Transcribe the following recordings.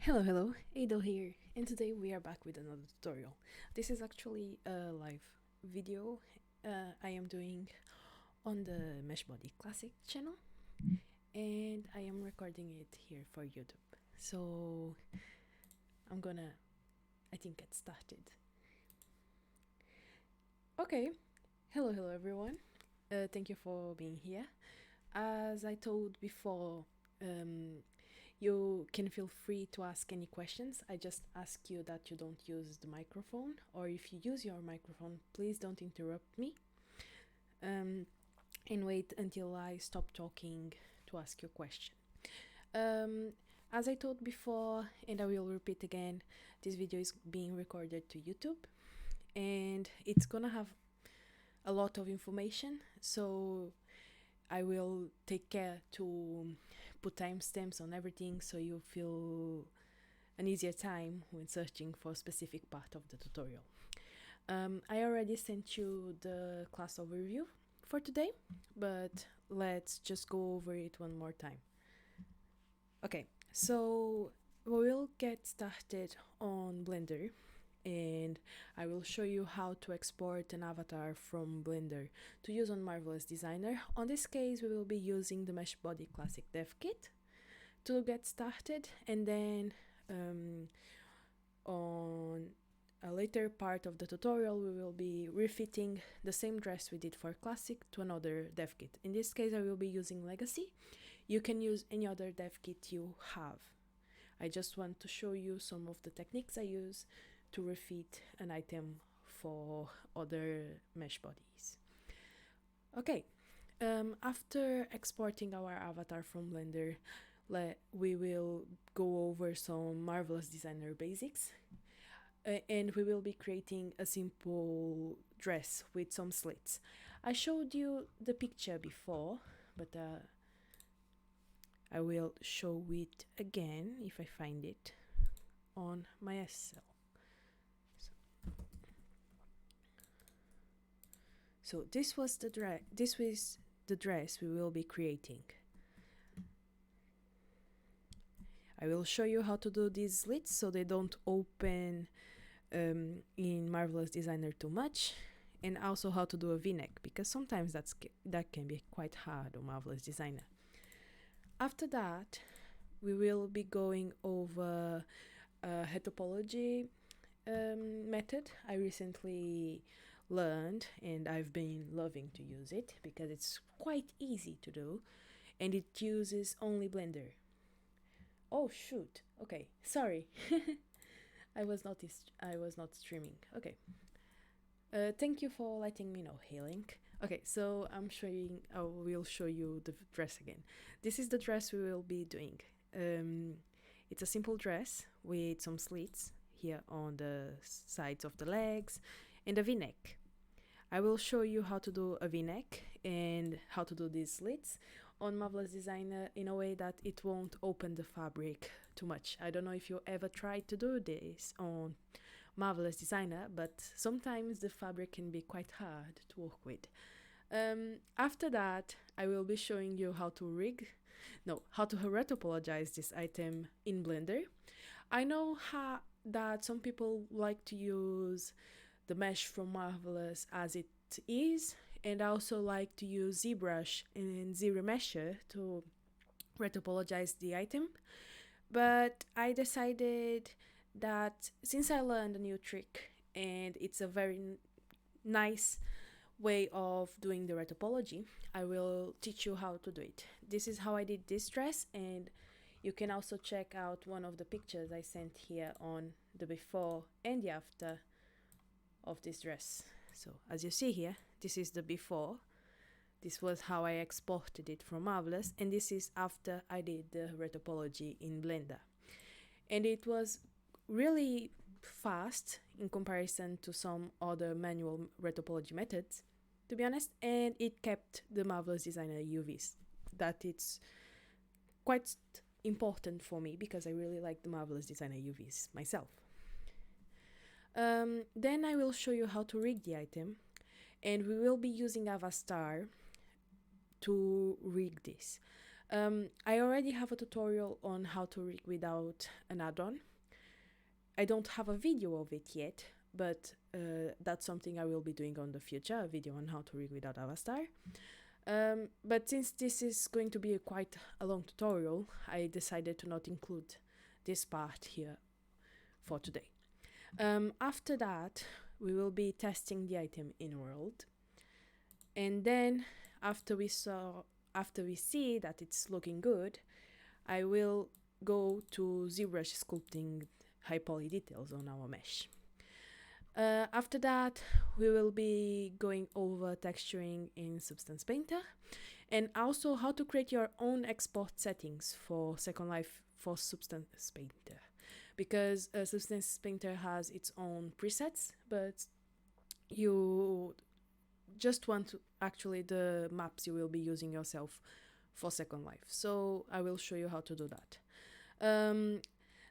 Hello, Aethel here, and today we are back with another tutorial. This is actually a live video I am doing on the Meshbody Classic channel, and I am recording it here for YouTube. So I'm gonna, I think, get started. Okay, hello everyone. Thank you for being here. As I told before, you can feel free to ask any questions. I just ask you that you don't use the microphone, or if you use your microphone, please don't interrupt me. And wait until I stop talking to ask your question. As I told before, and I will repeat again, this video is being recorded to YouTube, and it's gonna have a lot of information, so I will take care to put timestamps on everything so you feel an easier time when searching for a specific part of the tutorial. I already sent you the class overview for today, but let's just go over it one more time. Okay, so we will get started on Blender, and I will show you how to export an avatar from Blender to use on Marvelous Designer. On this case, we will be using the Meshbody Classic Dev Kit to get started, and then on a later part of the tutorial we will be refitting the same dress we did for Classic to another dev kit. In this case I will be using Legacy. You can use any other dev kit you have. I just want to show you some of the techniques I use to refit an item for other mesh bodies. Okay, after exporting our avatar from Blender, we will go over some Marvelous Designer basics, and we will be creating a simple dress with some slits. I showed you the picture before, but I will show it again if I find it on my Excel. So this was the dress. This was the dress we will be creating. I will show you how to do these slits so they don't open in Marvelous Designer too much, and also how to do a v-neck, because sometimes that can be quite hard on Marvelous Designer. After that, we will be going over a Retopology method I recently learned, and I've been loving to use it because it's quite easy to do, and it uses only Blender. Oh shoot, okay, sorry. I was not streaming. Okay. Thank you for letting me know, Hey Link. Okay, so I will show you the dress again. This is the dress we will be doing. It's a simple dress with some slits here on the sides of the legs and a v-neck. I will show you how to do a v-neck and how to do these slits on Marvelous Designer in a way that it won't open the fabric too much. I don't know if you ever tried to do this on Marvelous Designer, but sometimes the fabric can be quite hard to work with. After that, I will be showing you how to retopologize this item in Blender. I know that some people like to use the mesh from Marvelous as it is, and I also like to use ZBrush and ZRemesher to retopologize the item. But I decided that since I learned a new trick and it's a very nice way of doing the retopology, I will teach you how to do it. This is how I did this dress, and you can also check out one of the pictures I sent here on the before and the after of this dress. So as you see here, this is the before. This was how I exported it from Marvelous, and this is after I did the retopology in Blender. And it was really fast in comparison to some other manual retopology methods, to be honest, and it kept the Marvelous Designer UVs. That it's quite important for me because I really like the Marvelous Designer UVs myself. Then I will show you how to rig the item, and we will be using Avastar to rig this. I already have a tutorial on how to rig without an add-on. I don't have a video of it yet, but that's something I will be doing on the future, a video on how to rig without Avastar. But since this is going to be quite a long tutorial, I decided to not include this part here for today. After that, we will be testing the item in world, and then after we see that it's looking good, I will go to Zbrush Sculpting Highpoly details on our mesh. After that, we will be going over texturing in Substance Painter, and also how to create your own export settings for Second Life for Substance Painter, because Substance Painter has its own presets, but you just want to actually the maps you will be using yourself for Second Life. So I will show you how to do that.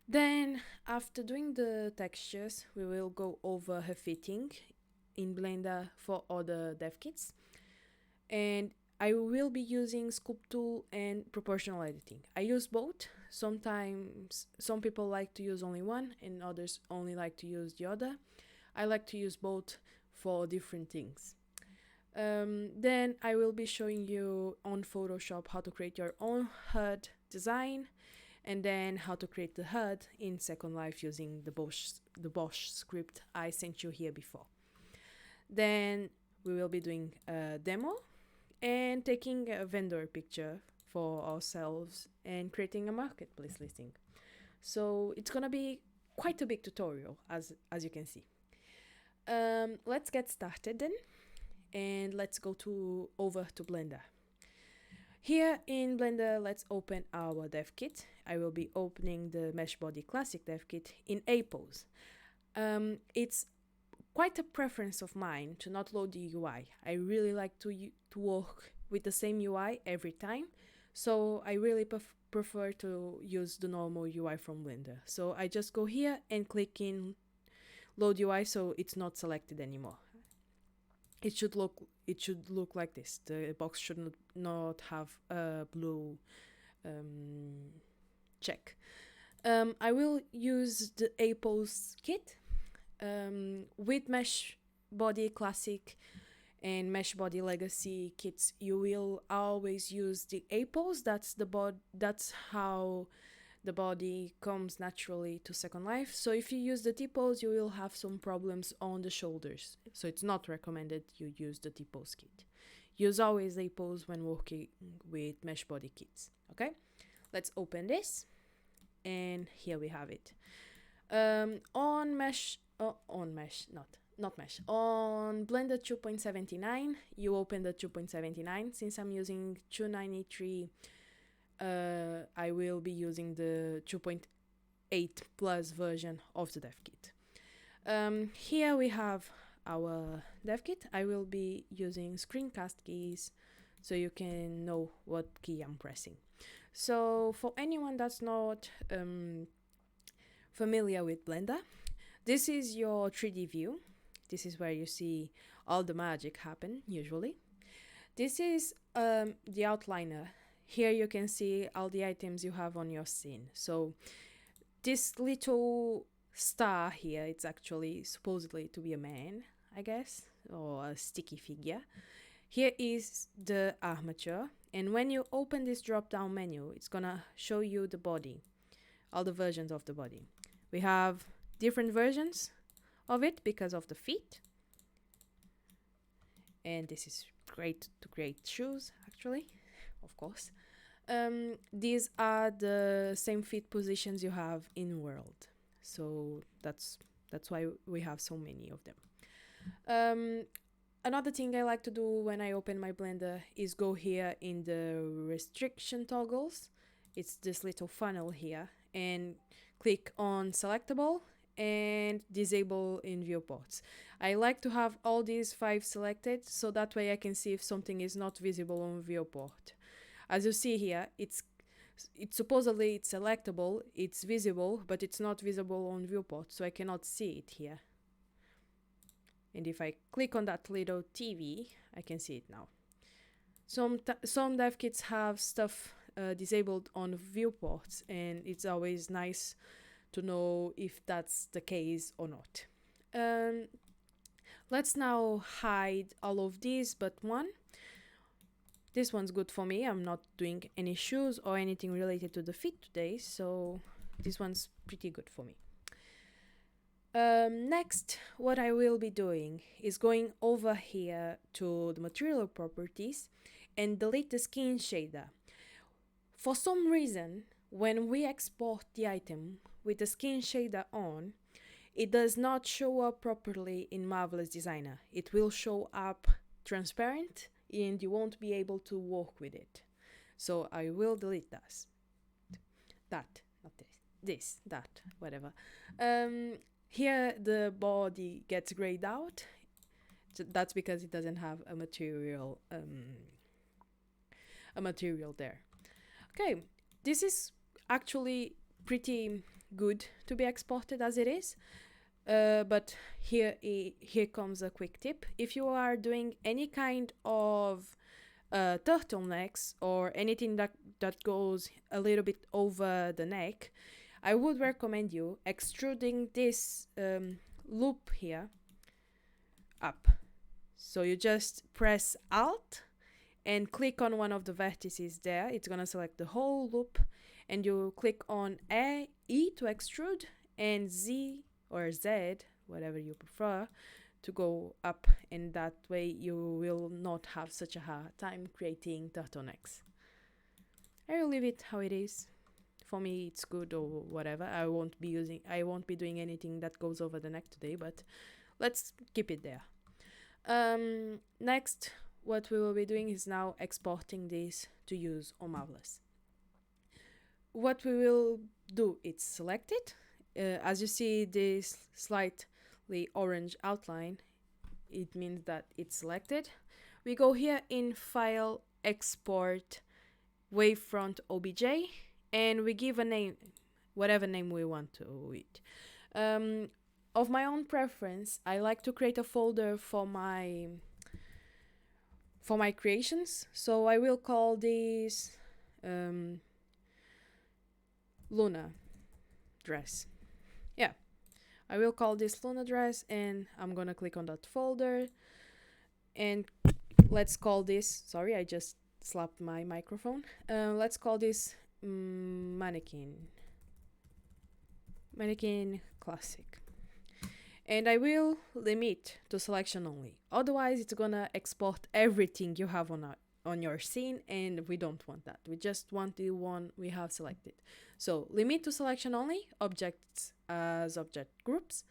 Then after doing the textures, we will go over refitting in Blender for other dev kits, and I will be using Sculpt tool and proportional editing. I use both. Sometimes some people like to use only one and others only like to use the other. I like to use both for different things. Then I will be showing you on Photoshop how to create your own HUD design, and then how to create the HUD in Second Life using the BOSH script I sent you here before. Then we will be doing a demo and taking a vendor picture for ourselves and creating a marketplace listing. So it's gonna be quite a big tutorial, as you can see. Let's get started then, and let's go over to Blender. Here in Blender, let's open our dev kit. I will be opening the Meshbody Classic Dev Kit in Aethel. It's quite a preference of mine to not load the UI. I really like to work with the same UI every time, so I really prefer to use the normal UI from Blender. So I just go here and click in load UI, so it's not selected anymore. It should look like this. The box should not have a blue check. I will use the Aethel kit with Meshbody Classic and Meshbody Legacy kits. You will always use the Aethels. That's how the body comes naturally to Second Life. So if you use the T-pose, you will have some problems on the shoulders. So it's not recommended you use the T-pose kit. Use always A-pose when working with Meshbody kits. Okay, let's open this, and here we have it. On Blender 2.79, you open the 2.79. Since I'm using 293, I will be using the 2.8 plus version of the dev kit. Here we have our dev kit. I will be using screencast keys so you can know what key I'm pressing. So for anyone that's not familiar with Blender, this is your 3D view. This is where you see all the magic happen usually. This is the outliner. Here you can see all the items you have on your scene. So this little star here, it's actually supposedly to be a man, I guess, or a sticky figure. Here is the armature, and when you open this drop-down menu, it's gonna show you the body, all the versions of the body. We have different versions of it because of the feet, and this is great to create shoes, actually, of course. These are the same feet positions you have in world, so that's why we have so many of them. Another thing I like to do when I open my Blender is go here in the restriction toggles. It's this little funnel here, and click on selectable and disable in viewports. I like to have all these 5 selected, so that way I can see if something is not visible on viewport. As you see here, it's supposedly it's selectable, it's visible, but it's not visible on viewport, so I cannot see it here. And if I click on that little TV, I can see it now. Some dev kits have stuff disabled on viewports, and it's always nice to know if that's the case or not. Let's now hide all of these but one. This one's good for me. I'm not doing any shoes or anything related to the feet today, so this one's pretty good for me. Next, what I will be doing is going over here to the material properties and delete the skin shader. For some reason, when we export the item with the skin shader on, it does not show up properly in Marvelous Designer. It will show up transparent and you won't be able to work with it. So I will delete that, whatever. Here the body gets grayed out. That's because it doesn't have a material there. Okay, this is actually pretty good to be exported as it is. But here comes a quick tip. If you are doing any kind of turtlenecks or anything that goes a little bit over the neck, I would recommend you extruding this loop here up. So you just press Alt and click on one of the vertices there. It's gonna select the whole loop, and you click on E to extrude and Z or Z, whatever you prefer, to go up, and that way you will not have such a hard time creating turtlenecks. I will leave it how it is. For me it's good or whatever. I won't be doing anything that goes over the neck today, but let's keep it there. Next, what we will be doing is now exporting this to use on Marvelous. What we will do is select it. As you see this slightly orange outline, it means that it's selected. We go here in File, Export, Wavefront OBJ, and we give a name, whatever name we want to it. Of my own preference, I like to create a folder for my creations, so I will call this Luna dress. Yeah, I will call this Luna dress, and I'm gonna click on that folder, and let's call this, sorry, I just slapped my microphone. Let's call this mannequin classic, and I will limit to selection only, otherwise it's gonna export everything you have on your scene, and we don't want that. We just want the one we have selected. So limit to selection only, objects as object groups,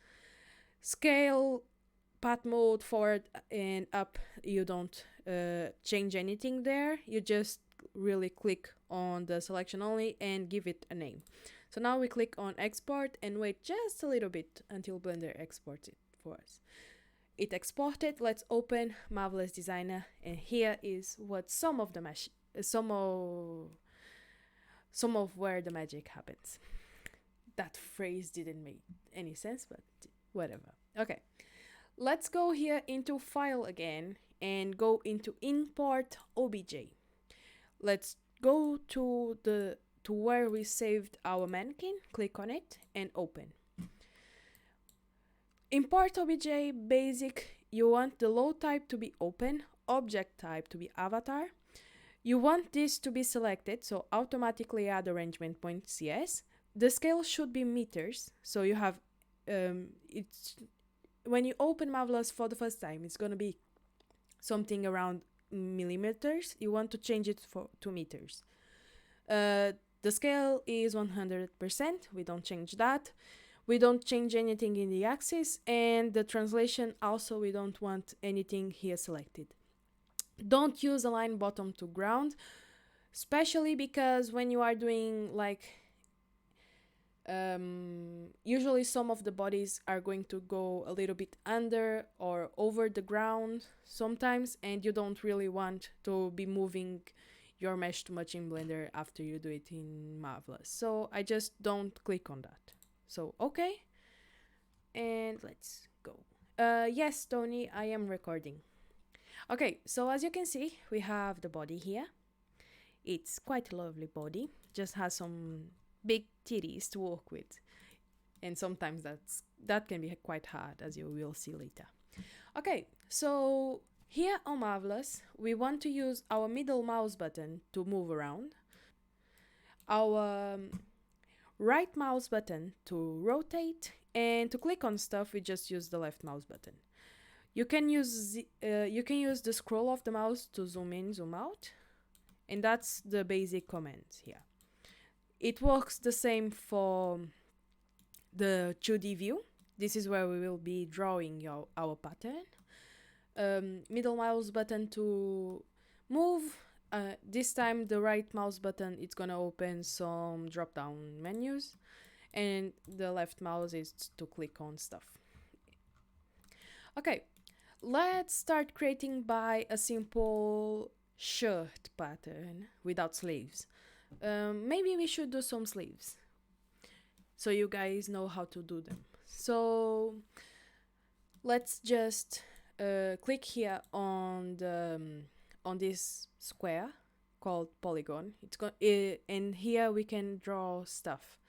scale, path mode, forward and up, you don't change anything there. You just really click on the selection only and give it a name. So now we click on export and wait just a little bit until Blender exports it for us. It exported. Let's open Marvelous Designer, and here is what some of where the magic happens. That phrase didn't make any sense, but whatever. Okay, let's go here into File again and go into Import OBJ. Let's go to where we saved our mannequin, click on it and open. Import OBJ basic, you want the load type to be open, object type to be avatar. You want this to be selected, so automatically add arrangement points, yes. The scale should be meters, so you have, it's when you open Marvelous for the first time, it's gonna be something around millimeters. You want to change it to meters. The scale is 100%, we don't change that. We don't change anything in the axis, and the translation also, we don't want anything here selected. Don't use align bottom to ground, especially because when you are doing like, usually some of the bodies are going to go a little bit under or over the ground sometimes, and you don't really want to be moving your mesh too much in Blender after you do it in Marvelous. So I just don't click on that. So, okay, and let's go. Yes, Tony, I am recording. Okay, so as you can see, we have the body here, It's quite a lovely body, just has some big titties to work with. And sometimes that can be quite hard, as you will see later. Okay, so here on Marvelous, we want to use our middle mouse button to move around, our right mouse button to rotate, and to click on stuff we just use the left mouse button. You can use the scroll of the mouse to zoom in, zoom out, and that's the basic commands here. It works the same for the 2D view. This is where we will be drawing our pattern. Middle mouse button to move. This time the right mouse button, it's gonna open some drop down menus, and the left mouse is to click on stuff. Okay, let's start creating by a simple shirt pattern without sleeves. Maybe we should do some sleeves so you guys know how to do them. So let's just click here on this square called polygon. And here we can draw stuff.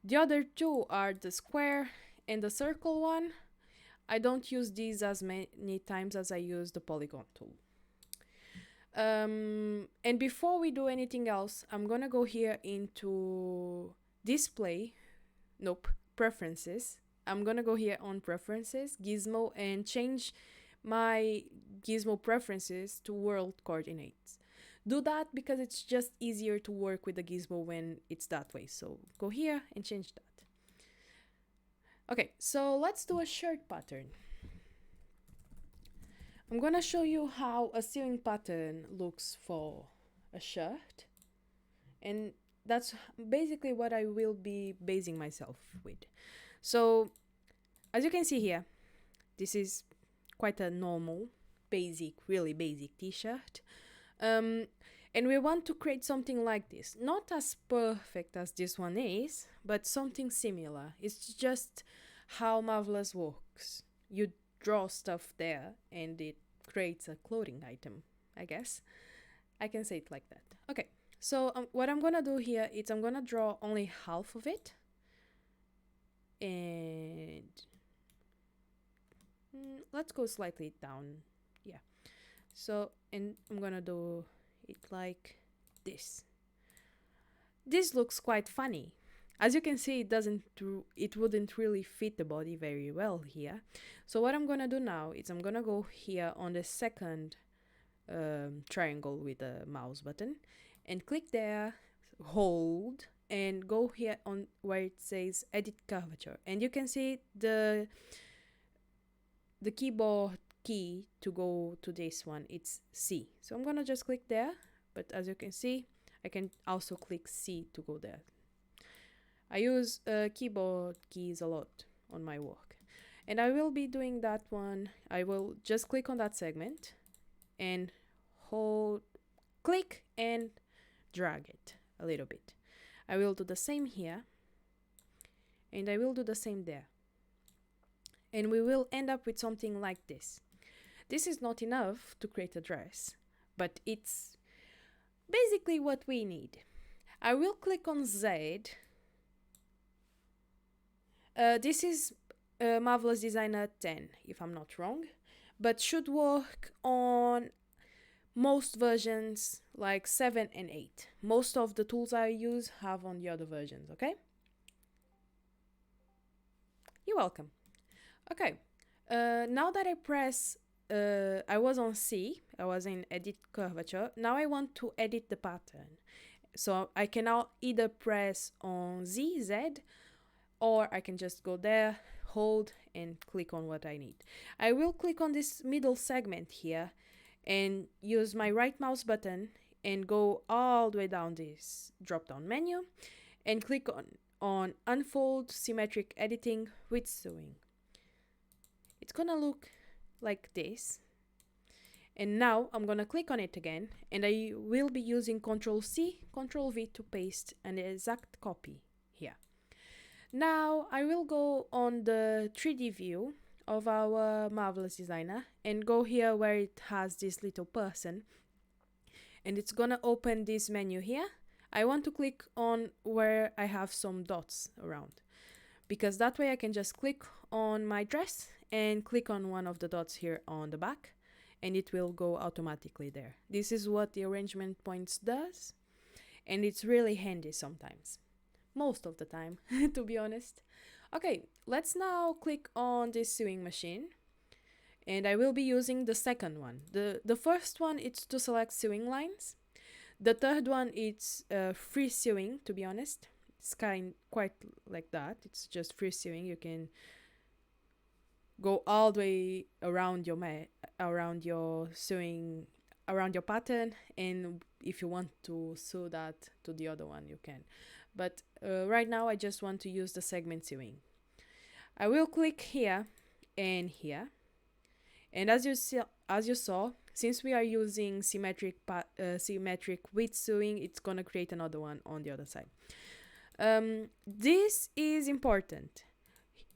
The other two are the square and the circle one. I don't use these as many times as I use the polygon tool. And before we do anything else, I'm gonna go here into preferences. I'm gonna go here on preferences, gizmo, and change my gizmo preferences to world coordinates. Do that because it's just easier to work with the gizmo when it's that way. So go here and change that. Okay, so let's do a shirt pattern. I'm gonna show you how a sewing pattern looks for a shirt, and that's basically what I will be basing myself with. So as you can see here, this is quite a normal, really basic t-shirt. And we want to create something like this. Not as perfect as this one is, but something similar. It's just how Marvelous works. You draw stuff there and it creates a clothing item, I guess. I can say it like that. Okay, so what I'm gonna do here is I'm gonna draw only half of it. And let's go slightly down. Yeah. So, and I'm gonna do it like this. This looks quite funny. As you can see, it wouldn't really fit the body very well here. So what I'm gonna do now is I'm gonna go here on the second triangle with the mouse button and click there, hold, and go here on where it says edit curvature, and you can see the keyboard key to go to this one, it's C. So I'm gonna just click there, but as you can see, I can also click C to go there. I use keyboard keys a lot on my work, and I will be doing that one. I will just click on that segment and hold, click and drag it a little bit. I will do the same here, and I will do the same there. And we will end up with something like this. This is not enough to create a dress, but it's basically what we need. I will click on Z. This is Marvelous Designer 10, if I'm not wrong, but should work on most versions like 7 and 8. Most of the tools I use have on the other versions, okay? You're welcome. Okay, now that I press, I was on C, I was in edit curvature. Now I want to edit the pattern. So I can now either press on Z, or I can just go there, hold, and click on what I need. I will click on this middle segment here and use my right mouse button and go all the way down this drop-down menu and click on Unfold Symmetric Editing with Sewing. It's gonna look like this. And now I'm gonna click on it again, and I will be using Ctrl+C, Ctrl+V to paste an exact copy here. Now I will go on the 3D view of our Marvelous Designer and go here where it has this little person. and it's gonna open this menu here. I want to click on where I have some dots around, because that way I can just click on my dress and click on one of the dots here on the back, and it will go automatically there. This is what the arrangement points does, and it's really handy sometimes. Most of the time, to be honest. Okay, let's now click on this sewing machine, and I will be using the second one. The first one, it's to select sewing lines. The third one, it's free sewing, to be honest. It's quite like that. It's just free sewing. You can go all the way around your sewing, around your pattern, and if you want to sew that to the other one, you can. But right now I just want to use the segment sewing. I will click here and here, and as you saw, since we are using symmetric width sewing, it's gonna create another one on the other side. This is important.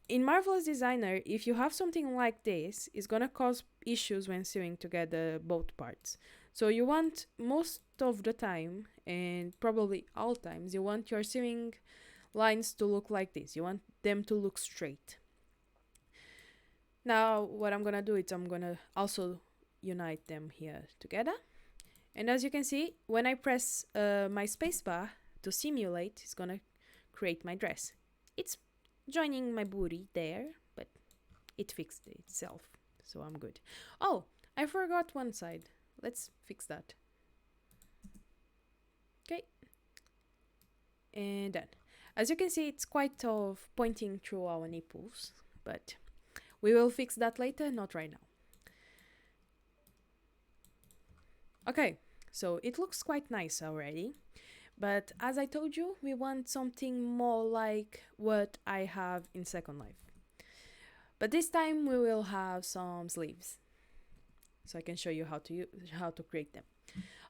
In Marvelous Designer, if you have something like this, it's gonna cause issues when sewing together both parts. So you want, most of the time, and probably all times, you want your sewing lines to look like this. You want them to look straight. Now what I'm gonna do is I'm gonna also unite them here together. And as you can see, when I press my spacebar to simulate, it's gonna create my dress. It's joining my booty there, but it fixed itself, so I'm good. Oh, I forgot one side. Let's fix that. Okay, and done. As you can see, it's quite of pointing through our nipples, but we will fix that later, not right now. Okay, so it looks quite nice already, but as I told you, we want something more like what I have in Second Life. But this time we will have some sleeves, so I can show you how to create them.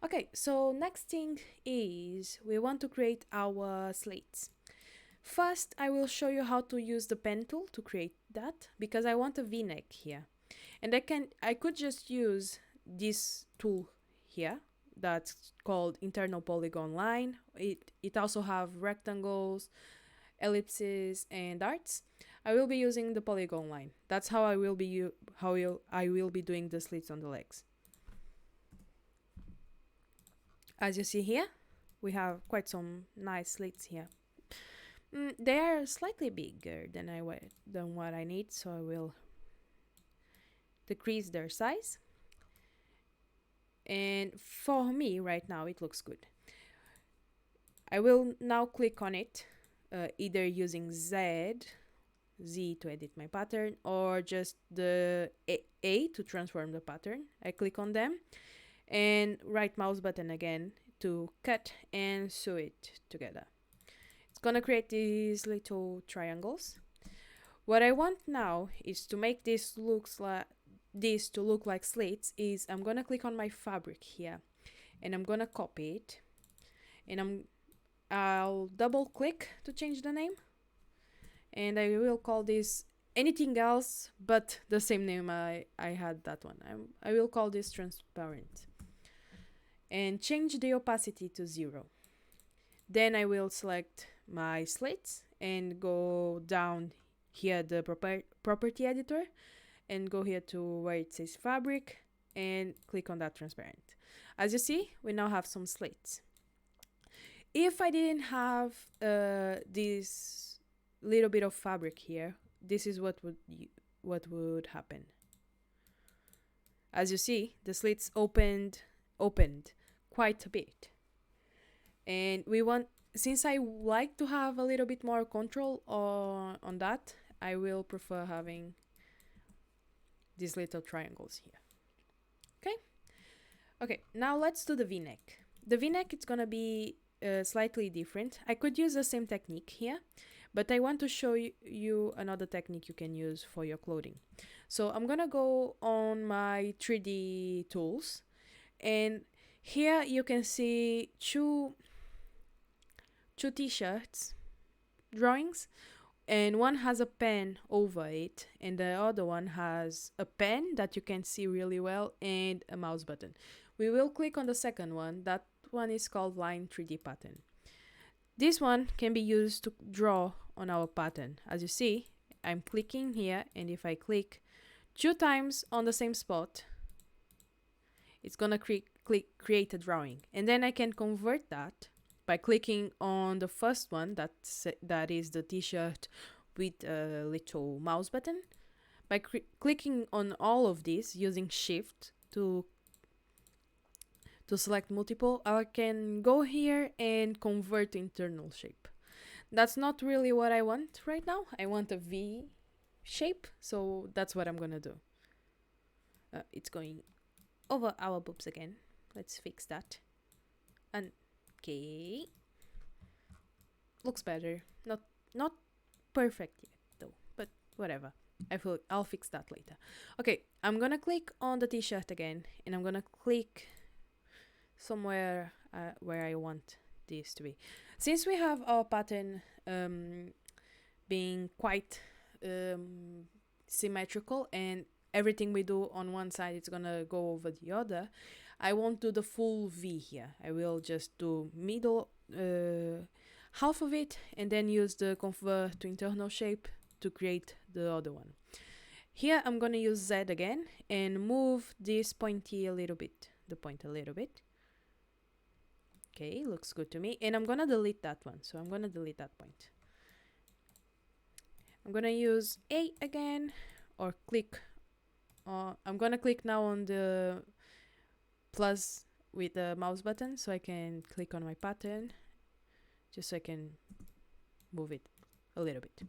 Okay, so next thing is we want to create our slits. First, I will show you how to use the pen tool to create that, because I want a V-neck here, and I could just use this tool here that's called internal polygon line. It also have rectangles, ellipses, and darts. I will be using the polygon line. That's how I will be doing the slits on the legs. As you see here, we have quite some nice slits here. They are slightly bigger than what I need, so I will decrease their size. And for me right now it looks good. I will now click on it, either using Z to edit my pattern, or just the A to transform the pattern. I click on them, and right mouse button again to cut and sew it together. It's gonna create these little triangles. What I want now is to make this look like slits. Is I'm gonna click on my fabric here, and I'm gonna copy it, and I'll double click to change the name, and I will call this anything else but the same name I had that one. I will call this transparent, and change the opacity to 0. Then I will select my slits and go down here the property editor, and go here to where it says fabric and click on that transparent. As you see, we now have some slits. If I didn't have this little bit of fabric here, this is what would happen. As you see, the slits opened quite a bit, and since I like to have a little bit more control on that, I will prefer having these little triangles here. Okay, now let's do the V-neck. The V-neck, it's gonna be slightly different. I could use the same technique here, but I want to show you another technique you can use for your clothing. So I'm gonna go on my 3D tools, and here you can see two t-shirts drawings, and one has a pen over it, and the other one has a pen that you can see really well and a mouse button. we will click on the second one. That one is called line 3D pattern. This one can be used to draw on our pattern. As you see, I'm clicking here, and if I click 2 times on the same spot, it's gonna create a drawing. And then I can convert that by clicking on the first one, that is the t-shirt with a little mouse button. By clicking on all of these using shift to select multiple, I can go here and convert internal shape. That's not really what I want right now. I want a V shape, so that's what I'm gonna do. It's going over our boobs again. Let's fix that. And okay, looks better. Not perfect yet though, but whatever. I'll fix that later. Okay, I'm gonna click on the t-shirt again, and I'm gonna click somewhere where I want this to be. Since we have our pattern being quite symmetrical, and everything we do on one side is gonna go over the other, I won't do the full V here. I will just do middle half of it, and then use the convert to internal shape to create the other one. Here I'm gonna use Z again and move this pointy a little bit, the point a little bit. Okay, looks good to me. And I'm gonna delete that one, so I'm gonna delete that point. I'm gonna use A again, or click. I'm gonna click now on the plus with the mouse button, so I can click on my pattern, just so I can move it a little bit.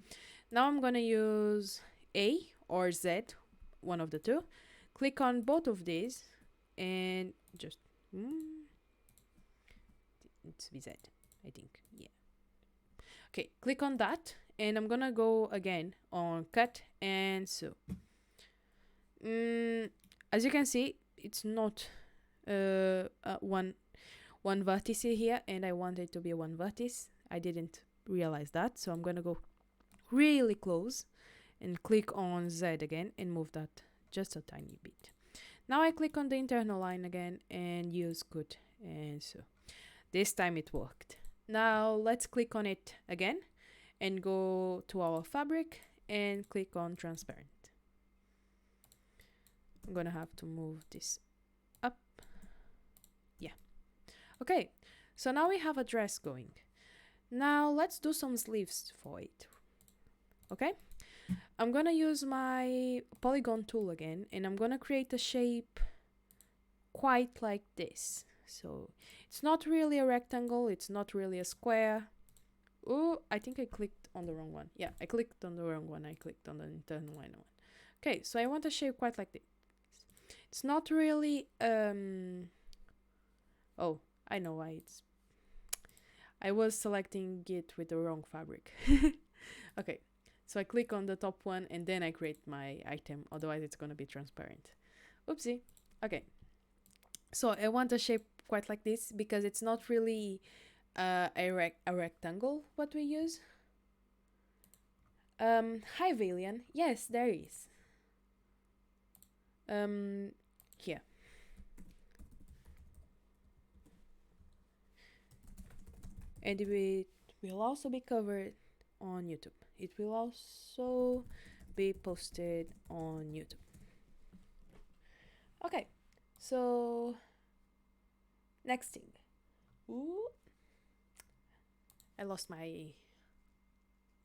Now I'm gonna use A or Z, one of the two. Click on both of these and just it's VZ, I think. Yeah. Okay, click on that, and I'm gonna go again on cut and sew. As you can see, it's not one vertex here, and I want it to be one vertex. I didn't realize that, so I'm gonna go really close and click on Z again and move that just a tiny bit. Now I click on the internal line again and use cut and sew. This time it worked. Now let's click on it again and go to our fabric and click on transparent. I'm gonna have to move this up. Yeah. Okay, so now we have a dress going. Now let's do some sleeves for it. Okay, I'm gonna use my polygon tool again, and I'm gonna create a shape quite like this. So it's not really a rectangle, it's not really a square. Oh, I think I clicked on the wrong one. Yeah, I clicked on the wrong one. I clicked on the internal line one. Okay, so I want a shape quite like this. It's not really oh, I know why it's I was selecting it with the wrong fabric. Okay, so I click on the top one and then I create my item, otherwise it's gonna be transparent. Oopsie. Okay, so I want a shape quite like this because it's not really a rectangle what we use. Hi Valian. Yes, there is. Here. And it will also be covered on YouTube. It will also be posted on YouTube. Okay, so next thing. Ooh, I lost my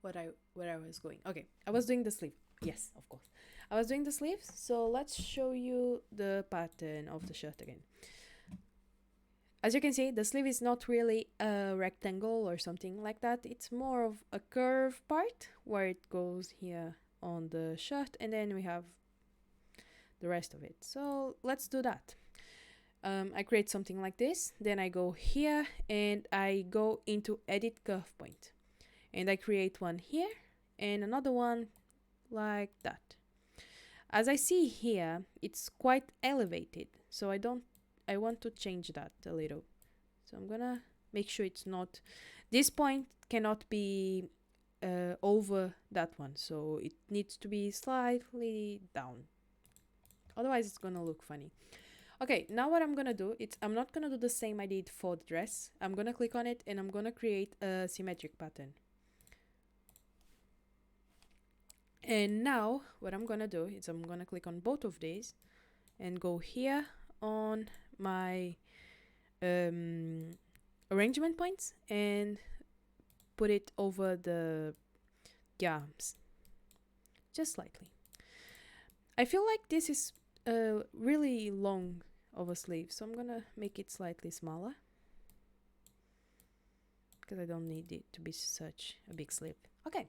where I was going. Okay, I was doing the sleeve. Yes, of course. I was doing the sleeves, so let's show you the pattern of the shirt again. As you can see, the sleeve is not really a rectangle or something like that. It's more of a curved part where it goes here on the shirt, and then we have the rest of it. So let's do that. I create something like this, then I go here and I go into edit curve point, and I create one here and another one like that. As I see here, it's quite elevated, so I want to change that a little. So I'm gonna make sure it's not, this point cannot be over that one, so it needs to be slightly down. Otherwise it's gonna look funny. Okay, now what I'm gonna do, I'm not gonna do the same I did for the dress. I'm gonna click on it and I'm gonna create a symmetric pattern. And now what I'm gonna do is I'm gonna click on both of these and go here on my arrangement points and put it over the arms, just slightly. I feel like this is really long of a sleeve, so I'm gonna make it slightly smaller because I don't need it to be such a big sleeve. Okay,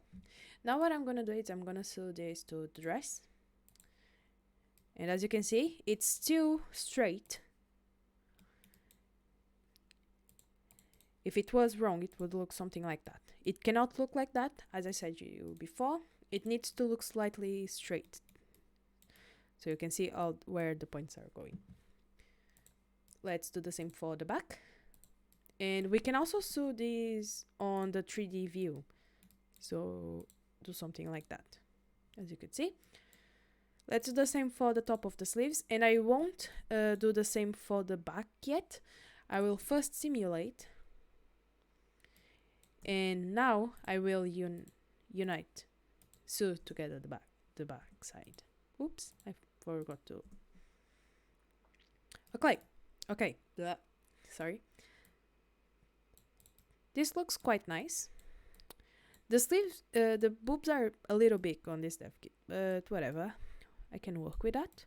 now what I'm gonna do is I'm gonna sew this to the dress, and as you can see, it's still straight. If it was wrong, it would look something like that. It cannot look like that, as I said to you before. It needs to look slightly straight, so you can see all where the points are going. Let's do the same for the back. And we can also sew these on the 3D view. So do something like that, as you could see. Let's do the same for the top of the sleeves. And I won't do the same for the back yet. I will first simulate. And now I will unite, sew together the back side. Oops, I forgot to. Okay, blah. Sorry. This looks quite nice. The sleeves, the boobs are a little big on this dev kit, but whatever, I can work with that.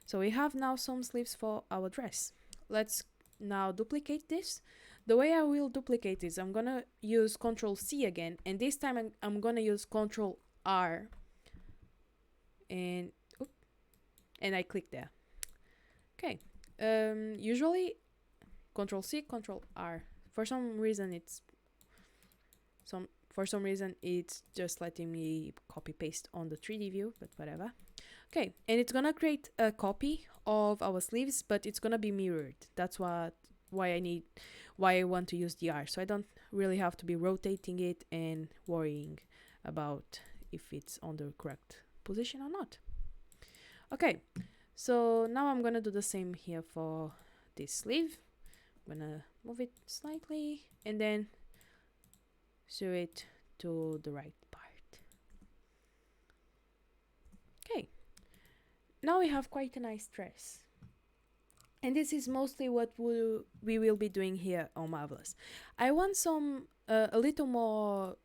So we have now some sleeves for our dress. Let's now duplicate this. The way I will duplicate this, I'm gonna use Ctrl+C again, and this time I'm gonna use Ctrl+R, and I click there. Okay. Usually Ctrl+C, Ctrl+R. For some reason it's just letting me copy paste on the 3D view, but whatever. Okay, and it's gonna create a copy of our sleeves, but it's gonna be mirrored. That's why I want to use the R, so I don't really have to be rotating it and worrying about if it's on the correct position or not. Okay, so now I'm gonna do the same here for this sleeve. I'm gonna move it slightly and then sew it to the right part. Okay, now we have quite a nice dress. And this is mostly what we will be doing here on Marvelous. I want some, a little more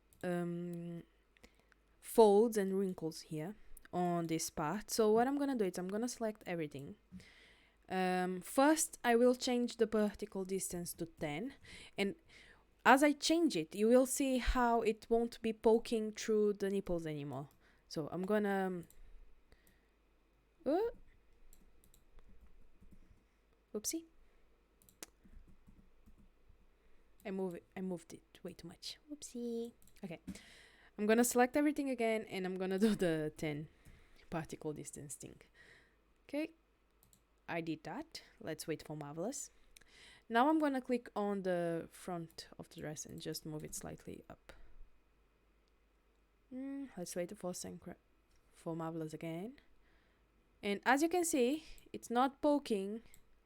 folds and wrinkles here on this part. So what I'm gonna do is I'm gonna select everything. First, I will change the vertical distance to 10. And as I change it, you will see how it won't be poking through the nipples anymore. So I'm gonna... Oopsie. I moved it way too much. Oopsie. Okay. I'm gonna select everything again and I'm gonna do the 10 particle distance thing. Okay. I did that. Let's wait for Marvelous. Now I'm gonna click on the front of the dress and just move it slightly up. Let's wait for Marvelous again. And as you can see, it's not poking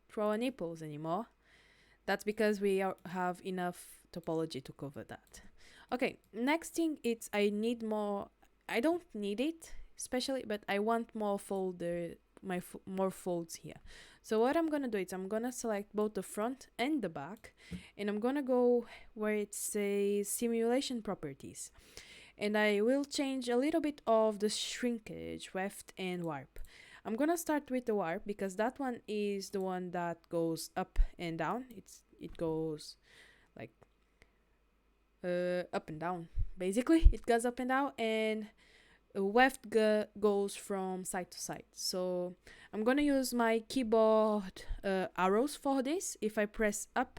through our nipples anymore. That's because we have enough topology to cover that. Okay, next thing is I need more. I don't need it especially, but I want more more folds here. So what I'm gonna do is I'm gonna select both the front and the back, and I'm gonna go where it says simulation properties, and I will change a little bit of the shrinkage, weft, and warp. I'm gonna start with the warp because that one is the one that goes up and down. It goes like up and down. Basically, it goes up and down, and weft goes from side to side. So I'm gonna use my keyboard arrows for this. If I press up,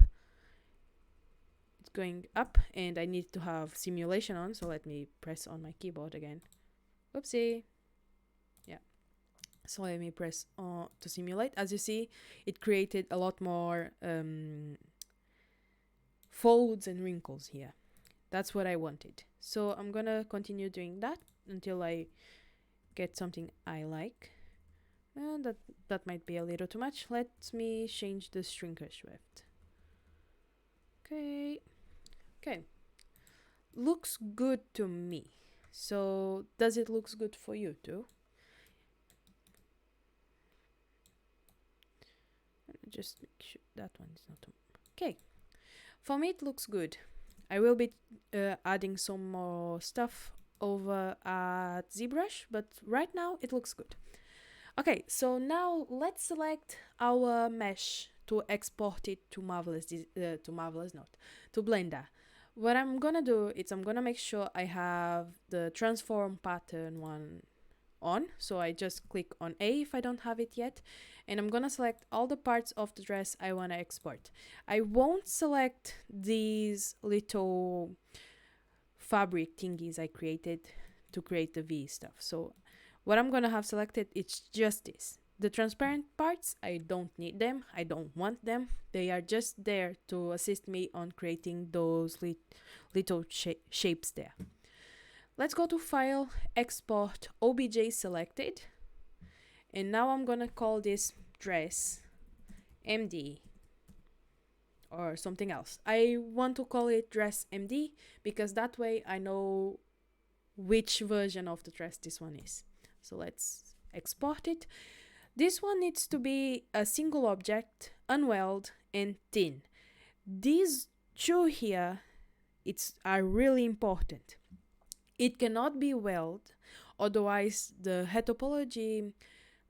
it's going up, and I need to have simulation on. So let me press on my keyboard again. Oopsie. So let me press on to simulate. As you see, it created a lot more folds and wrinkles here. That's what I wanted. So I'm gonna continue doing that until I get something I like. That might be a little too much. Let me change the shrinkage width. Okay. Okay. Looks good to me. So does it looks good for you too? Just make sure that one is not okay. For me it looks good. I will be adding some more stuff over at ZBrush, but right now it looks good. Okay, so now let's select our mesh to export it to to Blender. What I'm gonna do is I'm gonna make sure I have the transform pattern one on. So I just click on A if I don't have it yet, and I'm gonna select all the parts of the dress I wanna export. I won't select these little fabric thingies I created to create the V stuff. So what I'm gonna have selected, it's just this. The transparent parts, I don't need them, I don't want them. They are just there to assist me on creating those little shapes there. Let's go to File, Export, OBJ selected. And now I'm gonna call this dress MD or something else. I want to call it dress MD because that way I know which version of the dress this one is. So let's export it. This one needs to be a single object, unweld, and thin. These two here are really important. It cannot be weld, otherwise the Retopology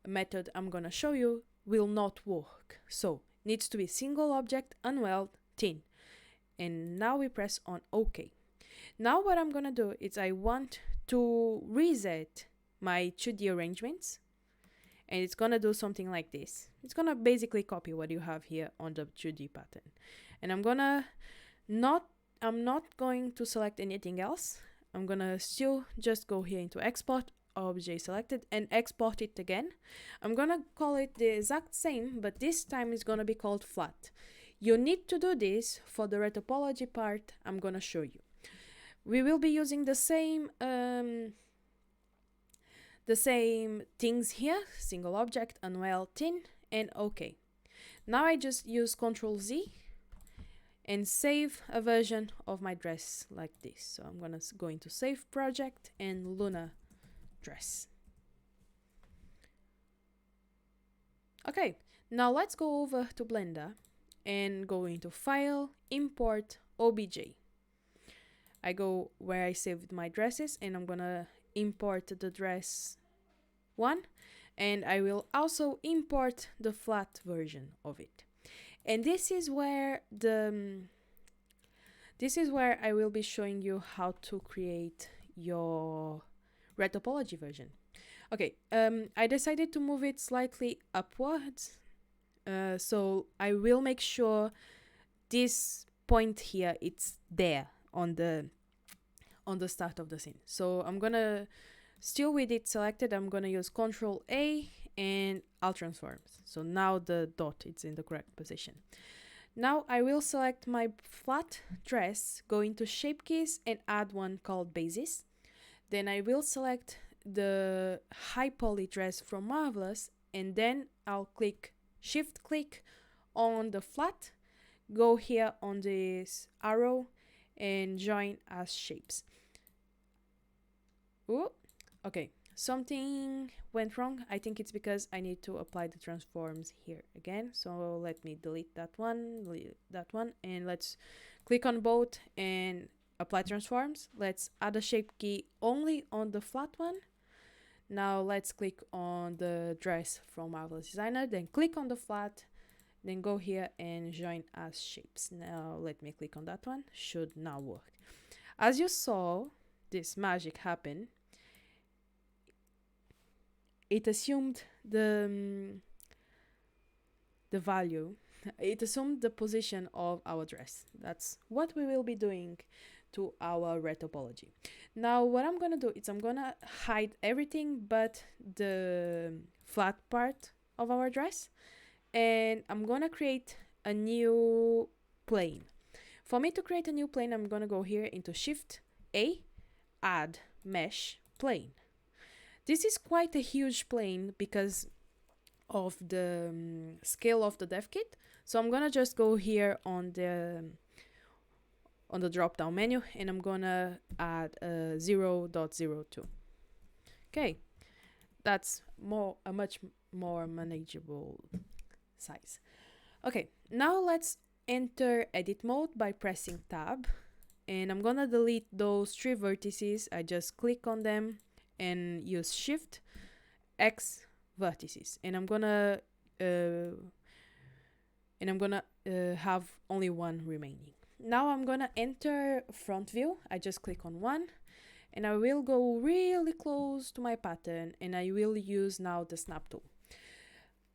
method I'm gonna show you will not work. So needs to be single object, unweld, thin. And now we press on OK. Now what I'm gonna do is I want to reset my 2D arrangements, and it's gonna do something like this. It's gonna basically copy what you have here on the 2D pattern. And I'm not going to select anything else. I'm gonna still just go here into export, OBJ selected, and export it again. I'm gonna call it the exact same, but this time it's gonna be called flat. You need to do this for the Retopology part I'm gonna show you. We will be using the same things here, single object, unweld, thin, and OK. Now I just use Ctrl-Z and save a version of my dress like this. So I'm gonna go into Save Project and Luna Dress. Okay, now let's go over to Blender and go into File, Import, OBJ. I go where I saved my dresses and I'm gonna import the dress one, and I will also import the flat version of it. And this is where I will be showing you how to create your Retopology version. Okay, I decided to move it slightly upwards, so I will make sure this point here it's there on the start of the scene. So I'm gonna still with it selected, I'm gonna use Ctrl A and Alt Transforms. So now the dot is in the correct position. Now I will select my flat dress, go into Shape Keys and add one called Basis. Then I will select the Highpoly dress from Marvelous, and then I'll Shift click on the flat, go here on this arrow and join as shapes. Ooh, okay, something went wrong. I think it's because I need to apply the transforms here again. So let me delete that one, and let's click on both and apply transforms. Let's add a shape key only on the flat one. Now let's click on the dress from Marvelous Designer, then click on the flat, then go here and join as shapes. Now let me click on that one. Should now work. As you saw this magic happen, it assumed the value, it assumed the position of our dress. That's what we will be doing to our Retopology. Now what I'm gonna do is I'm gonna hide everything but the flat part of our dress, and I'm gonna create a new plane. For me to create a new plane, I'm gonna go here into Shift A, add mesh plane. This is quite a huge plane because of the scale of the dev kit. So I'm gonna just go here on the drop down menu, and I'm gonna add 0.02. Okay, that's a much more manageable size. Okay, now let's enter edit mode by pressing tab, and I'm gonna delete those 3 vertices. I just click on them and use Shift X vertices, and I'm gonna have only 1 remaining. Now I'm gonna enter front view. I just click on 1, and I will go really close to my pattern, and I will use now the snap tool.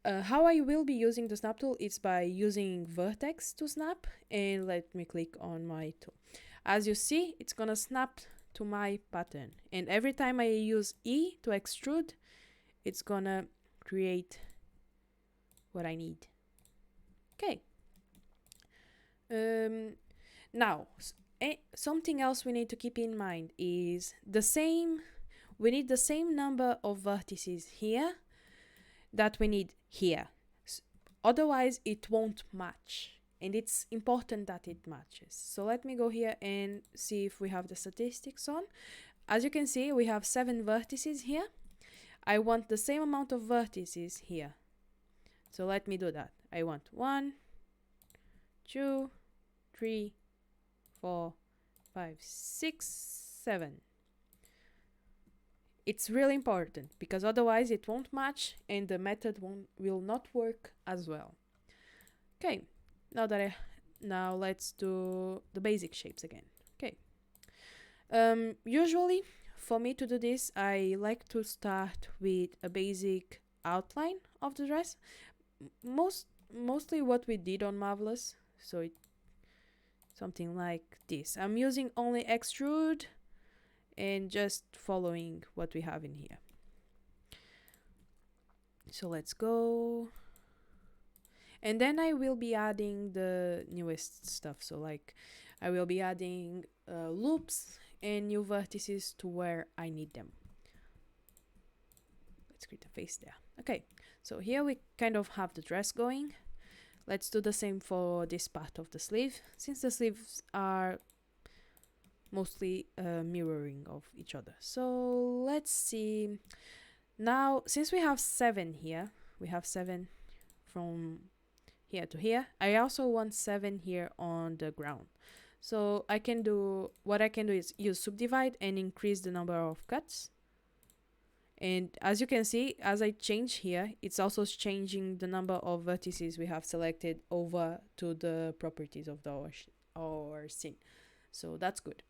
How I will be using the snap tool is by using vertex to snap, and let me click on my tool. As you see, it's gonna snap to my pattern, and every time I use E to extrude, it's gonna create what I need. Okay. Now, something else we need to keep in mind is we need the same number of vertices here that we need here. Otherwise, it won't match. And it's important that it matches. So let me go here and see if we have the statistics on. As you can see, we have 7 vertices here. I want the same amount of vertices here. So let me do that. I want 1, 2, 3, 4, 5, 6, 7. It's really important because otherwise it won't match and the method will not work as well. Okay, now let's do the basic shapes again. Okay. Usually for me to do this, I like to start with a basic outline of the dress. Mostly what we did on Marvelous, so something like this. I'm using only extrude and just following what we have in here. So let's go. And then I will be adding the newest stuff. So like I will be adding loops and new vertices to where I need them. Let's create a face there. Okay, so here we kind of have the dress going. Let's do the same for this part of the sleeve, since the sleeves are mostly mirroring of each other. So let's see. Now, since we have 7 here, we have 7 from here to here. I also want 7 here on the ground. So what I can do is use subdivide and increase the number of cuts. And as you can see, as I change here, it's also changing the number of vertices we have selected over to the properties of our scene. So that's good.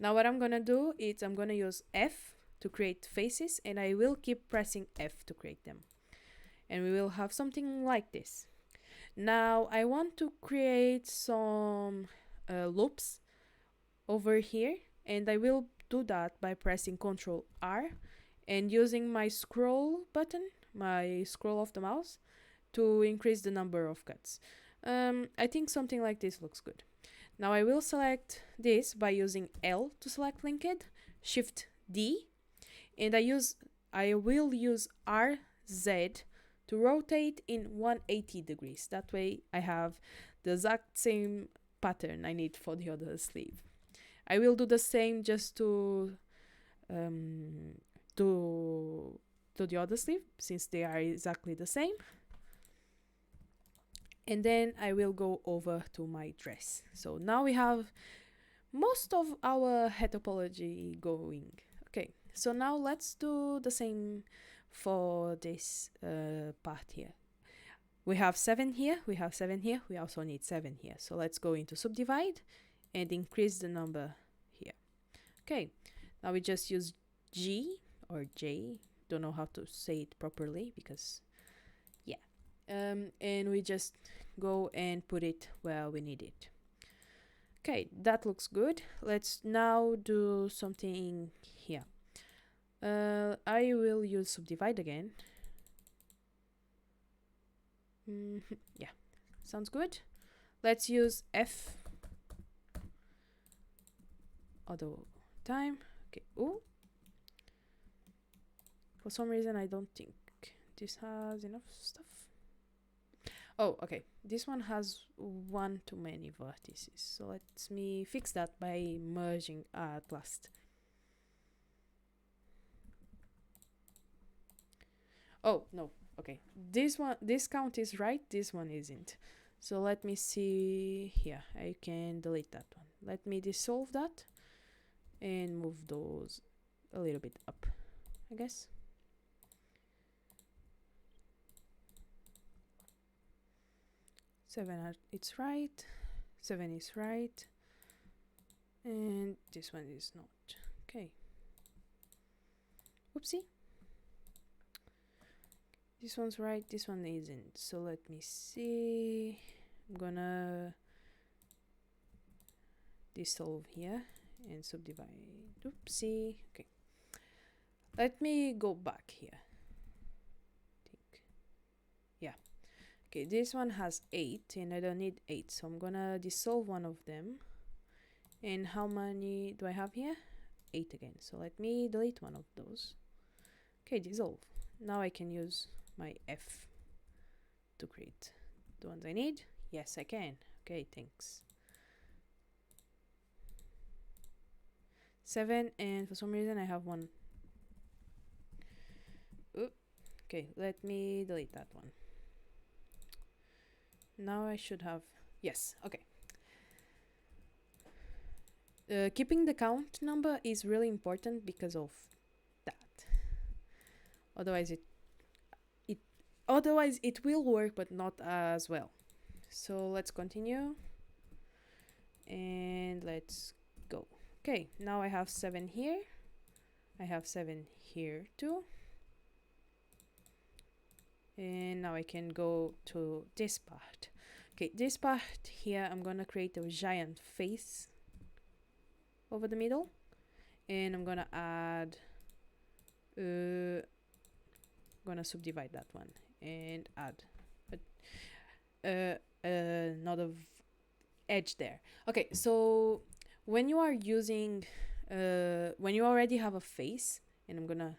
Now what I'm gonna do is I'm gonna use F to create faces, and I will keep pressing F to create them. And we will have something like this. Now I want to create some loops over here, and I will do that by pressing Ctrl R and using my scroll button, my scroll of the mouse, to increase the number of cuts. I think something like this looks good. Now I will select this by using L to select linked, Shift D, and I will use RZ to rotate in 180 degrees. That way I have the exact same pattern I need for the other sleeve. I will do the same just to the other sleeve, since they are exactly the same. And then I will go over to my dress. So now we have most of our Retopology going. Okay, so now let's do the same for this part here. We have 7 here, we have 7 here, we also need 7 here. So let's go into subdivide and increase the number here. Okay, now we just use G or J, don't know how to say it properly because yeah. And we just go and put it where we need it. Okay, that looks good. Let's now do something here. I will use subdivide again. Yeah, sounds good. Let's use F other time. Okay. Oh, for some reason I don't think this has enough stuff. Oh, okay. This one has one too many vertices. So let me fix that by merging at last. Oh, no. Okay. This count is right. This one isn't. So let me see here. I can delete that one. Let me dissolve that and move those a little bit up, I guess. It's right. 7 is right. And this one is not. Okay. Oopsie. This one's right, this one isn't. So let me see. I'm gonna dissolve here and subdivide. Oopsie. Okay. Let me go back here. Yeah. Okay, this one has 8 and I don't need 8. So I'm gonna dissolve one of them. And how many do I have here? 8 again. So let me delete one of those. Okay, dissolve. Now I can use my F to create the ones I need. Yes, I can. Okay, thanks. 7, and for some reason I have one. Oop. Okay, let me delete that one. Now I should have, yes, okay. Keeping the count number is really important because of that. Otherwise it will work, but not as well. So let's continue and let's go. Okay, now I have 7 here. I have 7 here too. And now I can go to this part. Okay, this part here, I'm gonna create a giant face over the middle. And I'm gonna add, gonna subdivide that one and add another edge there. Okay, so when you are using, when you already have a face, and I'm gonna,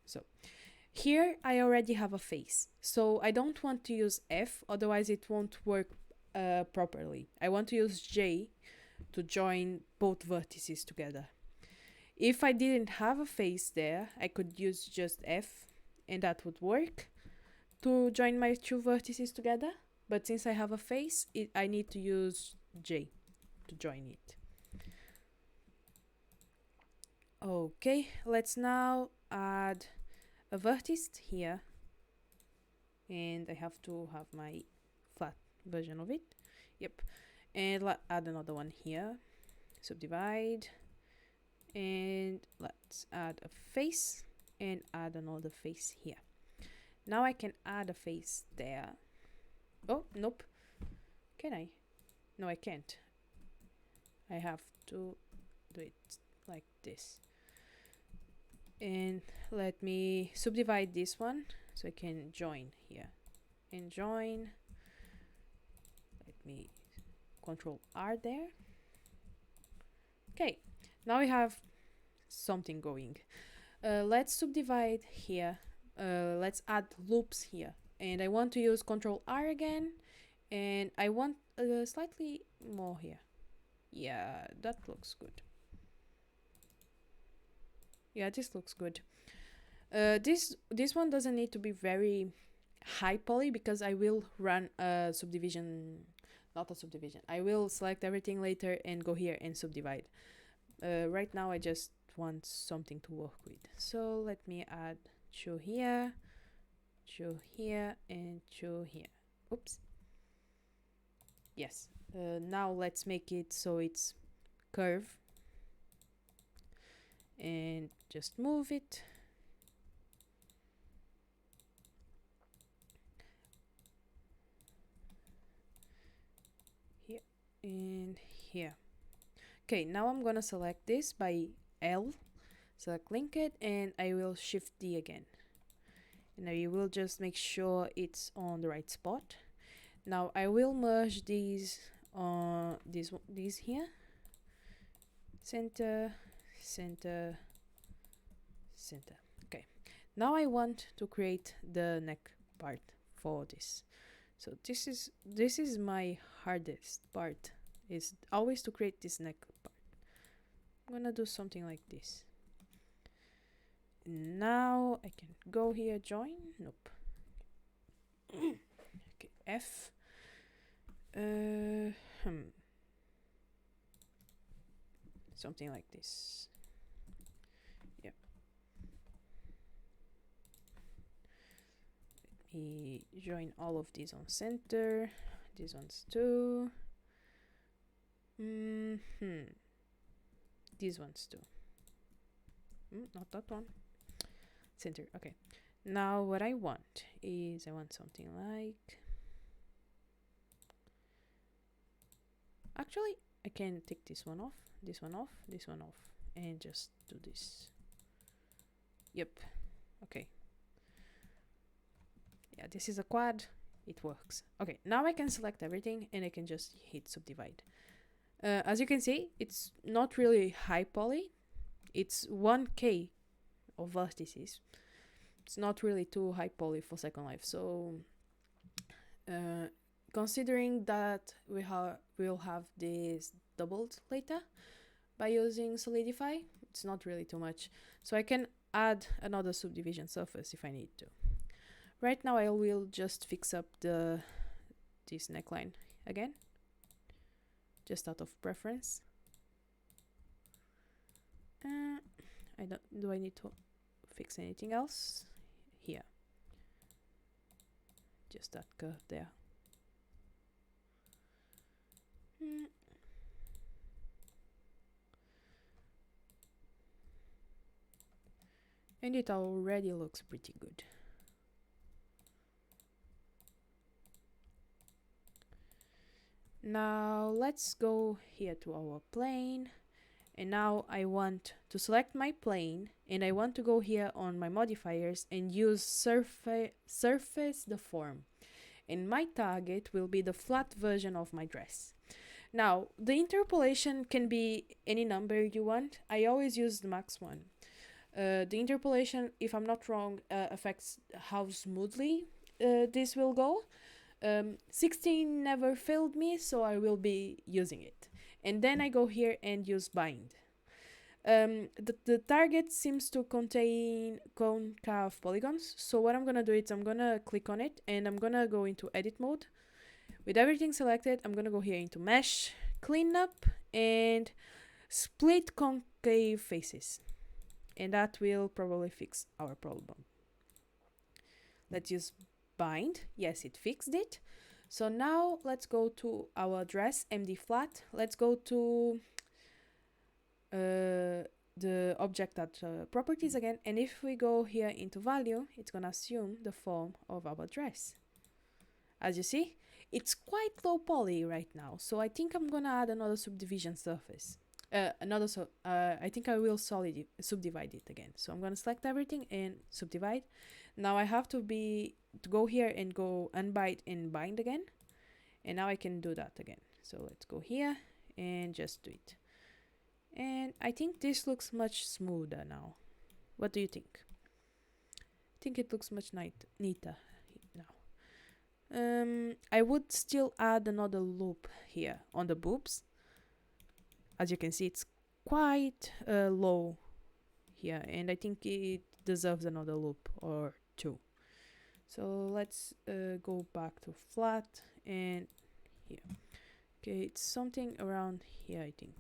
so here I already have a face, so I don't want to use F, otherwise it won't work properly. I want to use J to join both vertices together. If I didn't have a face there, I could use just F and that would work to join my two vertices together. But since I have a face, I need to use J to join it. Okay, let's now add a vertex here. And I have to have my flat version of it. Yep. And let's add another one here. Subdivide. And let's add a face and add another face here. Now I can add a face there. Oh, nope. Can I? No, I can't. I have to do it like this. And let me subdivide this one so I can join here. And join. Let me Control R there. Okay. Now we have something going. Let's subdivide here. Let's add loops here. And I want to use Control R again. And I want slightly more here. Yeah, that looks good. Yeah, this looks good. This one doesn't need to be very high poly because I will run a subdivision, not a subdivision. I will select everything later and go here and subdivide. Right now I just want something to work with. So let me add 2 here, 2 here, and 2 here. Oops. Yes. Now let's make it so it's curve. And just move it. Here and here. Okay, now I'm gonna select this by L, select link it, and I will shift D again. And I will just make sure it's on the right spot. Now I will merge these these here. Center, center, center. Okay. Now I want to create the neck part for this. So this is my hardest part, is always to create this neck part. I'm gonna do something like this. Now I can go here, join. Nope. Okay, F. Something like this. Yeah. Let me join all of these on center. These ones too. These ones too. Not that one. Center. Okay. Now what I want is I want something like. Actually, I can take this one off, this one off, this one off, and just do this. Yep. Okay. Yeah, this is a quad. It works. Okay, now I can select everything and I can just hit subdivide. As you can see, it's not really high poly. It's 1K of vertices. It's not really too high poly for Second Life. So, considering that we'll have this doubled later by using Solidify, it's not really too much. So I can add another subdivision surface if I need to. Right now I will just fix up this neckline again, just out of preference. Do I need to fix anything else? Here. Just that curve there. And it already looks pretty good. Now let's go here to our plane, and now I want to select my plane and I want to go here on my modifiers and use surface deform, and my target will be the flat version of my dress. Now the interpolation can be any number you want. I always use the max one. The interpolation, if I'm not wrong, affects how smoothly this will go. 16 never failed me, so I will be using it. And then I go here and use bind. The target seems to contain concave polygons, so what I'm gonna do is I'm gonna click on it and I'm gonna go into edit mode. With everything selected, I'm gonna go here into mesh, clean up, and split concave faces. And that will probably fix our problem. Let's use bind. Yes, it fixed it. So now let's go to our dress, MD flat. Let's go to the object at properties again. And if we go here into value, it's gonna assume the form of our dress. As you see, it's quite low poly right now. So I think I'm gonna add another subdivision surface. I think I will subdivide it again. So I'm gonna select everything and subdivide. Now I have to go here and go unbind and bind again, and now I can do that again. So let's go here and just do it. And I think this looks much smoother now. What do you think? I think it looks much neater now. I would still add another loop here on the boobs. As you can see, it's quite low here, and I think it deserves another loop or two. So let's go back to flat and here. Okay, it's something around here, I think.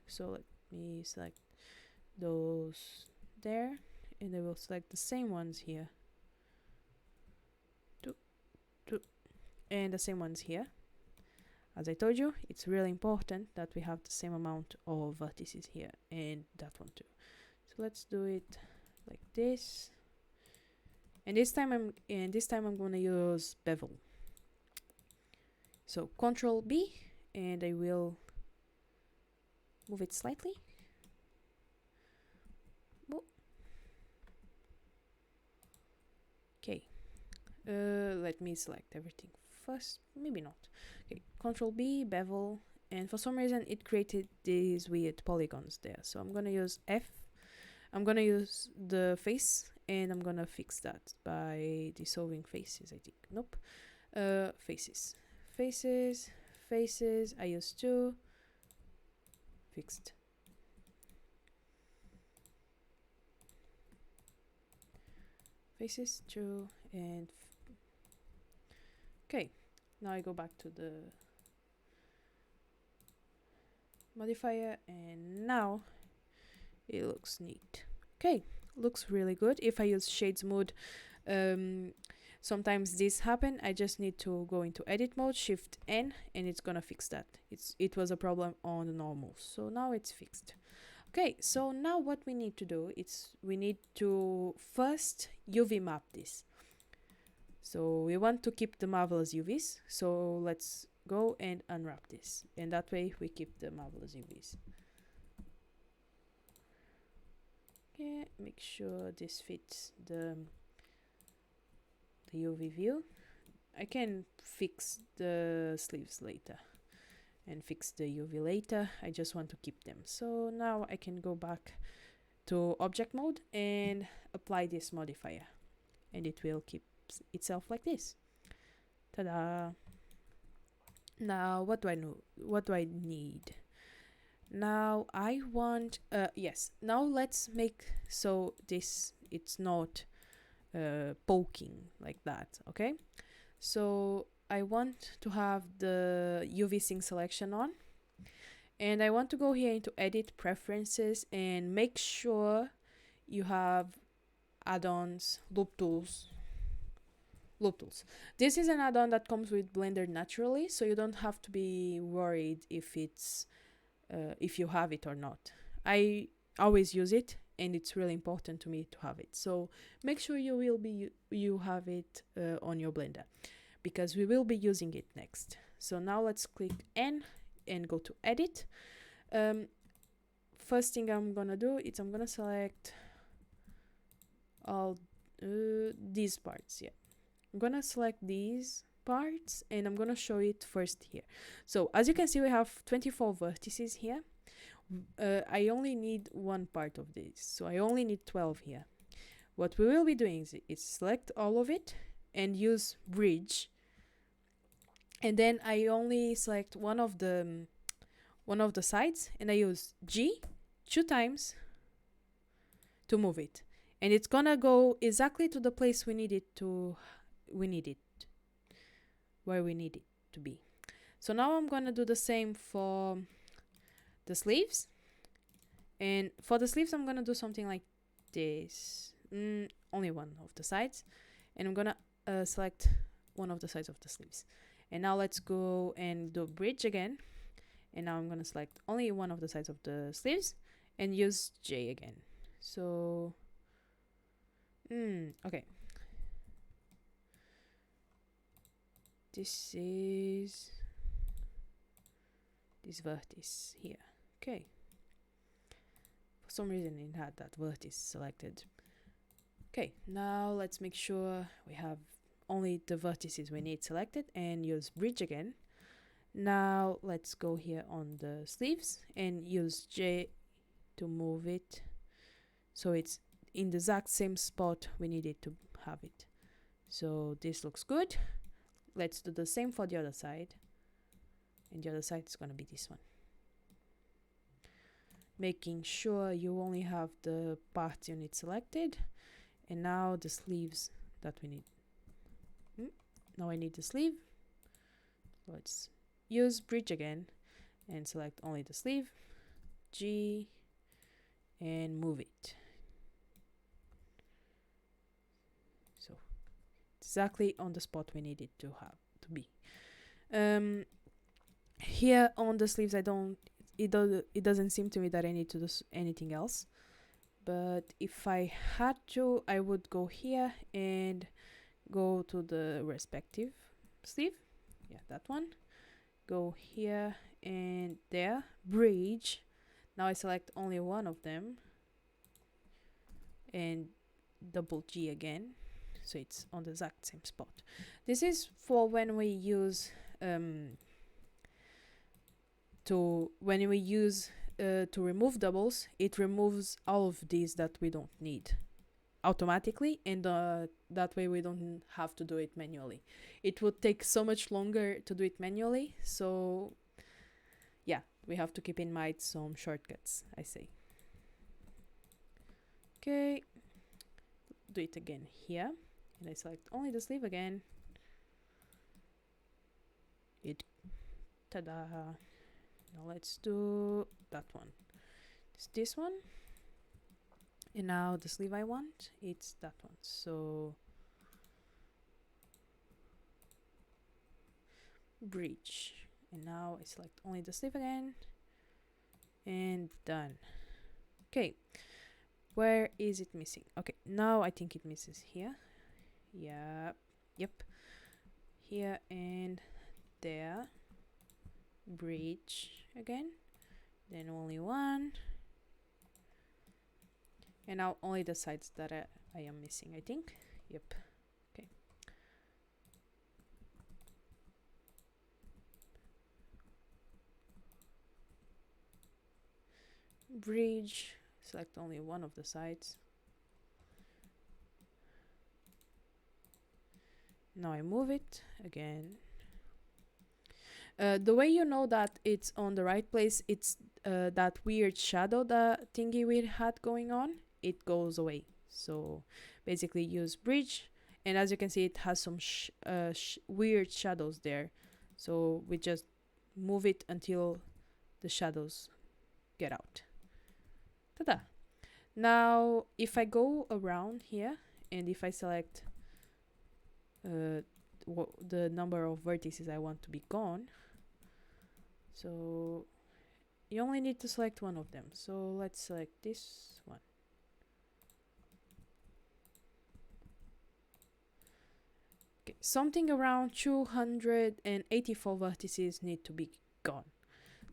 So let me select those there, and I will select the same ones here. And the same ones here. As I told you, it's really important that we have the same amount of vertices here and that one too. So let's do it like this. And this time I'm gonna use bevel. So Control B, and I will move it slightly. Okay. Let me select everything first. Maybe not. Okay, Control B, bevel, and for some reason it created these weird polygons there. So I'm gonna use F. I'm gonna use the face and I'm gonna fix that by dissolving faces, I think. Nope. Faces. I use 2. Fixed. Faces 2 and okay. Now I go back to the modifier and now it looks neat. Okay, looks really good. If I use shades mode, sometimes this happen. I just need to go into edit mode, shift N, and it's gonna fix that. It was a problem on the normal, so now it's fixed. Okay, so now what we need to do is we need to first UV map this. So we want to keep the marvelous UVs, so let's go and unwrap this, and that way we keep the marvelous UVs. Okay, make sure this fits the UV view. I can fix the sleeves later and fix the UV later. I just want to keep them. So now I can go back to object mode and apply this modifier, and it will keep itself like this. Ta-da! Now what do I know? What do I need? Now I want yes, now let's make so this it's not poking like that. Okay, so I want to have the UV sync selection on, and I want to go here into edit preferences and make sure you have add-ons, loop tools. This is an add-on that comes with Blender naturally, so you don't have to be worried if it's if you have it or not. I always use it, and it's really important to me to have it. So make sure you have it on your Blender, because we will be using it next. So now let's click N and go to edit. First thing I'm gonna do is I'm gonna select all these parts. Yeah, I'm gonna select these parts and I'm gonna show it first here. So as you can see, we have 24 vertices here. I only need one part of this, so I only need 12 here. What we will be doing is select all of it and use bridge, and then I only select one of the sides, and I use G 2 times to move it, and it's gonna go exactly to the place where we need it to be. So now I'm gonna do the same for the sleeves, and for the sleeves I'm gonna do something like this. Only one of the sides, and I'm gonna select one of the sides of the sleeves. And now let's go and do bridge again, and now I'm gonna select only one of the sides of the sleeves and use J again. So okay, this is this vertex here. Okay, for some reason it had that vertex selected. Okay, now let's make sure we have only the vertices we need selected and use bridge again. Now let's go here on the sleeves and use J to move it so it's in the exact same spot we needed to have it. So this looks good. Let's do the same for the other side, and the other side is gonna be this one. Making sure you only have the parts you need selected, and now the sleeves that we need. Now I need the sleeve. Let's use bridge again and select only the sleeve, G, and move it. So exactly on the spot we need it to be. Here on the sleeves, it doesn't seem to me that I need to do anything else. But if I had to, I would go here and go to the respective sleeve. Yeah, that one. Go here and there. Bridge. Now I select only one of them. And double G again. So it's on the exact same spot. This is for when we use to remove doubles. It removes all of these that we don't need. automatically, and that way we don't have to do it manually. It would take so much longer to do it manually, so yeah, we have to keep in mind some shortcuts, I say. Okay, do it again here, and I select only the sleeve again. Ta-da! Now let's do that one. It's this one. And now the sleeve I want, it's that one. So bridge. And now I select only the sleeve again. And done. Okay. Where is it missing? Okay, now I think it misses here. Yeah. Yep. Here and there. Bridge again. Then only one. And now only the sides that I am missing, I think. Yep. Okay. Bridge. Select only one of the sides. Now I move it again. The way you know that it's on the right place, it's that weird shadow, the thingy we had going on, it goes away. So basically use bridge, and as you can see, it has some weird shadows there. So we just move it until the shadows get out. Ta-da! Now if I go around here, and if I select the number of vertices I want to be gone, so you only need to select one of them. So let's select this one. Okay, something around 284 vertices need to be gone.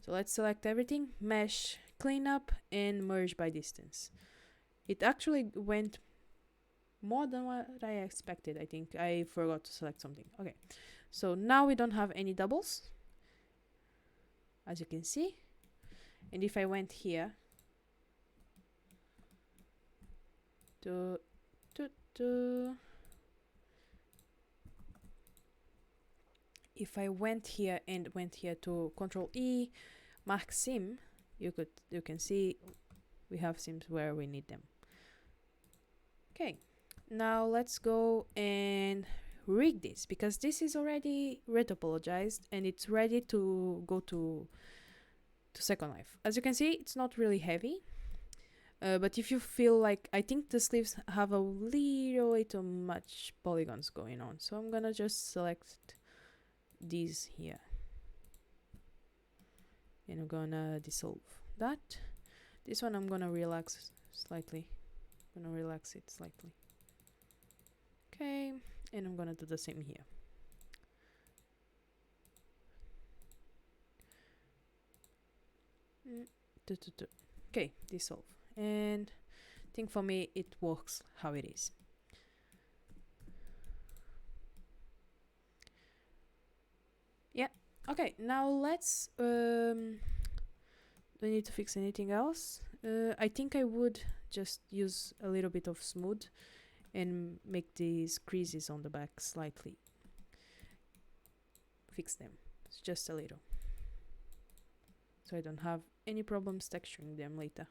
So let's select everything, mesh, cleanup, and merge by distance. It actually went more than what I expected. I think I forgot to select something. Okay, so now we don't have any doubles, as you can see. And if I went here if I went here and went here to Control E, mark sim, you can see we have sims where we need them. Okay, now let's go and rig this, because this is already retopologized and it's ready to go to Second Life. As you can see, it's not really heavy, but if you feel like, I think the sleeves have a little too much polygons going on, so I'm gonna just select these here, and I'm gonna dissolve that. This one I'm gonna relax slightly. I'm gonna relax it slightly. Okay, and I'm gonna do the same here. Okay, dissolve. And I think for me it works how it is. Yeah, okay, now let's do I need to fix anything else? I think I would just use a little bit of smooth and make these creases on the back slightly. Fix them, it's just a little, so I don't have any problems texturing them later.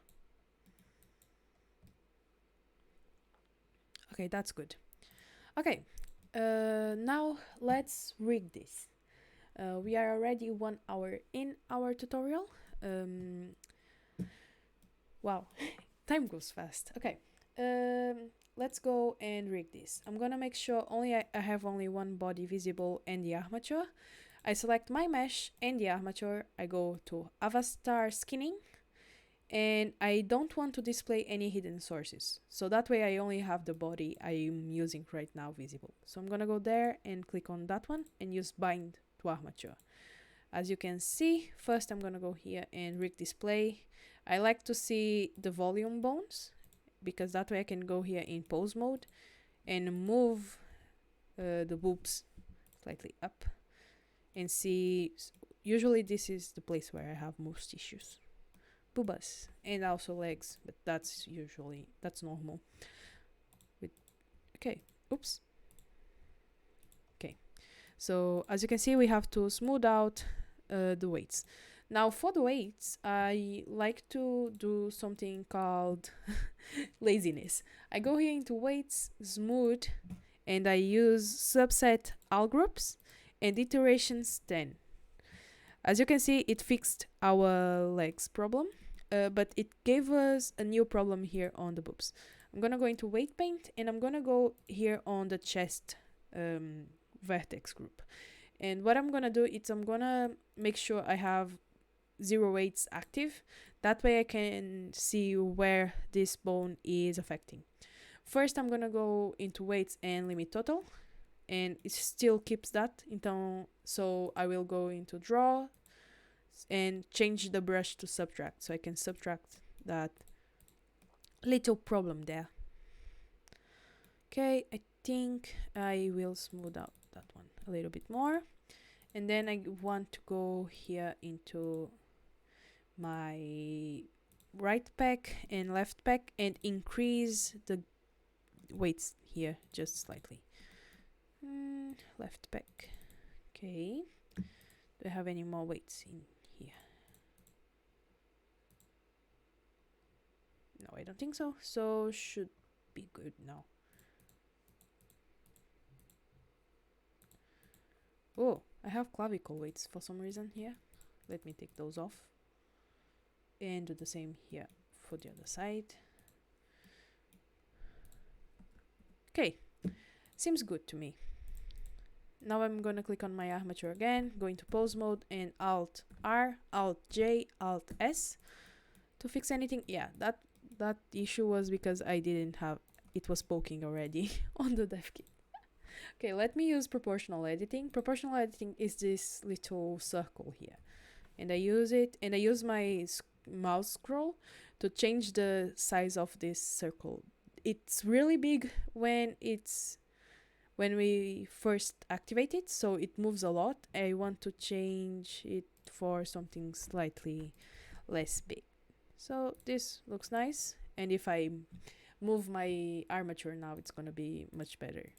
Okay, that's good. Okay, now let's rig this. We are already 1 hour in our tutorial. Wow, time goes fast. Okay, let's go and rig this. I'm gonna make sure I have only one body visible and the armature. I select my mesh and the armature. I go to Avastar skinning, and I don't want to display any hidden sources. So that way I only have the body I'm using right now visible. So I'm gonna go there and click on that one and use bind to armature. As you can see, first I'm gonna go here and rig display. I like to see the volume bones, because that way I can go here in pose mode and move the boobs slightly up and see. Usually this is the place where I have most issues. Boobas and also legs, but that's normal. Okay, oops. Okay, so as you can see, we have to smooth out the weights. Now for the weights, I like to do something called laziness. I go here into weights, smooth, and I use subset all groups and iterations 10. As you can see, it fixed our legs problem, but it gave us a new problem here on the boobs. I'm gonna go into weight paint and I'm gonna go here on the chest vertex group. And what I'm gonna do is I'm gonna make sure I have 0 weights active. That way I can see where this bone is affecting. First, I'm gonna go into weights and limit total, and it still keeps that. Então, so I will go into draw and change the brush to subtract, so I can subtract that little problem there. Okay, I think I will smooth out that one a little bit more, and then I want to go here into my right pec and left pec and increase the weights here just slightly. Left pec. Okay. Do I have any more weights in here? No, I don't think so. So should be good now. Oh, I have clavicle weights for some reason here. Let me take those off. And do the same here for the other side. Okay, seems good to me. Now I'm gonna click on my armature again, go into pose mode and Alt R, Alt J, Alt S to fix anything. Yeah, that issue was because I didn't have, it was poking already on the dev kit. Okay, let me use proportional editing. Proportional editing is this little circle here. And I use it, and I use my mouse scroll to change the size of this circle. It's really big when we first activate it, so it moves a lot. I want to change it for something slightly less big. So this looks nice, and if I move my armature now, it's gonna be much better.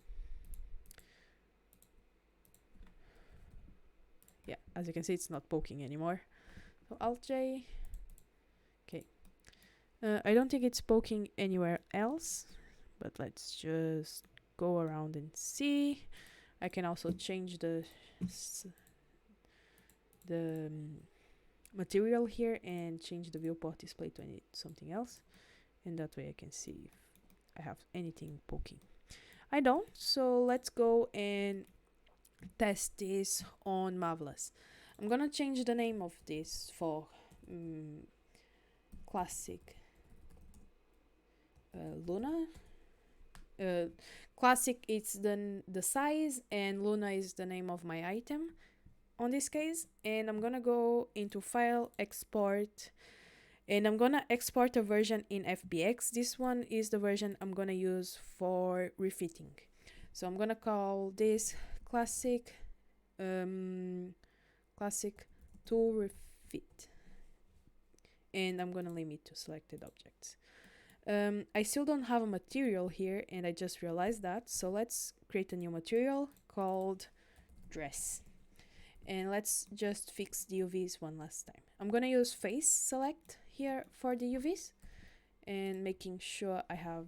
Yeah, as you can see, it's not poking anymore. So Alt J. Okay. I don't think it's poking anywhere else, but let's just go around and see. I can also change the material here and change the viewport display to something else, and that way I can see if I have anything poking. I don't, so let's go and test this on Marvelous. I'm gonna change the name of this for Classic Luna. Classic is the size, and Luna is the name of my item on this case. And I'm gonna go into File, Export, and I'm gonna export a version in FBX. This one is the version I'm gonna use for refitting. So I'm gonna call this Classic Classic Tool Refit, and I'm gonna limit to selected objects. I still don't have a material here, and I just realized that, so let's create a new material called dress, and let's just fix the UVs one last time. I'm gonna use face select here for the UVs, and making sure I have,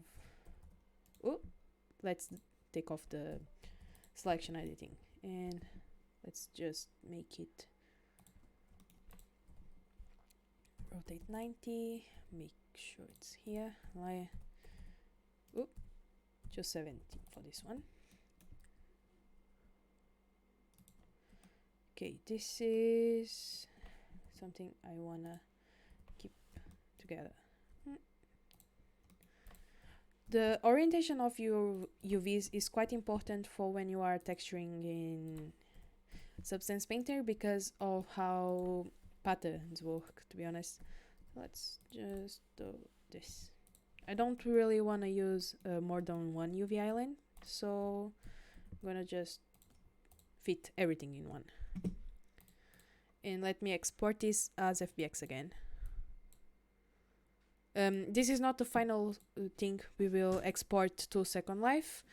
let's take off the selection editing, and let's just make it rotate 90, make sure it's here, just 70 for this one. Okay, this is something I wanna keep together. The orientation of your UVs is quite important for when you are texturing in Substance Painter because of how patterns work, to be honest. Let's just do this. I don't really want to use more than one UV island, so I'm gonna just fit everything in one. And let me export this as FBX again. This is not the final thing we will export to Second Life.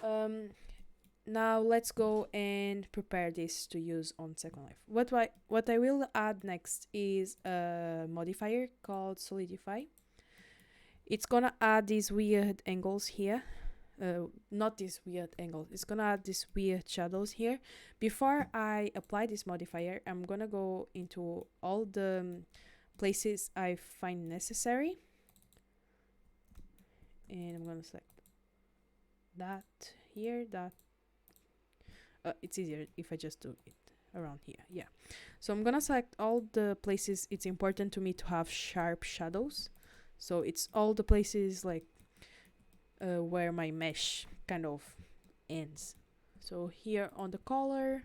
Now let's go and prepare this to use on Second Life. What I will add next is a modifier called Solidify. It's gonna add these weird angles here. Not these weird angles. It's gonna add these weird shadows here. Before I apply this modifier, I'm gonna go into all the places I find necessary. And I'm gonna select that here, that. It's easier if I just do it around here. Yeah. So I'm gonna select all the places it's important to me to have sharp shadows. So it's all the places like where my mesh kind of ends. So here on the collar,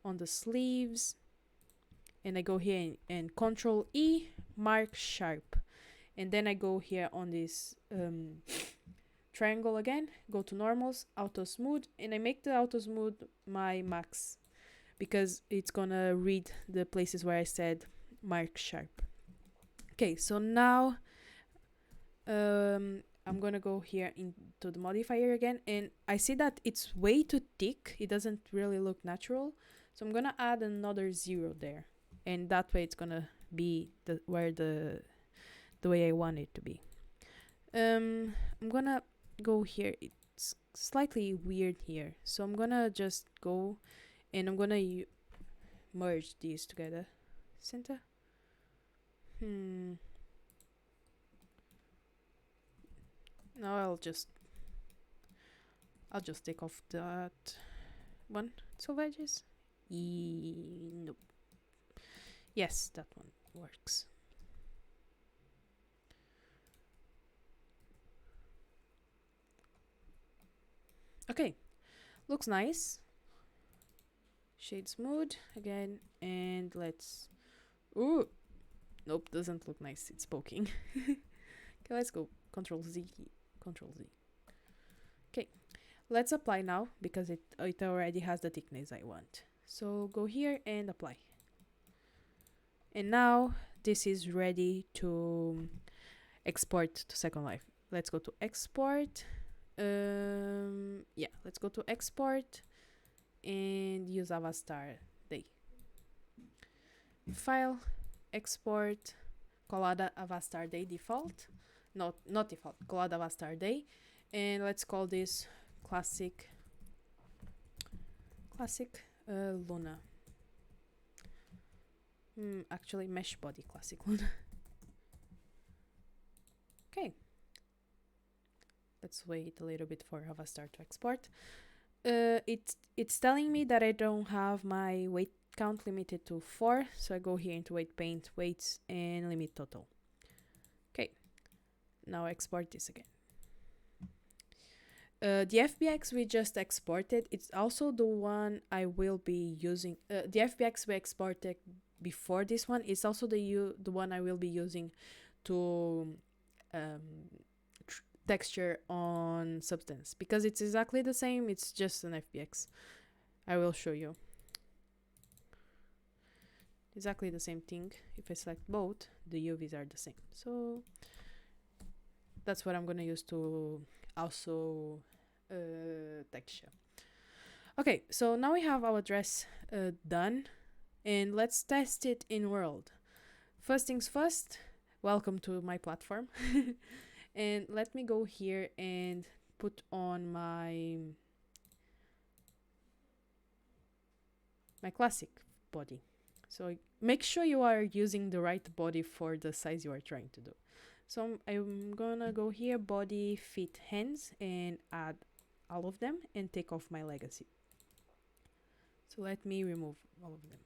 on the sleeves, and I go here and Control E, mark sharp. And then I go here on this triangle again, go to normals, auto smooth, and I make the auto smooth my max because it's gonna read the places where I said mark sharp. Okay, so now I'm gonna go here into the modifier again, and I see that it's way too thick. It doesn't really look natural, so I'm gonna add another 0 there, and that way it's gonna be the way I want it to be. I'm gonna go here. It's slightly weird here, so I'm gonna just go and I'm gonna merge these together. Center. No, I'll just take off that one. Silver edges. Nope. Yes, that one works. Okay, looks nice. Shade smooth again, and let's. Ooh, nope, doesn't look nice. It's poking. Okay, let's go. Control Z. Control Z. Okay, let's apply now because it already has the thickness I want. So go here and apply. And now this is ready to export to Second Life. Let's go to export. Yeah, let's go to export and use Avastar Day. File, export, Collada Avastar Day default. Not default, Collada Avastar Day. And let's call this classic Luna. Actually, Meshbody Classic Luna. Okay. Let's wait a little bit for Avastar to export. It's telling me that I don't have my weight count limited to 4, so I go here into weight paint, weights, and limit total. Okay, now export this again. The FBX we just exported, it's also the one I will be using. The FBX we exported before this one is also the one I will be using to texture on Substance, because it's exactly the same, it's just an FBX. I will show you. Exactly the same thing. If I select both, the UVs are the same. So that's what I'm gonna use to also texture. Okay, so now we have our dress done, and let's test it in world. First things first, welcome to my platform. And let me go here and put on my classic body. So make sure you are using the right body for the size you are trying to do. So I'm gonna go here, body, feet, hands, and add all of them and take off my legacy. So let me remove all of them.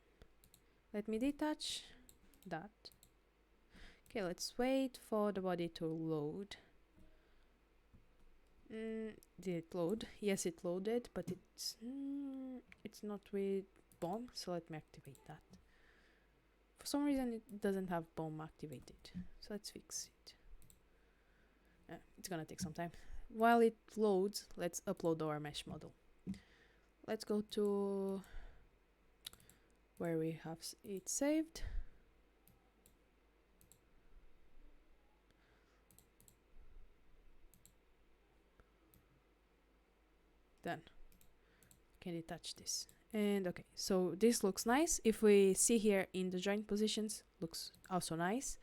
Let me detach that. Okay, let's wait for the body to load. Did it load? Yes, it loaded, but it's not with bomb, so let me activate that. For some reason it doesn't have bomb activated, so let's fix it. It's gonna take some time. While it loads, let's upload our mesh model. Let's go to where we have it saved. Done. Can detach this. And okay, so this looks nice. If we see here in the joint positions, looks also nice.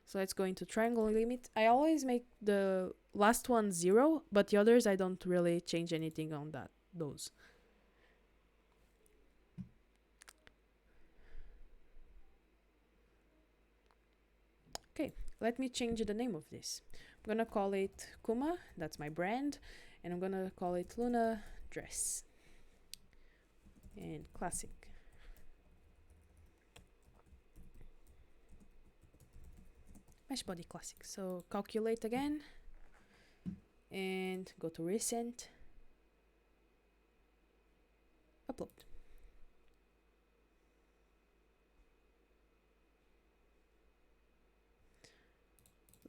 So let's go into triangle limit. I always make the last one 0, but the others I don't really change anything on those. Okay, let me change the name of this. I'm gonna call it Kuma, that's my brand, and I'm gonna call it Luna Dress. And classic. Meshbody Classic. So calculate again and go to recent, upload.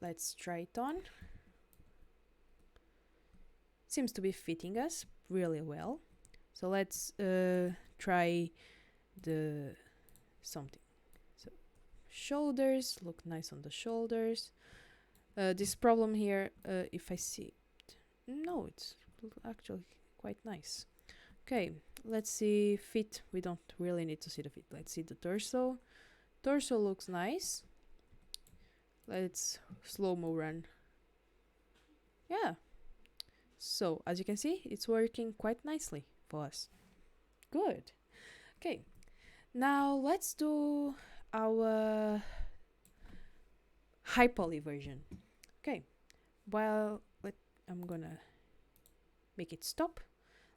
Let's try it on. Seems to be fitting us really well. So let's try the something. So shoulders look nice on the shoulders. This problem here, if I see it, no, it's actually quite nice. Okay, let's see fit. We don't really need to see the fit. Let's see the torso. Torso looks nice. Let's slow-mo run. Yeah. So as you can see, it's working quite nicely for us. Good. Okay. Now let's do our Highpoly version. Okay. Well, I'm gonna make it stop.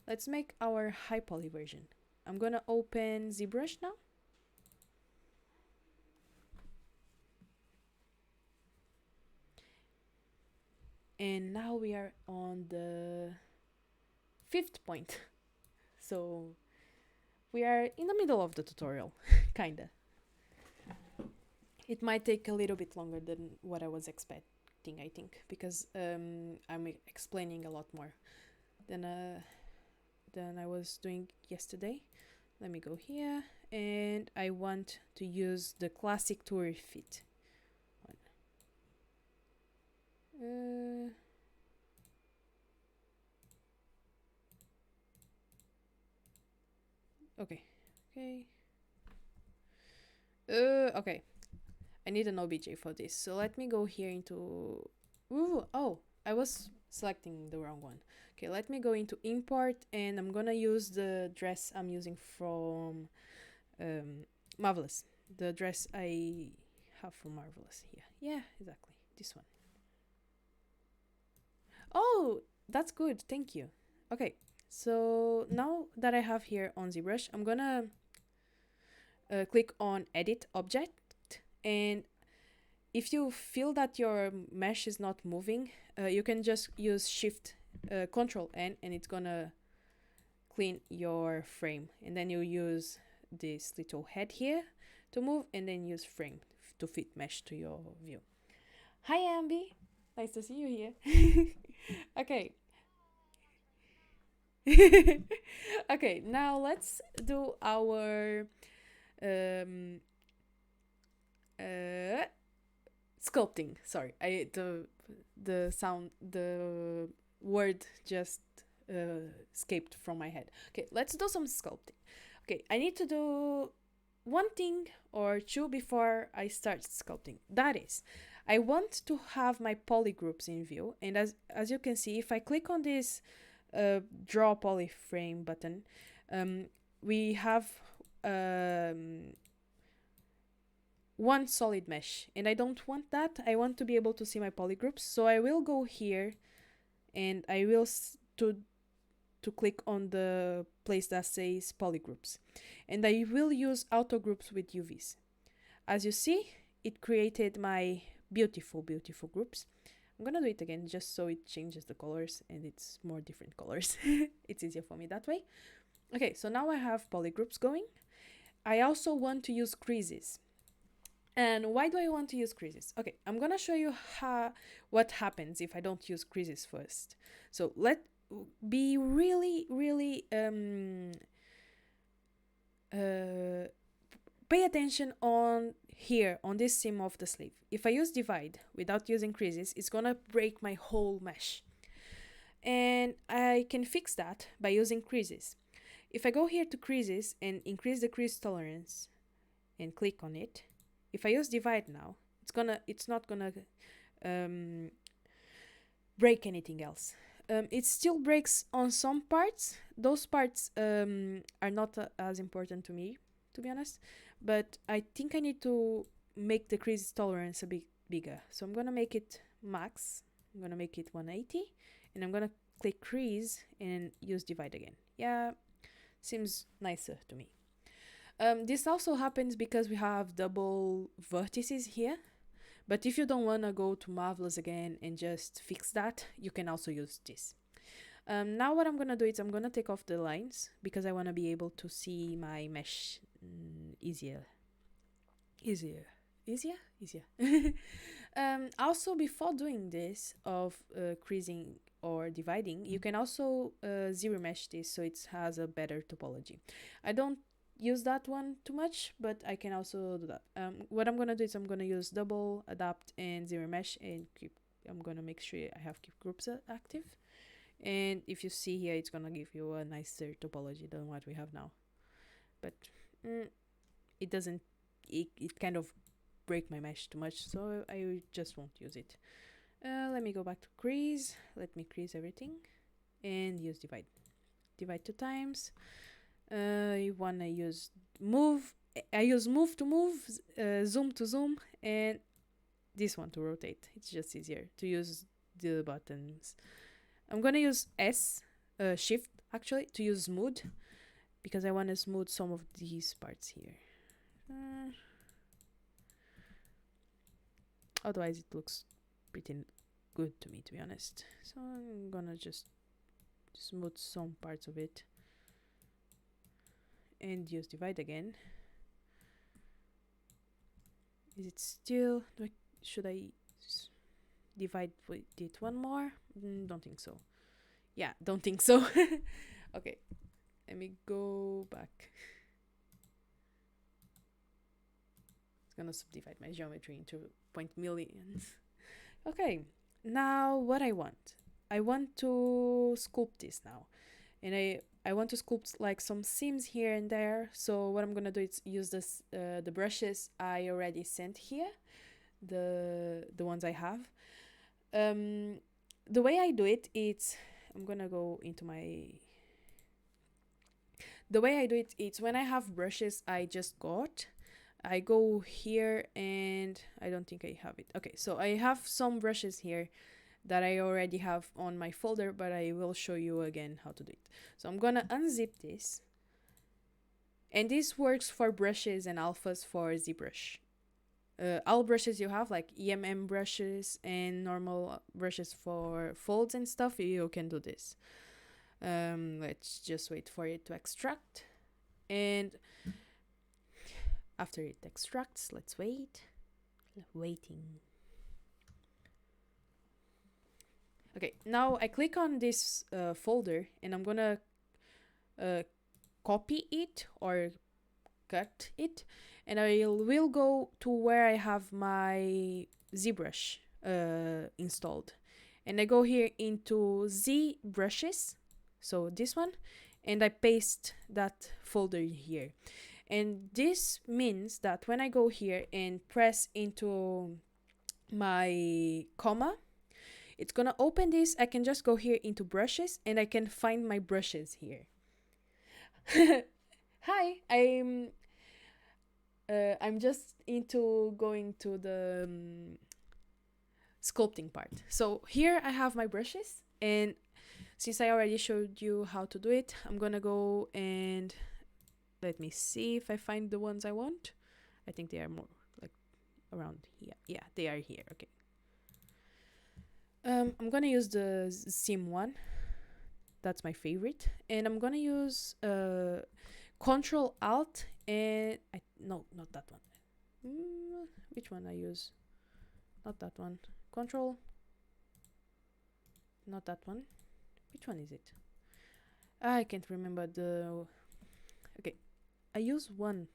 Let's make our Highpoly version. I'm gonna open ZBrush now. And now we are on the 5th point. So we are in the middle of the tutorial, kinda. It might take a little bit longer than what I was expecting, I think, because I'm explaining a lot more than I was doing yesterday. Let me go here, and I want to use the classic to refit. Okay. Okay. I need an OBJ for this. So let me go here into... Ooh, oh, I was selecting the wrong one. Okay, let me go into import, and I'm gonna use the dress I'm using from Marvelous. The dress I have from Marvelous here. Yeah, exactly. This one. Oh, that's good. Thank you. Okay, so now that I have here on ZBrush, I'm gonna click on Edit Object, and if you feel that your mesh is not moving, you can just use Shift Control N, and it's gonna clean your frame. And then you use this little head here to move, and then use frame to fit mesh to your view. Hi, Ambi. Nice to see you here. Okay. Okay, now let's do our sculpting. Sorry, the word just escaped from my head. Okay, let's do some sculpting. Okay, I need to do one thing or two before I start sculpting. That is, I want to have my poly groups in view, and as you can see, if I click on this draw polyframe button, we have one solid mesh, and I don't want that. I want to be able to see my polygroups, so I will go here, and I will to click on the place that says polygroups, and I will use auto groups with UVs. As you see, it created my beautiful groups. I'm gonna do it again just so it changes the colors and it's more different colors. It's easier for me that way. Okay, so now I have polygroups going. I also want to use creases. And why do I want to use creases? Okay, I'm gonna show you what happens if I don't use creases first. So let be really pay attention on here on this seam of the sleeve. If I use divide without using creases, it's gonna break my whole mesh. And I can fix that by using creases. If I go here to creases and increase the crease tolerance and click on it, if I use divide now, it's not gonna break anything else. It still breaks on some parts. Those parts are not as important to me, to be honest, but I think I need to make the crease tolerance a bit bigger. So I'm gonna make it max. I'm gonna make it 180, and I'm gonna click crease and use divide again. Yeah, seems nicer to me. This also happens because we have double vertices here. But if you don't want to go to Marvelous again and just fix that, you can also use this. Now what I'm going to do is I'm going to take off the lines because I want to be able to see my mesh easier. Also, before doing this of creasing or dividing, you can also zero mesh this so it has a better topology. I don't use that one too much, but I can also do that. What I'm gonna do is I'm gonna use double, adapt, and zero mesh, and I'm gonna make sure I have keep groups active. And if you see here, it's gonna give you a nicer topology than what we have now. But it doesn't. It kind of break my mesh too much, so I just won't use it. Let me go back to crease. Let me crease everything, and use divide. Divide 2 times. I wanna use move. I use move to move, zoom to zoom, and this one to rotate. It's just easier to use the buttons. I'm gonna use shift actually, to use smooth, because I want to smooth some of these parts here. Otherwise, it looks pretty good to me, to be honest. So I'm gonna just smooth some parts of it. And use divide again. Is it still? Should I divide with it one more? Don't think so. Yeah, don't think so. Okay, let me go back. It's gonna subdivide my geometry into point millions. Okay, now what I want to sculpt this now, and I want to sculpt like some seams here and there. So what I'm gonna do is use this the brushes I already sent here, the ones I have. The way I do it, it's I'm gonna go into my. The way I do it, it's when I have brushes I just got, I go here and I don't think I have it. Okay, so I have some brushes here that I already have on my folder, but I will show you again how to do it. So I'm gonna unzip this, and this works for brushes and alphas for ZBrush. All brushes you have, like EMM brushes and normal brushes for folds and stuff, you can do this. Let's just wait for it to extract, and after it extracts, let's wait. Waiting. Okay, now I click on this folder, and I'm gonna copy it or cut it, and I will go to where I have my ZBrush installed, and I go here into ZBrushes, so this one, and I paste that folder here. And this means that when I go here and press into my comma, it's gonna open this. I can just go here into brushes, and I can find my brushes here. Hi, I'm just into going to the sculpting part. So here I have my brushes, and since I already showed you how to do it, I'm gonna go and let me see if I find the ones I want. I think they are more like around here. Yeah, they are here. Okay. I'm gonna use the seam one. That's my favorite, and I'm gonna use Control Alt and no, not that one. Which one I use? Not that one. Control. Not that one. Which one is it? I can't remember the. Okay, I use one.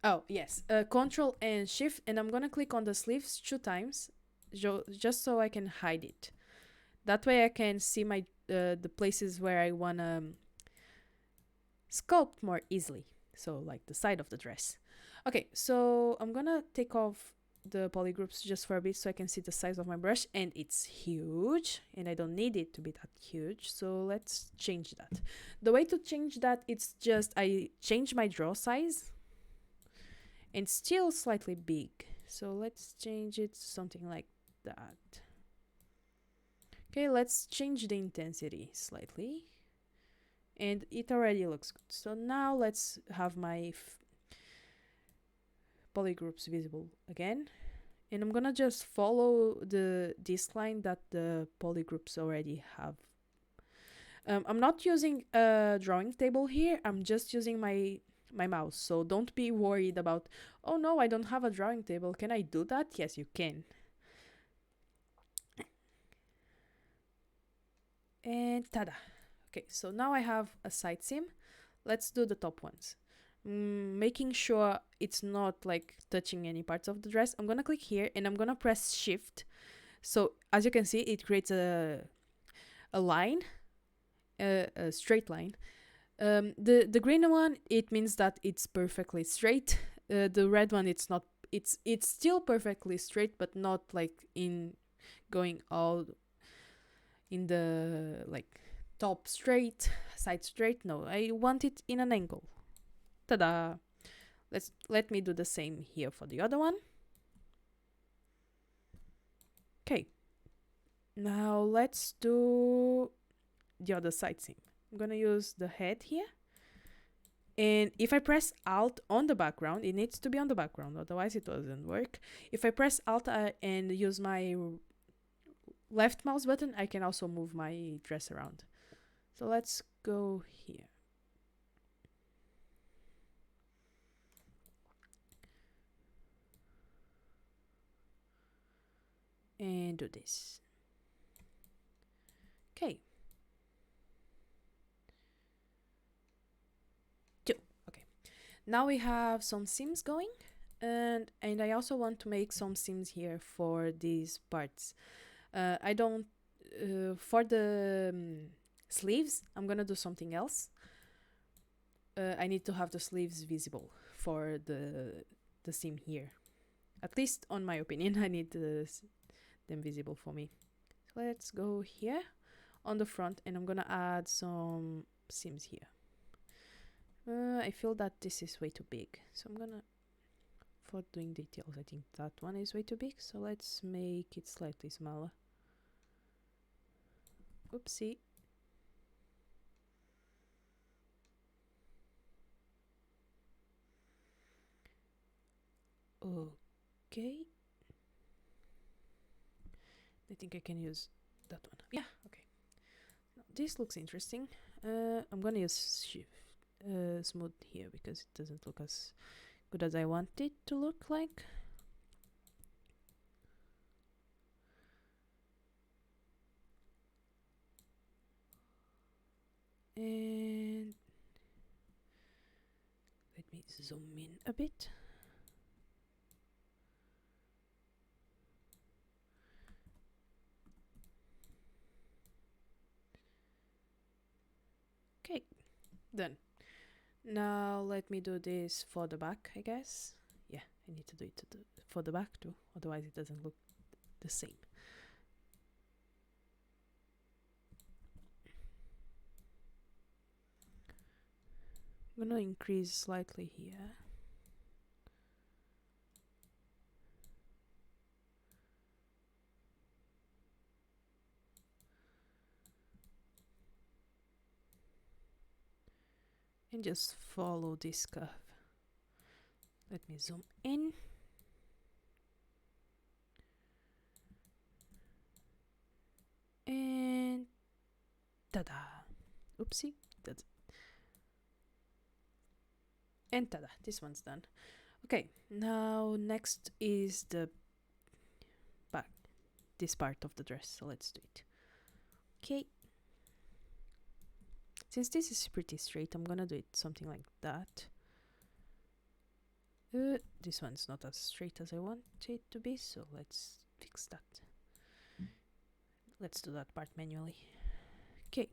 Oh yes, Control and Shift, and I'm gonna click on the sleeves 2 times, just so I can hide it. That way I can see my the places where I want to sculpt more easily. So like the side of the dress. Okay, so I'm gonna take off the polygroups just for a bit so I can see the size of my brush, and it's huge and I don't need it to be that huge, so let's change that. The way to change that, it's just I change my draw size and still slightly big, so let's change it to something like that. Okay, let's change the intensity slightly, and it already looks good. So now let's have my polygroups visible again, and I'm gonna just follow this line that the polygroups already have. I'm not using a drawing table here, I'm just using my mouse, so don't be worried about, oh no, I don't have a drawing table, can I do that? Yes, you can. And tada. Okay, so now I have a side seam. Let's do the top ones. Making sure it's not like touching any parts of the dress. I'm gonna click here and I'm gonna press shift. So as you can see, it creates a line, a straight line. The green one, it means that it's perfectly straight. The red one, it's not. It's still perfectly straight, but not like in going all in the like top straight, side straight. No, I want it in an angle. Ta-da! Let me do the same here for the other one. Okay. Now let's do the other side seam. I'm gonna use the head here. And if I press Alt on the background, it needs to be on the background, otherwise it doesn't work. If I press Alt and use my left mouse button, I can also move my dress around. So let's go here. And do this. Okay. Okay. Now we have some seams going, and I also want to make some seams here for these parts. I don't for the sleeves, I'm gonna do something else. I need to have the sleeves visible for the seam here. At least on my opinion, I need them visible for me. So let's go here on the front, and I'm gonna add some seams here. I feel that this is way too big, so I'm gonna, for doing details, I think that one is way too big, so let's make it slightly smaller. Oopsie. Okay. I think I can use that one. Yeah, okay. Now, this looks interesting. I'm gonna use smooth here because it doesn't look as good as I want it to look like. And let me zoom in a bit. Okay, done. Now let me do this for the back, I guess. Yeah, I need to do it for the back too, otherwise it doesn't look the same. I'm gonna increase slightly here. And just follow this curve. Let me zoom in. And tada! Oopsie. And tada! This one's done. Okay, now next is the back, this part of the dress. So let's do it. Okay. Since this is pretty straight, I'm gonna do it something like that. This one's not as straight as I want it to be, so let's fix that. let's do that part manually. Okay.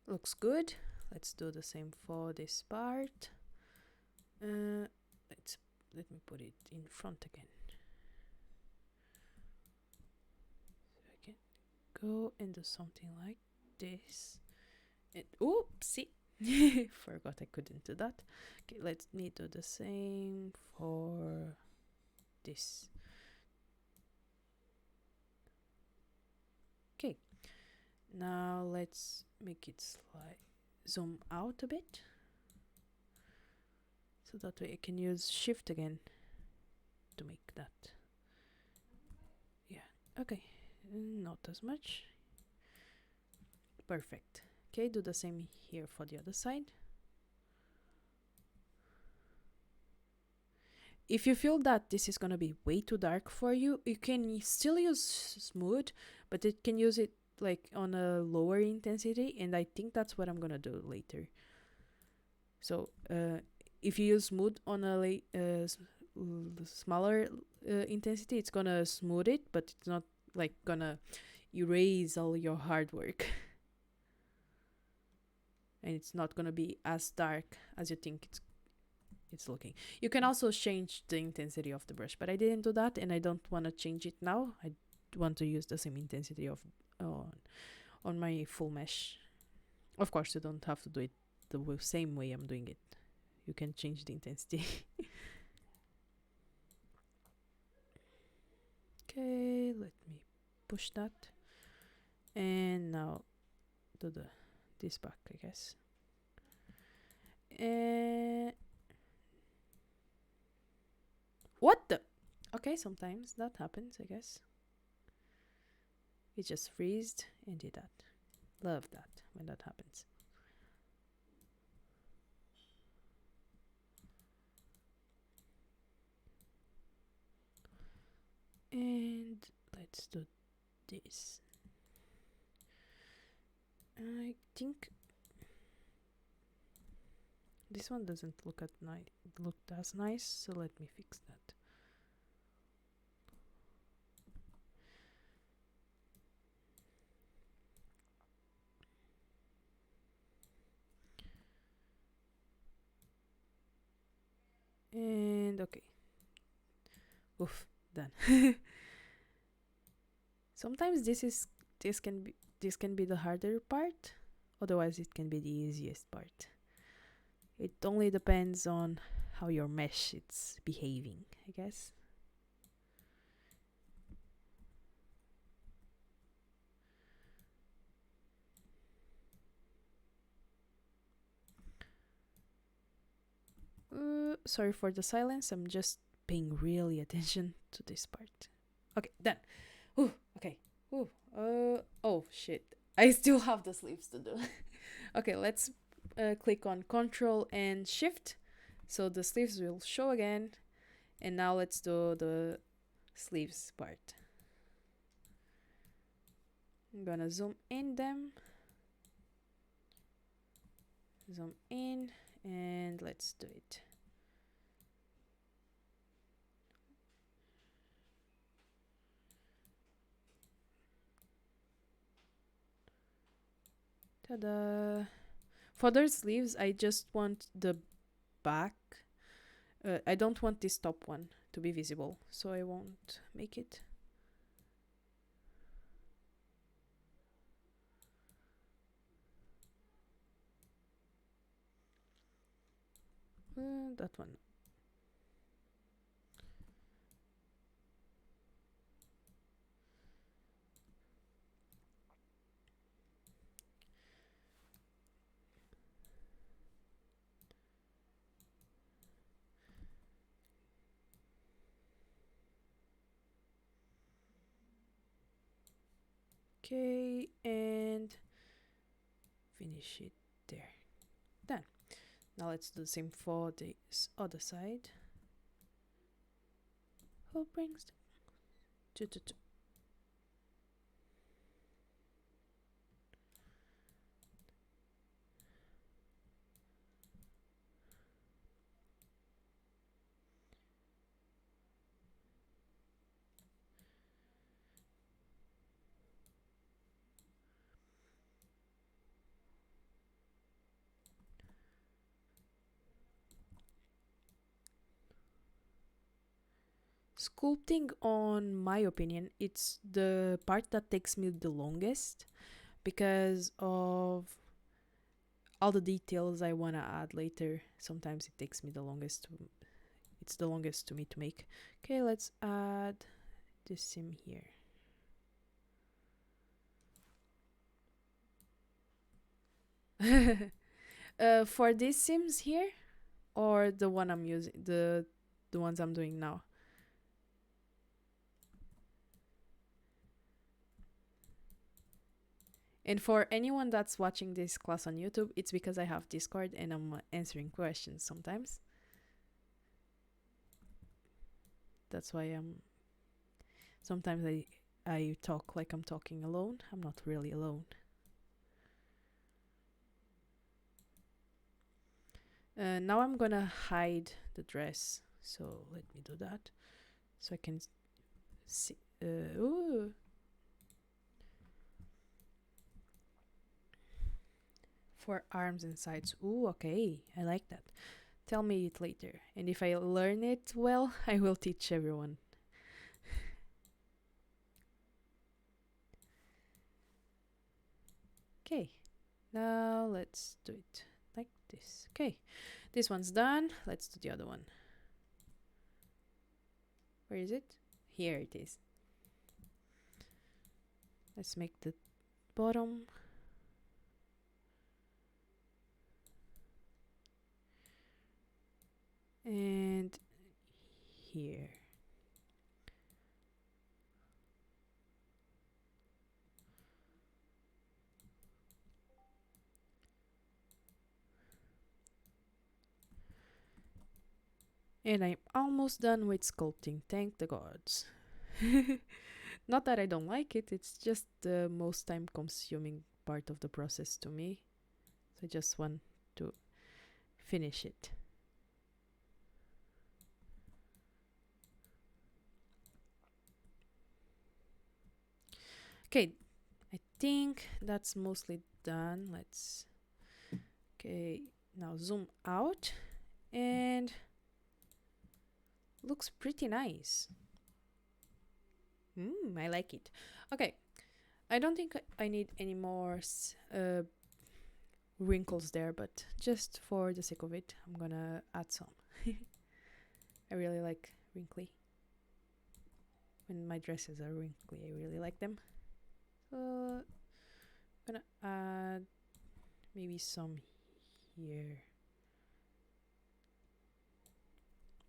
Looks good. Let's do the same for this part. Let me put it in front again. So I can go and do something like this. And oopsie, forgot I couldn't do that. Okay, let me do the same for this. Okay, now let's make it zoom out a bit, so that way I can use shift again to make that. Yeah, okay, not as much. Perfect. Okay, do the same here for the other side. If you feel that this is gonna be way too dark for you, you can still use smooth, but it can use it like on a lower intensity, and I think that's what I'm gonna do later. So if you use smooth on a smaller intensity, it's gonna smooth it, but it's not like gonna erase all your hard work. And it's not gonna be as dark as you think it's looking. You can also change the intensity of the brush, but I didn't do that, and I don't want to change it now. I want to use the same intensity of on my full mesh. Of course, you don't have to do it the same way I'm doing it. You can change the intensity. Okay, let me push that, and now do this back, I guess. What the? Okay, sometimes that happens, I guess. It just freezed and did that. Love that when that happens. And let's do this. I think this one doesn't look as nice, so let me fix that. And okay. Oof, done. Sometimes this can be the harder part, otherwise it can be the easiest part. It only depends on how your mesh is behaving, I guess. Sorry for the silence, I'm just paying really attention to this part. Okay, done. Ooh, okay. Ooh, oh shit. I still have the sleeves to do. Okay, let's click on Control and Shift, so the sleeves will show again. And now let's do the sleeves part. I'm gonna zoom in them. Zoom in, and let's do it. Ta-da! For those sleeves, I just want the back. I don't want this top one to be visible, so I won't make it. That one. Okay, and finish it there. Done. Now let's do the same for this other side. Who brings the Sculpting, on my opinion, it's the part that takes me the longest because of all the details I want to add later. Sometimes it takes me the longest it's the longest to me to make. Okay, let's add this sim here. For these sims here, or the one I'm using, the ones I'm doing now. And for anyone that's watching this class on YouTube, it's because I have Discord and I'm answering questions sometimes. That's why sometimes I talk like I'm talking alone. I'm not really alone. Now I'm gonna hide the dress. So let me do that so I can see. Ooh. For arms and sides. Ooh, okay. I like that. Tell me it later. And if I learn it well, I will teach everyone. Okay. Now let's do it like this. Okay. This one's done. Let's do the other one. Where is it? Here it is. Let's make the bottom. And here. And I'm almost done with sculpting, thank the gods. Not that I don't like it, it's just the most time consuming part of the process to me. So I just want to finish it. Okay, I think that's mostly done. Okay, now zoom out and looks pretty nice. I like it. Okay, I don't think I need any more wrinkles there, but just for the sake of it, I'm gonna add some. I really like wrinkly. When my dresses are wrinkly, I really like them. So I'm gonna add maybe some here.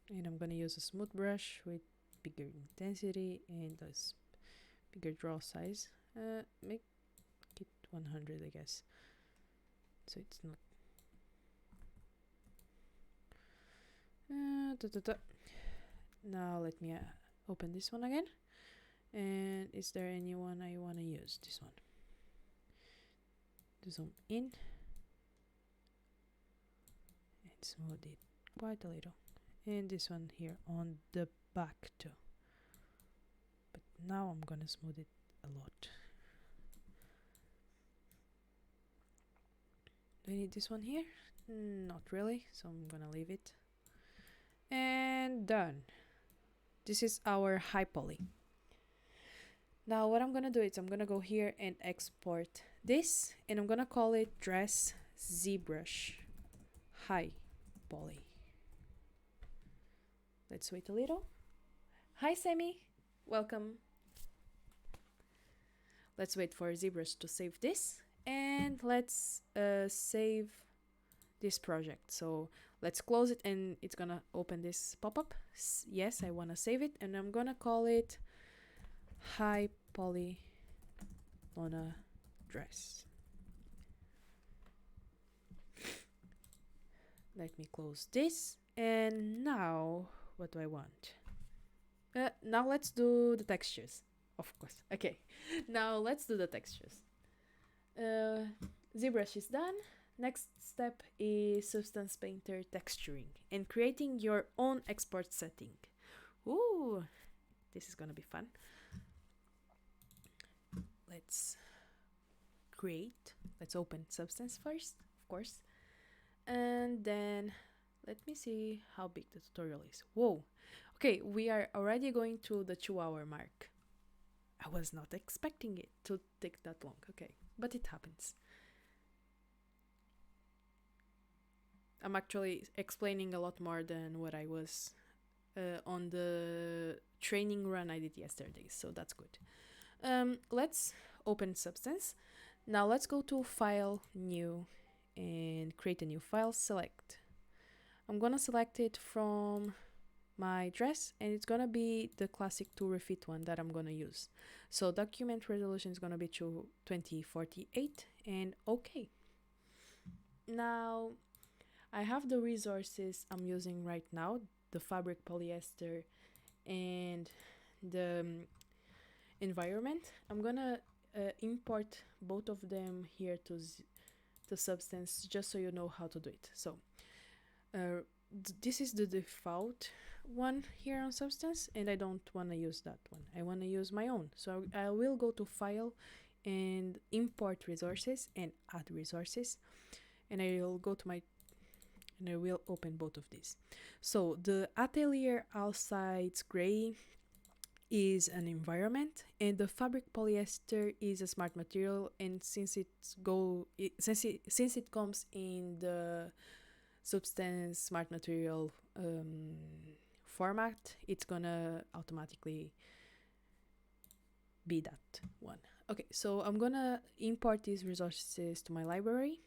And I'm gonna use a smooth brush with bigger intensity and a bigger draw size. Make it 100, I guess. So it's not. Now let me open this one again. And is there anyone I want to use? This one. To zoom in and smooth it quite a little. And this one here on the back too. But now I'm gonna smooth it a lot. Do I need this one here? Not really, so I'm gonna leave it. And done. This is our Highpoly. Now what I'm gonna do is I'm gonna go here and export this, and I'm gonna call it dress Zbrush Highpoly. Let's wait a little. Hi Sammy, welcome. Let's wait for Zbrush to save this, and let's save this project. So let's close it, and it's gonna open this pop-up. Yes, I wanna save it, and I'm gonna call it Highpoly Lona dress. Let me close this, and now what do I want? Now let's do the textures, of course. Okay, now let's do the textures. ZBrush is done. Next step is Substance Painter texturing and creating your own export setting. Ooh, this is gonna be fun. Let's open Substance first, of course. And then let me see how big the tutorial is. Whoa. Okay, we are already going to the 2-hour mark. I was not expecting it to take that long, okay, but it happens. I'm actually explaining a lot more than what I was on the training run I did yesterday, so that's good. Let's open Substance. Now let's go to File, New, and create a new file. Select. I'm gonna select it from my dress, and it's gonna be the classic to refit one that I'm gonna use. So document resolution is gonna be to 2048, and okay. Now I have the resources I'm using right now, the fabric, polyester, and the environment. I'm gonna import both of them here to Substance, just so you know how to do it. So this is the default one here on Substance, and I don't want to use that one. I want to use my own. So I will go to File and import resources and add resources, and I will go to my, and I will open both of these. So the Atelier All Sides Gray is an environment, and the fabric polyester is a smart material, and since it comes in the Substance smart material format, it's gonna automatically be that one. Okay, so I'm gonna import these resources to my library,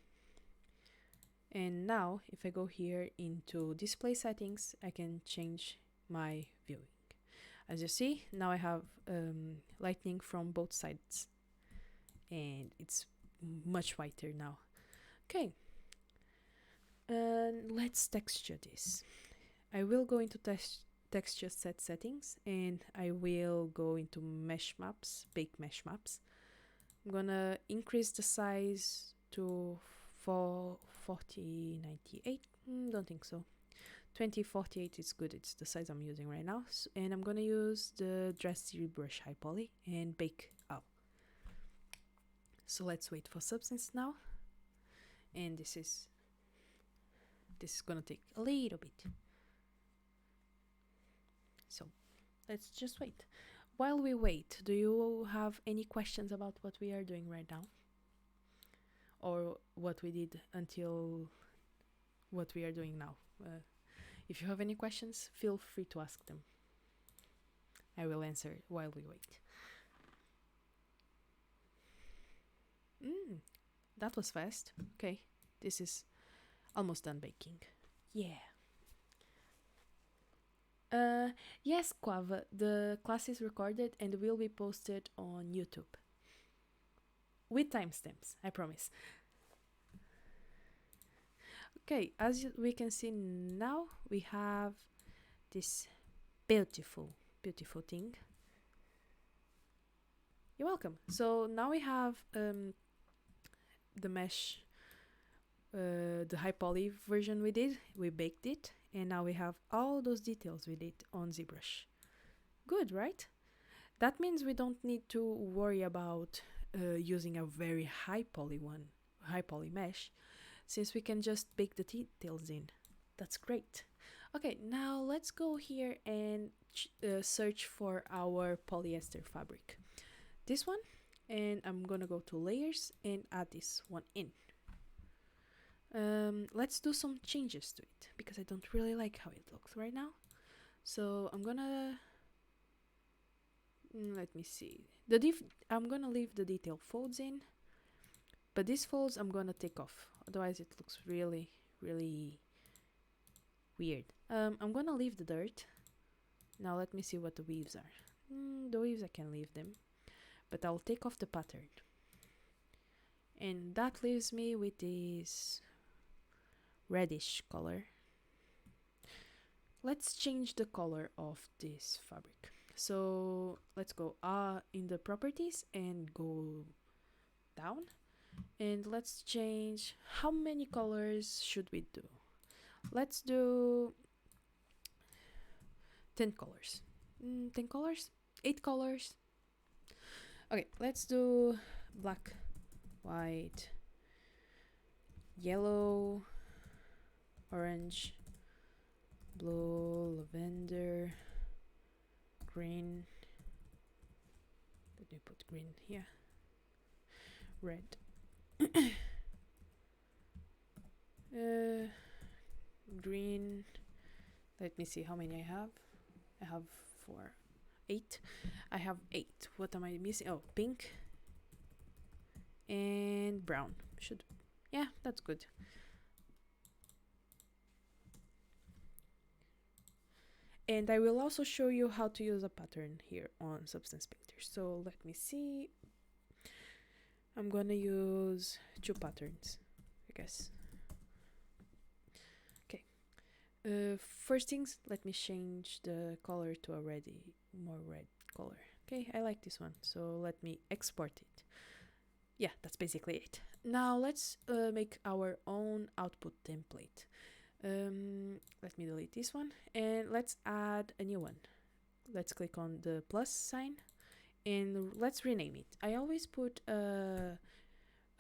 and now if I go here into display settings, I can change my viewing. As you see, now I have lighting from both sides, and it's much whiter now. Okay, let's texture this. I will go into texture set settings, and I will go into mesh maps, bake mesh maps. I'm gonna increase the size to 4098. Don't think so. 2048 is good. It's the size I'm using right now. And I'm gonna use the dress Zbrush Highpoly and bake out. So let's wait for Substance now. And this is gonna take a little bit. So let's just wait. While we wait, do you have any questions about what we are doing right now? Or what we did until what we are doing now? If you have any questions, feel free to ask them. I will answer while we wait. That was fast. Okay, this is almost done baking. Yeah. Yes, Quava, the class is recorded and will be posted on YouTube. With timestamps, I promise. Okay, as we can see now, we have this beautiful, beautiful thing. You're welcome. So now we have the mesh, the Highpoly version we did. We baked it, and now we have all those details we did on ZBrush. Good, right? That means we don't need to worry about using a very high poly mesh, since we can just bake the details in. That's great. Okay, now let's go here and search for our polyester fabric. This one, and I'm gonna go to layers and add this one in. Let's do some changes to it, because I don't really like how it looks right now. So I'm gonna, let me see. I'm gonna leave the detail folds in, but these folds I'm gonna take off, otherwise it looks really, really weird. I'm gonna leave the dirt. Now let me see what the weaves are. The weaves I can leave them, but I'll take off the pattern. And that leaves me with this reddish color. Let's change the color of this fabric. So let's go in the properties and go down, and let's change how many colors should we do. Let's do 10 colors. 10 colors? 8 colors? Okay, let's do black, white, yellow, orange, blue, lavender, green. Let me put green here. Red. Green. Let me see how many I have. I have 4, 8. I have 8. What am I missing? Oh, pink and brown. Yeah, that's good. And I will also show you how to use a pattern here on Substance Painter. So let me see. I'm gonna use 2 patterns, I guess. Okay. First things, let me change the color to a more red color. Okay, I like this one, so let me export it. Yeah, that's basically it. Now let's make our own output template. Let me delete this one and let's add a new one. Let's click on the plus sign and let's rename it. I always put a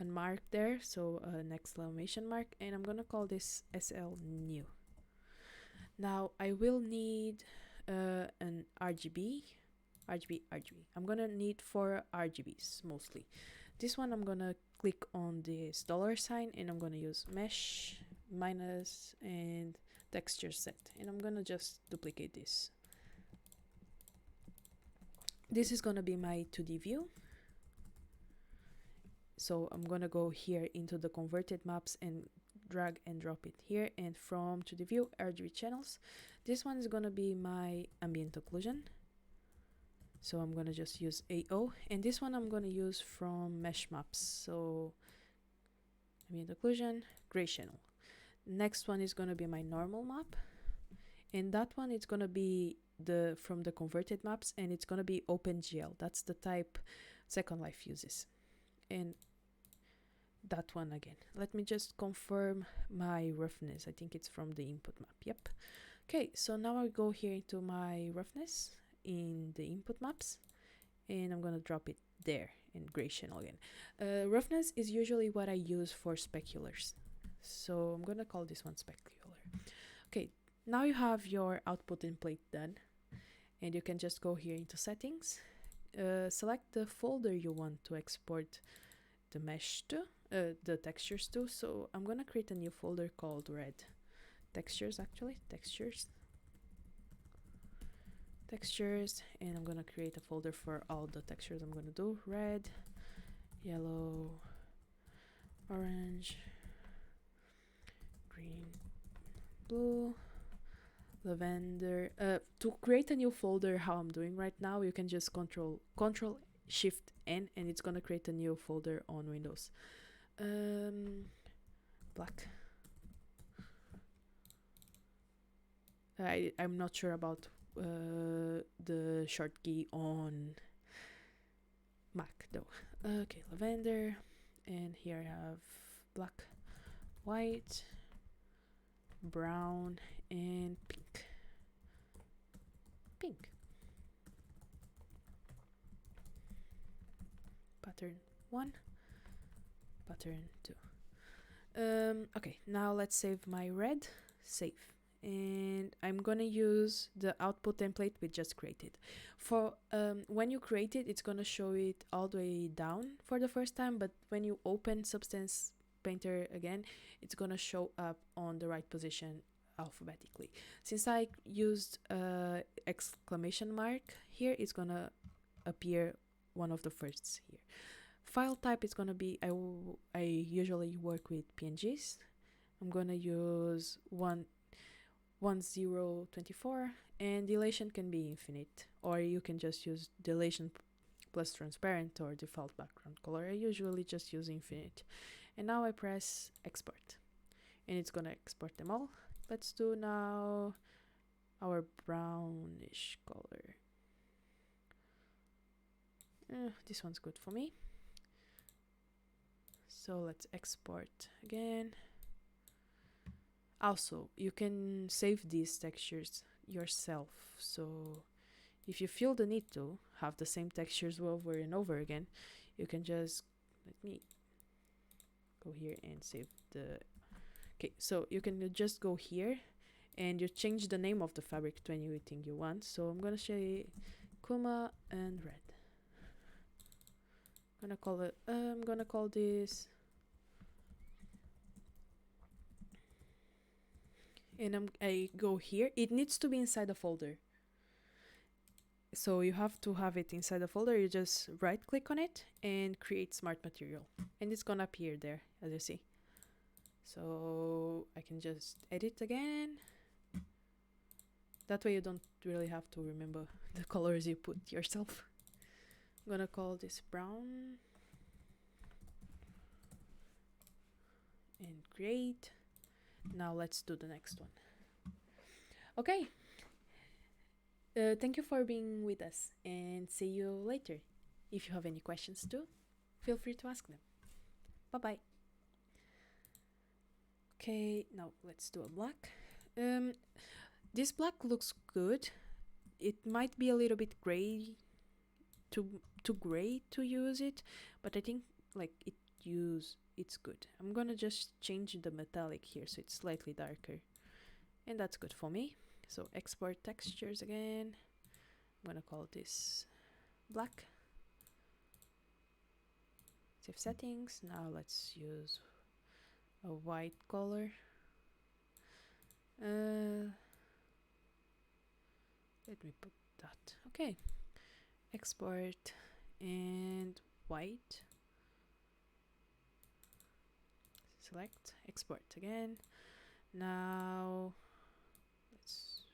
mark there, so an exclamation mark, and I'm gonna call this SL new. Now I will need an RGB. I'm gonna need 4 RGBs mostly. This one I'm gonna click on this $sign and I'm gonna use mesh minus and texture set, and I'm gonna just duplicate this. This is gonna be my 2D view. So I'm gonna go here into the converted maps and drag and drop it here, and from 2D view RGB channels, this one is gonna be my ambient occlusion. So I'm gonna just use AO, and this one I'm gonna use from mesh maps. So ambient occlusion, gray channel. Next one is gonna be my normal map, and that one is gonna be from the converted maps, and it's gonna be OpenGL. That's the type Second Life uses. And that one again. Let me just confirm my roughness. I think it's from the input map. Yep. Okay, so now I go here into my roughness in the input maps, and I'm gonna drop it there in gray channel again. Roughness is usually what I use for speculars, so I'm gonna call this one specular. Okay, now you have your output template done, and you can just go here into settings, select the folder you want to export the mesh to, the textures to. So I'm gonna create a new folder called red textures, textures, and I'm gonna create a folder for all the textures I'm gonna do: red, yellow, orange, green, blue, lavender. To create a new folder, how I'm doing right now, you can just control Shift N, and it's gonna create a new folder on Windows. Black. I'm not sure about the short key on Mac though. Okay, lavender, and here I have black, white, brown, and pink. Pattern 1, pattern 2. Okay, now let's save my red. Save. And I'm gonna use the output template we just created. For when you create it, it's gonna show it all the way down for the first time, but when you open Substance Painter again, it's gonna show up on the right position alphabetically. Since I used exclamation mark here, it's gonna appear one of the firsts here. File type is gonna be, I usually work with PNGs. I'm gonna use 1024, and dilation can be infinite, or you can just use dilation plus transparent or default background color. I usually just use infinite. And now I press export, and it's gonna export them all. Let's do now our brownish color. This one's good for me. So let's export again. Also, you can save these textures yourself. So if you feel the need to have the same textures over and over again, you can just, let me go here and save the, okay, so you can just go here and you change the name of the fabric to anything you want. So I'm gonna say Kuma and red. I'm gonna call this, and I go here. It needs to be inside a folder. So you have to have it inside a folder. You just right click on it and create smart material, and it's gonna appear there, as you see. So I can just edit again. That way you don't really have to remember the colors you put yourself. I'm gonna call this brown and create. Now let's do the next one. Okay. Thank you for being with us, and see you later. If you have any questions too, feel free to ask them. Bye bye. Okay, now let's do a black. This black looks good. It might be a little bit gray, too gray to use it, but I think like it's good. I'm gonna just change the metallic here so it's slightly darker, and that's good for me. So export textures again. I'm gonna call this black. Save settings. Now let's use a white color. Let me put that. Okay. Export and white. Select, export again. Now let's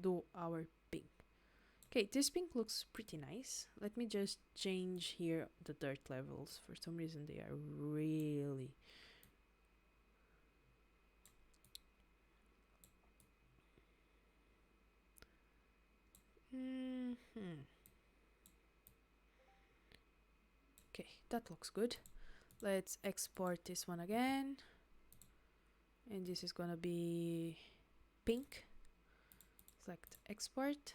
do our pink. Okay, this pink looks pretty nice. Let me just change here the dirt levels. For some reason they are really Okay, that looks good. Let's export this one again. And this is gonna be pink. Select export.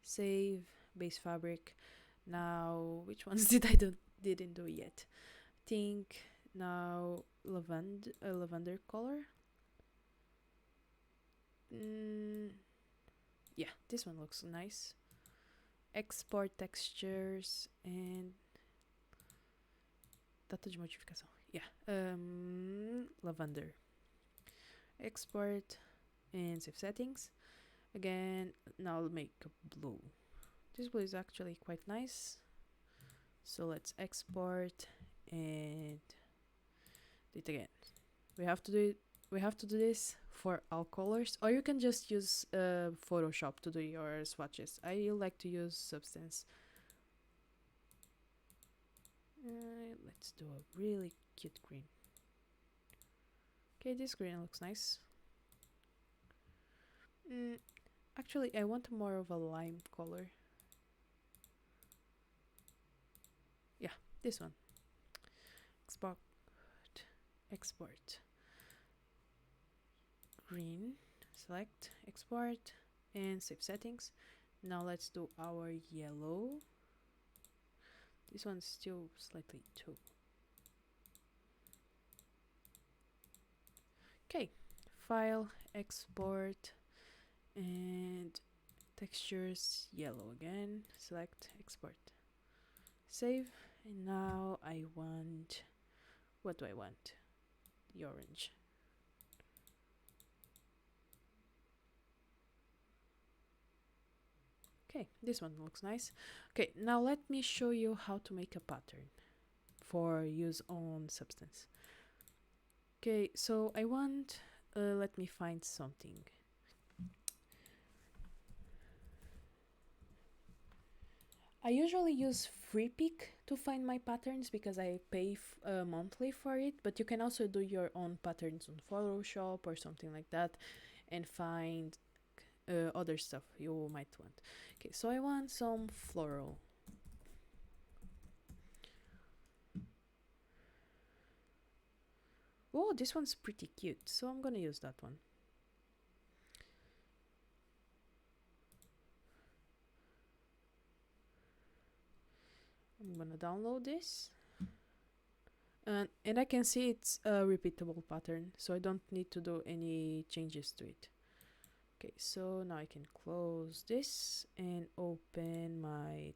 Save base fabric. Now, which ones didn't do yet? I think now lavender color. Yeah, this one looks nice. Export textures and data de modificação. Yeah, lavender. Export and save settings. Again, now I'll make a blue. This blue is actually quite nice. So let's export and do it again. We have to do this for all colors, or you can just use Photoshop to do your swatches. I like to use Substance. Let's do a really cute green. Okay, this green looks nice. Actually, I want more of a lime color. Yeah, this one. Export. Green. Select, export, and save settings. Now let's do our yellow. This one's still slightly too. Okay, file, export, and textures, yellow again. Select, export, save. And now I want, what do I want? The orange. Okay, this one looks nice. Okay, now let me show you how to make a pattern for use on Substance. Okay, so I want, let me find something. I usually use FreePick to find my patterns because I pay monthly for it, but you can also do your own patterns on Photoshop or something like that and find other stuff you might want. Okay, so I want some floral. Oh, this one's pretty cute, so I'm gonna use that one. I'm gonna download this. And I can see it's a repeatable pattern, so I don't need to do any changes to it. Okay, so now I can close this and open my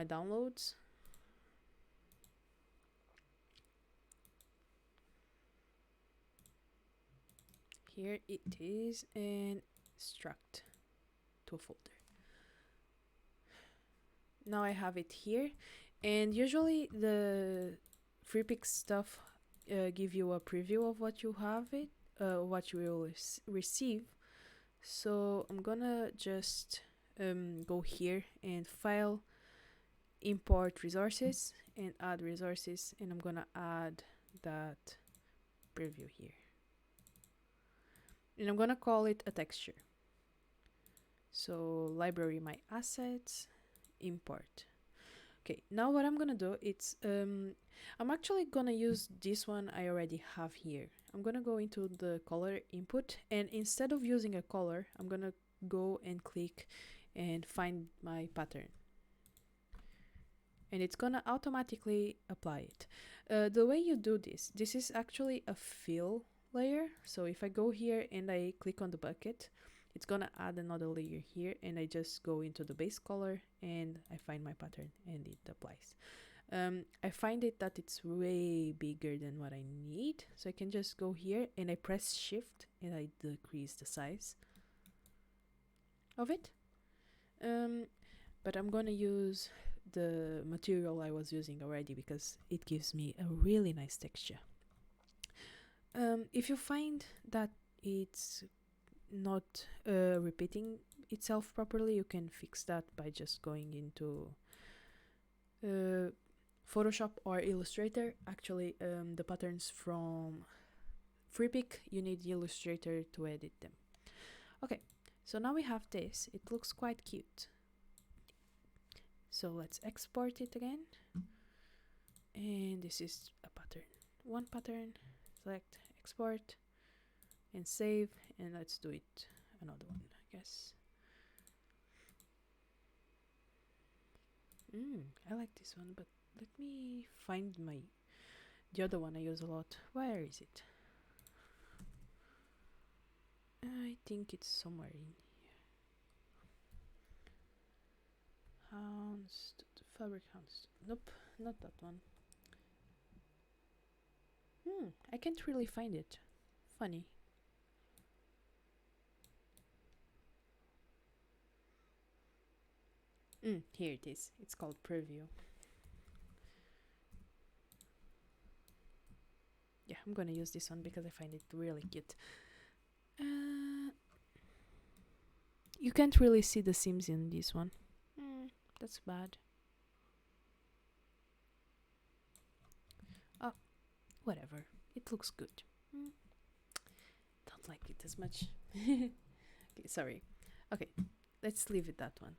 downloads. Here it is, and extract to a folder. Now I have it here, and usually the FreePix stuff give you a preview of what you have what you will receive. So I'm gonna just go here and file, import resources, and add resources, and I'm gonna add that preview here, and I'm gonna call it a texture. So library my assets, import. Okay, now what I'm gonna do, it's I'm actually gonna use this one I already have here. I'm gonna go into the color input, and instead of using a color, I'm gonna go and click and find my pattern, and it's gonna automatically apply it. The way you do this is actually a fill layer. So if I go here and I click on the bucket, it's gonna add another layer here, and I just go into the base color and I find my pattern and it applies. I find it that it's way bigger than what I need, so I can just go here and I press shift and I decrease the size of it. But I'm gonna use the material I was using already because it gives me a really nice texture. If you find that it's not repeating itself properly, you can fix that by just going into Photoshop or Illustrator. Actually, the patterns from FreePic, you need Illustrator to edit them. Okay, so now we have this. It looks quite cute. So let's export it again. And this is a pattern. One pattern, select, export, and save. And let's do it another one, I guess. I like this one, but let me find the other one I use a lot. Where is it? I think it's somewhere in here. Fabric hounds. Nope, not that one. I can't really find it. Funny. Here it is. It's called preview. Yeah, I'm gonna use this one because I find it really cute. You can't really see the seams in this one. That's bad. Oh, whatever. It looks good. Don't like it as much. Okay, sorry. Okay, let's leave it that one.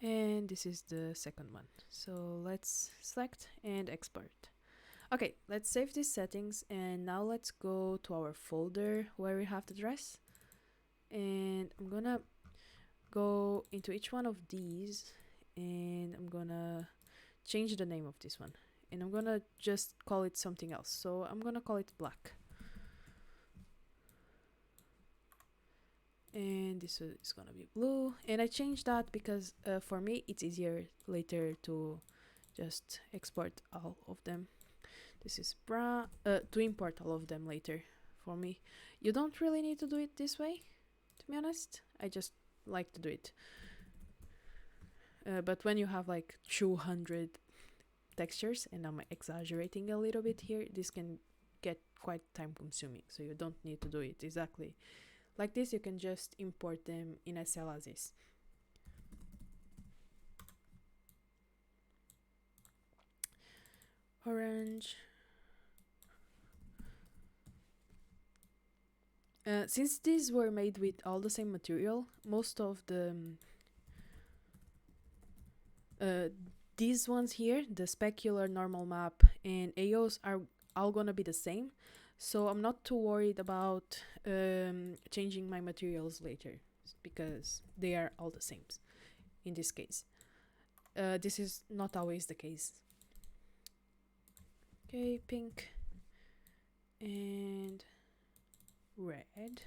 And this is the second one. So let's select and export. Okay, let's save these settings, and now let's go to our folder where we have the dress. And I'm gonna go into each one of these, and I'm gonna change the name of this one, and I'm gonna just call it something else. So I'm gonna call it black. And this is gonna be blue, and I changed that because for me it's easier later to just export all of them. This is brown, to import all of them later for me. You don't really need to do it this way, to be honest. I just like to do it. But when you have like 200 textures, and I'm exaggerating a little bit here, this can get quite time consuming, so you don't need to do it exactly like this. You can just import them in SL as is. Orange. Since these were made with all the same material, most of the these ones here, the specular, normal map, and AOs are all gonna be the same. So I'm not too worried about changing my materials later because they are all the same in this case. This is not always the case. Okay, pink and red. red,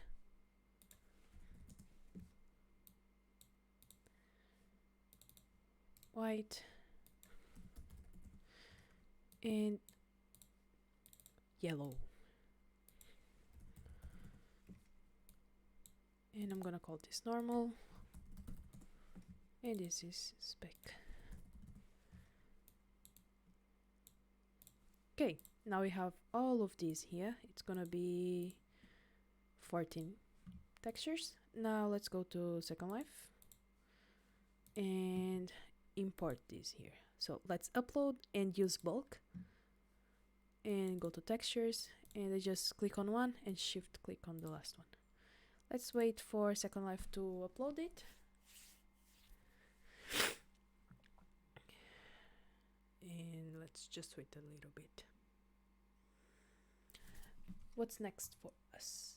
white, and yellow. And I'm gonna call this normal, and this is spec. Okay, now we have all of these here. It's gonna be 14 textures. Now let's go to Second Life and import these here. So let's upload and use bulk, and go to textures, and I just click on one and shift click on the last one. Let's wait for Second Life to upload it. And let's just wait a little bit. What's next for us?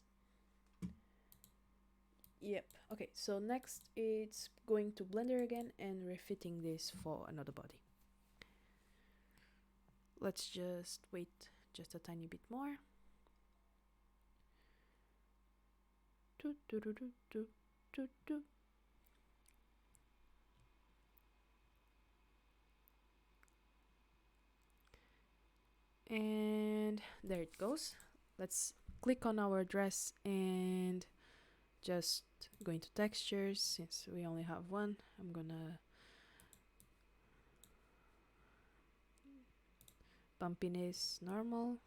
Yep, okay, so next it's going to Blender again and refitting this for another body. Let's just wait just a tiny bit more. And there it goes. Let's click on our dress and just go into textures. Since we only have one, I'm gonna bumpiness normal,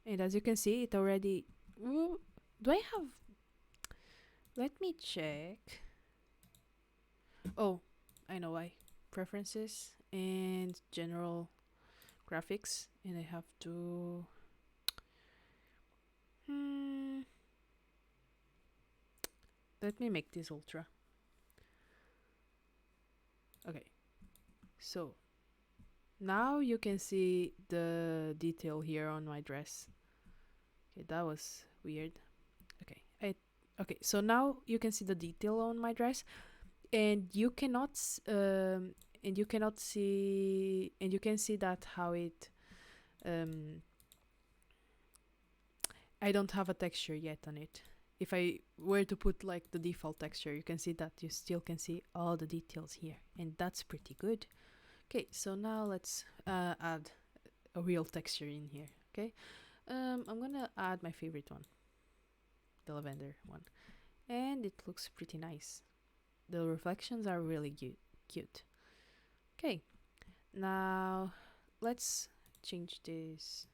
and as you can see, it already do I have, let me check. Oh, I know why. Preferences and general graphics, and I have to let me make this ultra. Okay, so now you can see the detail here on my dress. Okay, that was weird. Okay, so now you can see the detail on my dress, and you cannot see, and you can see that how it I don't have a texture yet on it. If I were to put like the default texture, you can see that you still can see all the details here, and that's pretty good. Okay, so now let's add a real texture in here. Okay, I'm gonna add my favorite one, the lavender one, and it looks pretty nice. The reflections are really cute. Okay, now let's change this.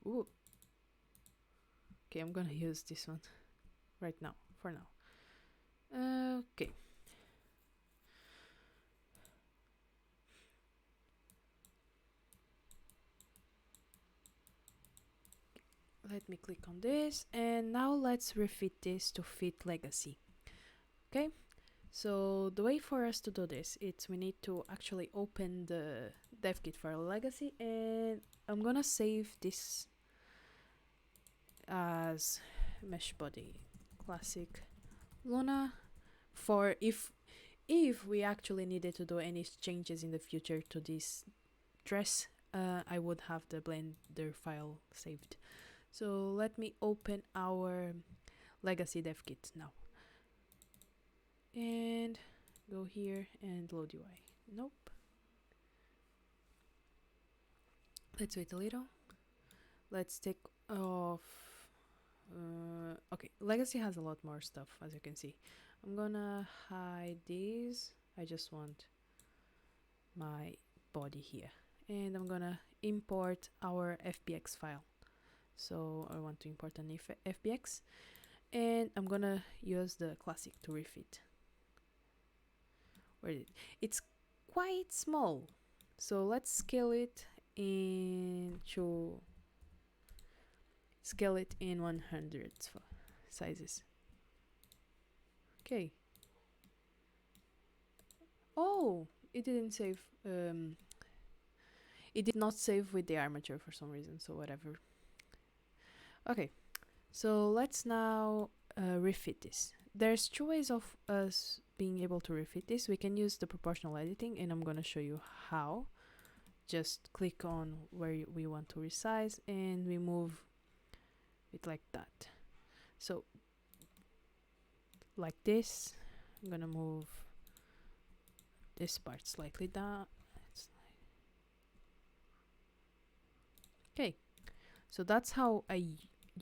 Ooh. Okay, I'm gonna use this one right now, for now. Okay. Let me click on this, and now let's refit this to fit legacy. Okay, so the way for us to do this, it's we need to actually open the dev kit for legacy, and I'm gonna save this as Meshbody Classic Luna for if we actually needed to do any changes in the future to this dress, I would have the Blender file saved. So let me open our legacy dev kit now, and go here and load UI. Nope. Let's wait a little. Let's take off. Okay, legacy has a lot more stuff, as you can see. I'm gonna hide these. I just want my body here, and I'm gonna import our FBX file. So I want to import an FBX, and I'm gonna use the classic to refit. Where it's quite small, so let's scale it into scale it in 100 sizes. Okay. Oh, it didn't save. It did not save with the armature for some reason, so whatever. Okay, so let's now refit this. there's two ways of us being able to refit this. We can use the proportional editing, and I'm gonna show you how. Just click on where we want to resize, and we move it like that. So like this, I'm gonna move this part slightly down. Okay, so that's how I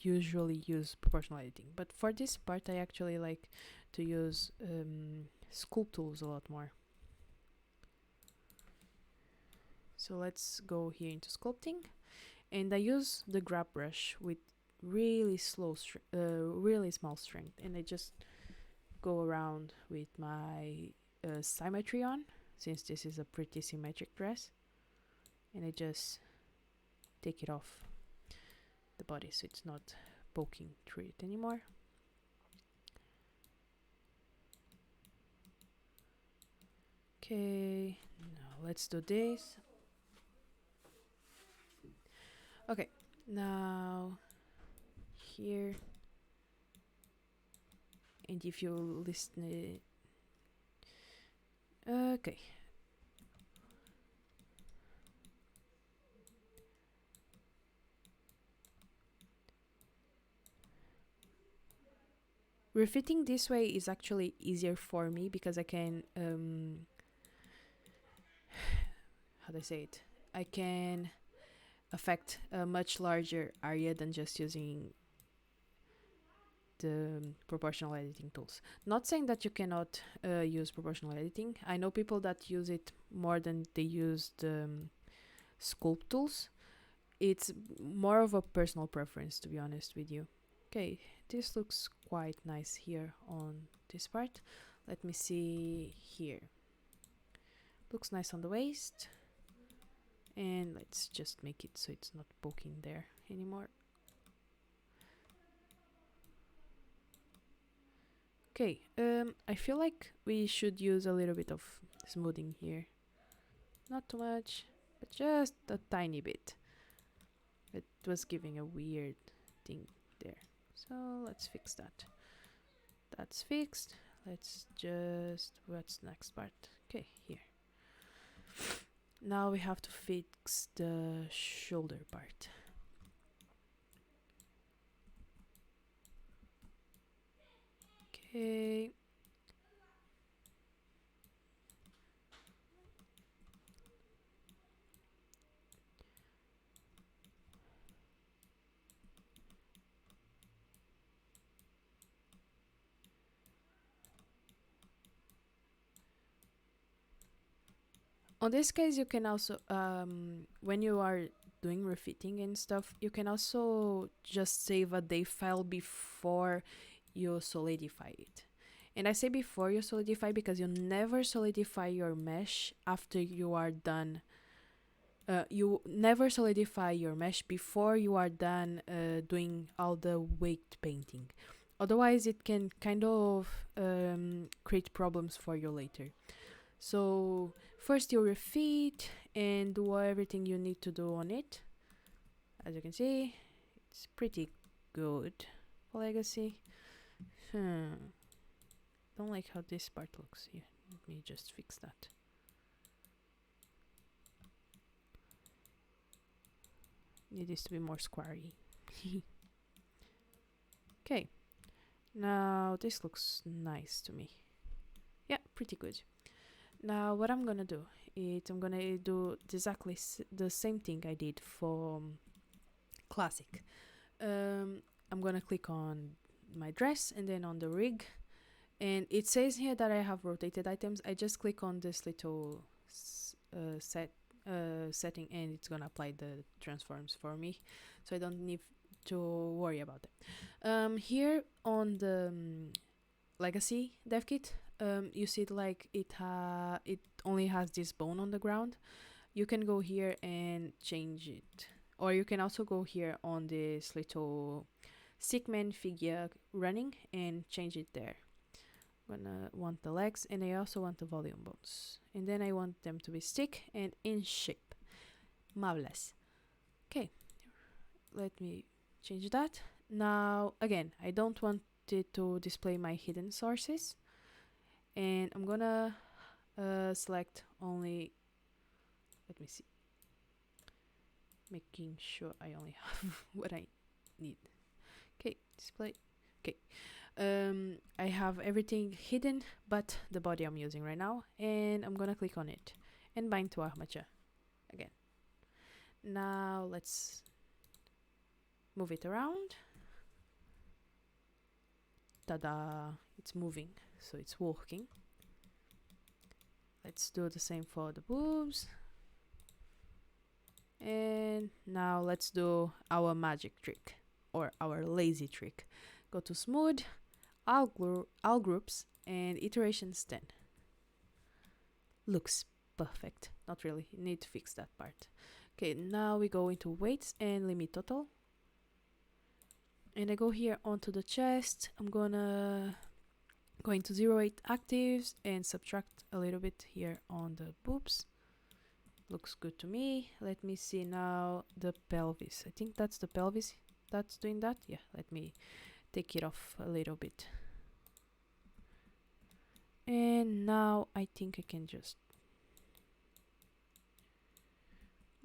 usually use proportional editing. But for this part, I actually like to use Sculpt tools a lot more. So let's go here into sculpting, and I use the grab brush with really really small strength, and I just go around with my symmetry on, since this is a pretty symmetric dress, and I just take it off the body so it's not poking through it anymore. Okay, now let's do this. Okay, now here, and if you listen, okay. Refitting this way is actually easier for me because I can, how do I say it? I can affect a much larger area than just using the proportional editing tools. Not saying that you cannot use proportional editing. I know people that use it more than they use the sculpt tools. It's more of a personal preference, to be honest with you. Okay, this looks quite nice here on this part. Let me see here. Looks nice on the waist. And let's just make it so it's not poking there anymore. Okay, I feel like we should use a little bit of smoothing here. Not too much, but just a tiny bit. It was giving a weird thing there. So let's fix that. That's fixed. Let's just, what's next part? Okay, here. Now we have to fix the shoulder part. Okay. On this case, you can also, when you are doing refitting and stuff, you can also just save a DAV file before you solidify it. And I say before you solidify because you never solidify your mesh after you are done. You never solidify your mesh before you are done doing all the weight painting. Otherwise, it can kind of create problems for you later. So first you refit and do everything you need to do on it. As you can see, it's pretty good for legacy. Don't like how this part looks here. Let me just fix that. Need this to be more squarey. Okay, now this looks nice to me. Yeah, pretty good. Now what I'm gonna do is I'm gonna do exactly the same thing I did for Classic. I'm gonna click on my dress and then on the rig, and it says here that I have rotated items. I just click on this little setting and it's gonna apply the transforms for me, so I don't need to worry about it. Here on the Legacy Dev Kit, you see it like it only has this bone on the ground. You can go here and change it, or you can also go here on this little stickman figure running and change it there. I'm gonna want the legs, and I also want the volume bones, and then I want them to be stick and in shape. Marvelous. Okay, let me change that. Now again, I don't want wanted to display my hidden sources, and I'm gonna select only, let me see, making sure I only have what I need. Okay, display. Okay, I have everything hidden but the body I'm using right now, and I'm gonna click on it and bind to armature again. Now let's move it around. Ta-da! It's moving, so it's working. Let's do the same for the boobs. And now let's do our magic trick, or our lazy trick. Go to smooth, all groups, and iterations 10. Looks perfect. Not really, you need to fix that part. Okay, now we go into weights and limit total. And I go here onto the chest. I'm gonna go into 08 actives and subtract a little bit here on the boobs. Looks good to me. Let me see now the pelvis. I think that's the pelvis that's doing that. Yeah, let me take it off a little bit. And now I think I can just...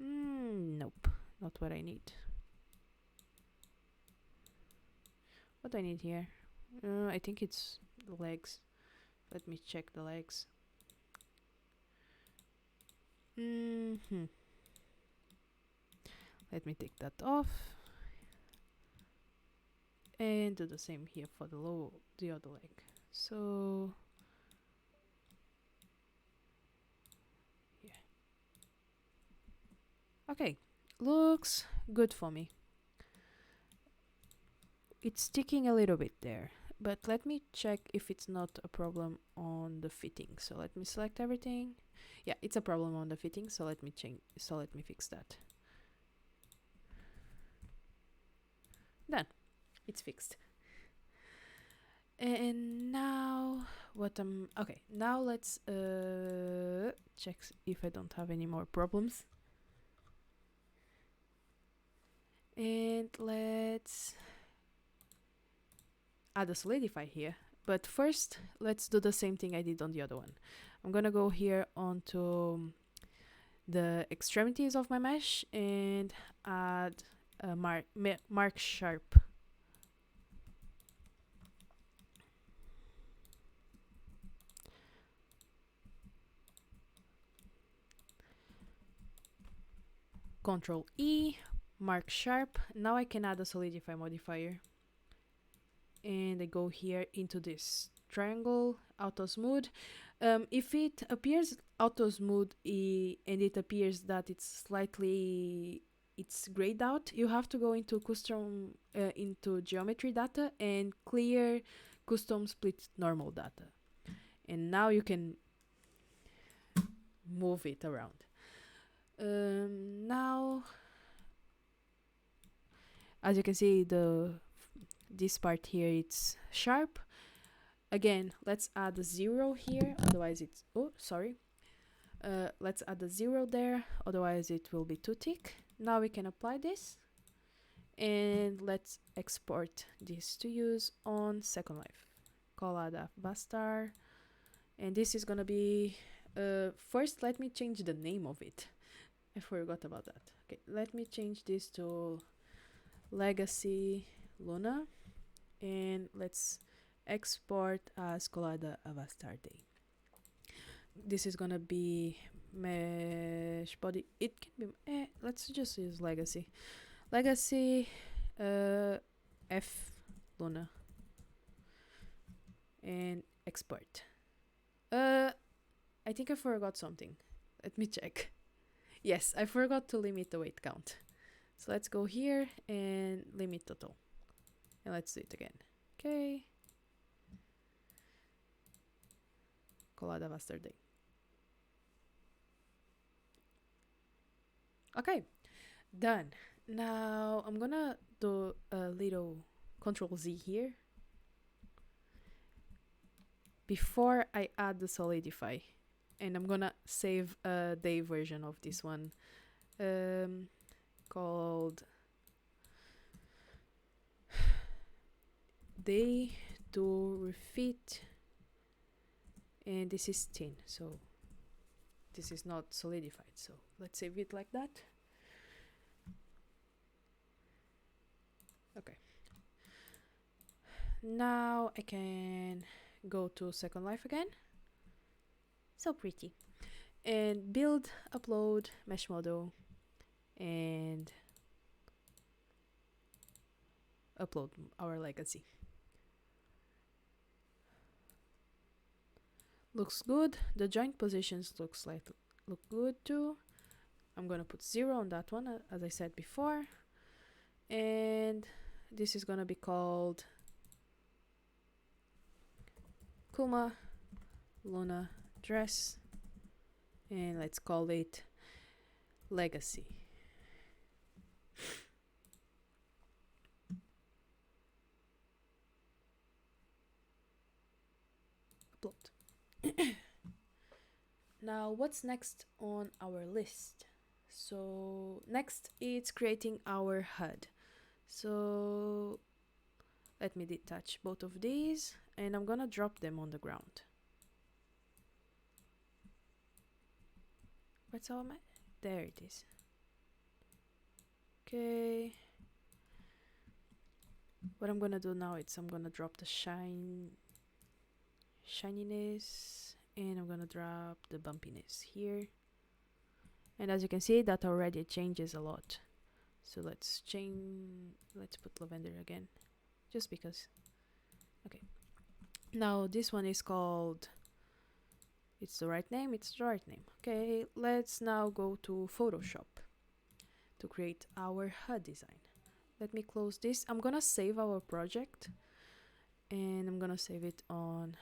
nope, not what I need. What do I need here? I think it's the legs. Let me check the legs. Let me take that off. And do the same here for the other leg. So... yeah. Okay, looks good for me. It's sticking a little bit there, but let me check if it's not a problem on the fitting. So let me select everything. Yeah, it's a problem on the fitting, so let me fix that. Done. It's fixed. And now okay, now let's check if I don't have any more problems. And let's add a solidify here, but first let's do the same thing I did on the other one. I'm gonna go here onto the extremities of my mesh and add a mark sharp. Control E, mark sharp. Now I can add a solidify modifier. And I go here into this triangle, auto smooth. If it appears auto smooth and it appears that it's grayed out, you have to go into custom, into geometry data and clear custom split normal data. And now you can move it around. Now, as you can see, this part here, it's sharp. Again, let's add a 0 here, otherwise it's... oh, sorry. Let's add a 0 there, otherwise it will be too thick. Now we can apply this. And let's export this to use on Second Life. Call out Avastar. And this is gonna be... first, let me change the name of it. I forgot about that. Okay, let me change this to Legacy Luna. And let's export as Colada Avastar Day. This is gonna be Meshbody. It can be... let's just use Legacy. Legacy F Luna. And export. I think I forgot something. Let me check. Yes, I forgot to limit the weight count. So let's go here and limit total. And let's do it again. Okay. Colada Avastar Day. Okay, done. Now I'm gonna do a little Control Z here before I add the solidify. And I'm gonna save a day version of this one called day do refit, and this is thin, so this is not solidified, so let's save it like that. Okay, now I can go to Second Life again, so pretty, and build, upload mesh model, and upload our legacy. Looks good. The joint positions look good too. I'm gonna put 0 on that one, as I said before, and this is gonna be called Kuma Luna dress, and let's call it legacy. Upload. Now what's next on our list? So next it's creating our HUD. So let me detach both of these, and I'm gonna drop them on the ground. What's our map? There it is. Okay. What I'm gonna do now is I'm gonna drop the shininess, and I'm gonna drop the bumpiness here. And as you can see, that already changes a lot. So let's put lavender again, just because. Okay. Now this one is called, it's the right name, it's the right name. Okay, let's now go to Photoshop to create our HUD design. Let me close this. I'm gonna save our project, and I'm gonna save it on,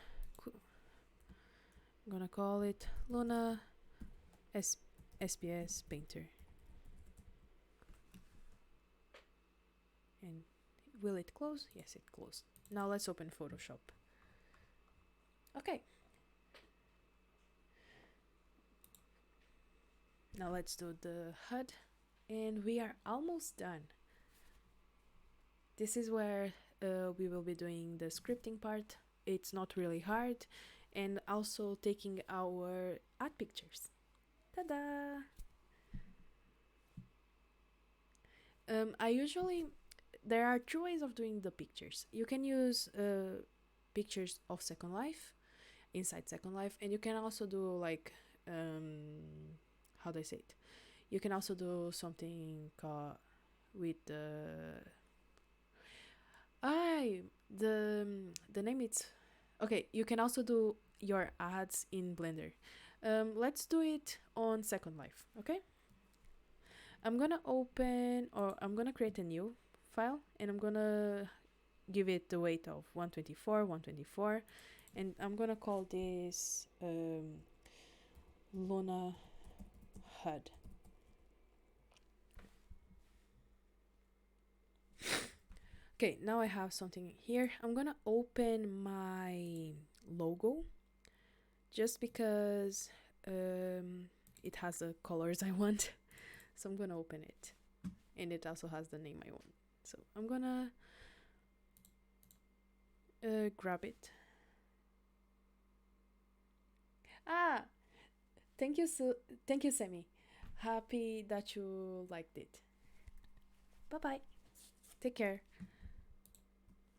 I'm gonna call it Luna SPS Painter. And will it close? Yes, it closed. Now let's open Photoshop. Okay. Now let's do the HUD, and we are almost done. This is where we will be doing the scripting part. It's not really hard, and also taking our art pictures. Ta-da! There are two ways of doing the pictures. You can use pictures of Second Life, inside Second Life, and you can also do like, how do I say it? You can also do something with the name it's okay. You can also do your ads in Blender. Let's do it on Second Life. Okay. I'm gonna create a new file, and I'm gonna give it the weight of 124, and I'm gonna call this Luna HUD. Okay, now I have something here. I'm gonna open my logo, just because it has the colors I want. So I'm gonna open it, and it also has the name I want. So I'm gonna grab it. Thank you, Semi. Happy that you liked it. Bye bye. Take care.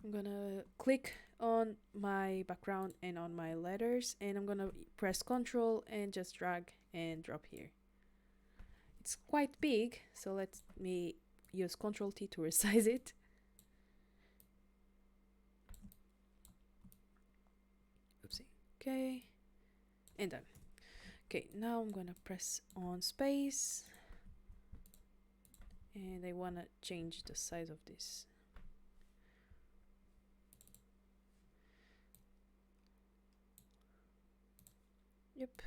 I'm gonna click on my background and on my letters, and I'm gonna press Ctrl and just drag and drop here. It's quite big, so let me use Ctrl T to resize it. Oopsie. Okay, and done. Okay, now I'm gonna press on space, and I wanna change the size of this. Yep.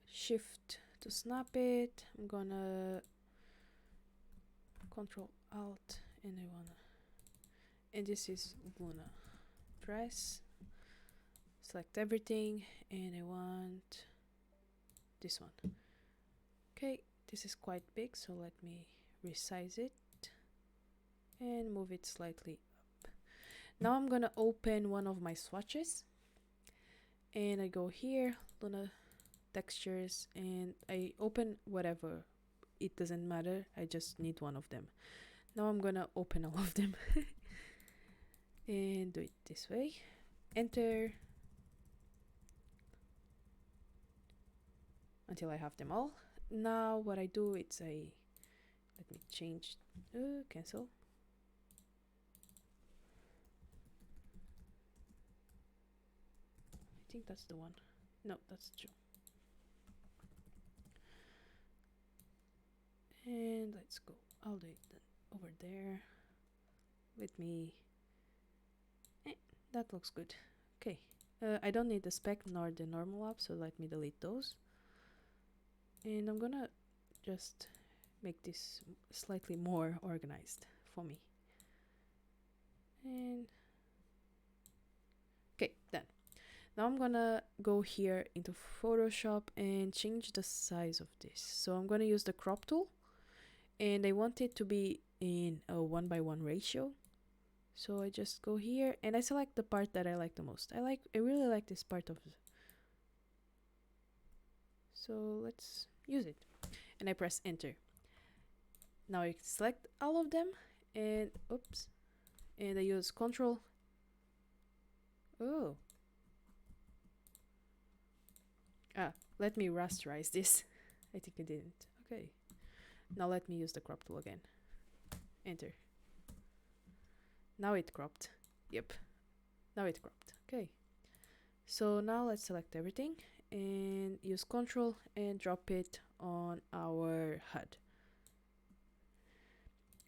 Shift to snap it. I'm gonna Control Alt, and and this is Luna dress. Select everything, and I want this one. Okay, this is quite big, so let me resize it and move it slightly up. Now I'm gonna open one of my swatches, and I go here, Luna textures, and I open whatever. It doesn't matter, I just need one of them. Now I'm gonna open all of them and do it this way. Enter until I have them all. Now what I do is let me change, cancel. I think that's the one. No, that's true. And let's go all the way over there with me. That looks good. Okay, I don't need the spec nor the normal app, so let me delete those. And I'm gonna just make this slightly more organized for me. And okay, done. Now I'm gonna go here into Photoshop and change the size of this. So I'm gonna use the crop tool, and I want it to be in a 1:1 ratio. So I just go here and I select the part that I like the most. I really like this part of it. So let's use it. And I press enter. Now I select all of them and oops. And I use Control. Oh. Let me rasterize this. I think I didn't. Okay. Now let me use the crop tool again. Enter. Now it cropped. Yep. Now it cropped. Okay. So now let's select everything and use Control and drop it on our HUD.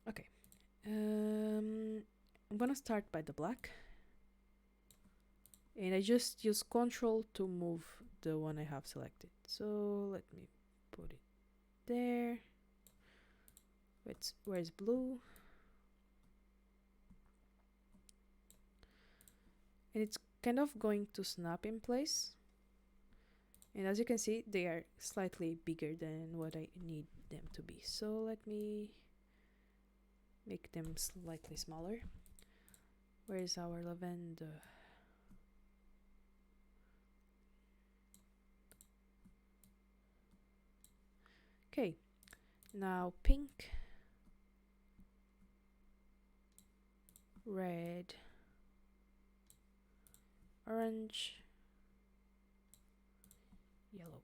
Okay. I'm gonna start by the black. And I just use Control to move the one I have selected. So let me put it there. Where's blue? And it's kind of going to snap in place. And as you can see, they are slightly bigger than what I need them to be. So let me make them slightly smaller. Where is our lavender? Okay, now pink, red, orange, yellow.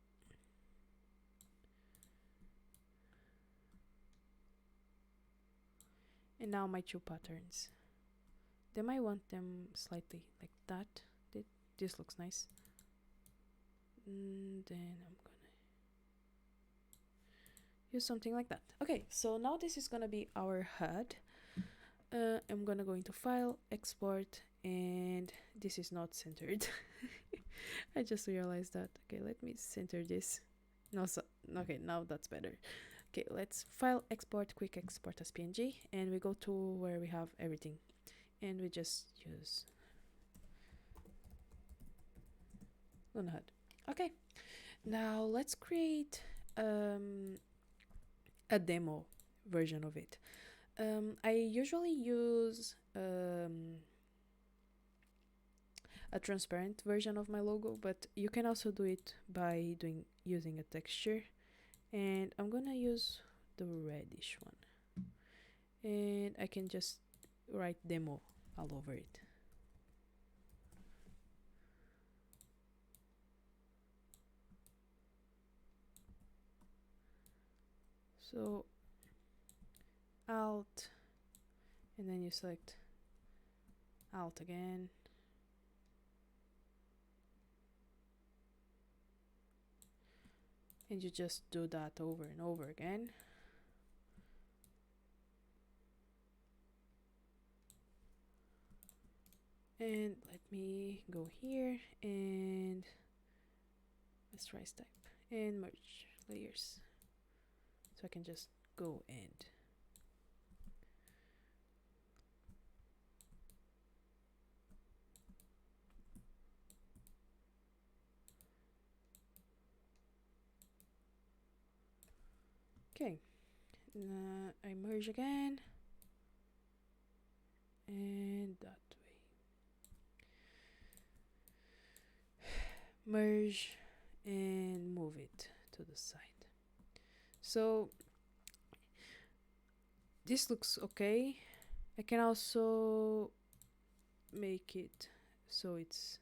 And now my two patterns. They might want them slightly like that. This looks nice. And then I'm gonna use something like that. Okay, so now this is gonna be our HUD. I'm gonna go into File, Export, and this is not centered. I just realized that. Okay, let me center this. No, okay, now that's better. Okay, let's File, Export, Quick Export as PNG, and we go to where we have everything, and we just use on HUD. Okay, now let's create a demo version of it. I usually use a transparent version of my logo, but you can also do it by using a texture, and I'm gonna use the reddish one, and I can just write demo all over it. So Alt, and then you select Alt again. And you just do that over and over again. And let me go here and rasterize type and merge layers. So I can just go and okay. I merge again and that way. merge and move it to the side. So this looks okay. I can also make it so it's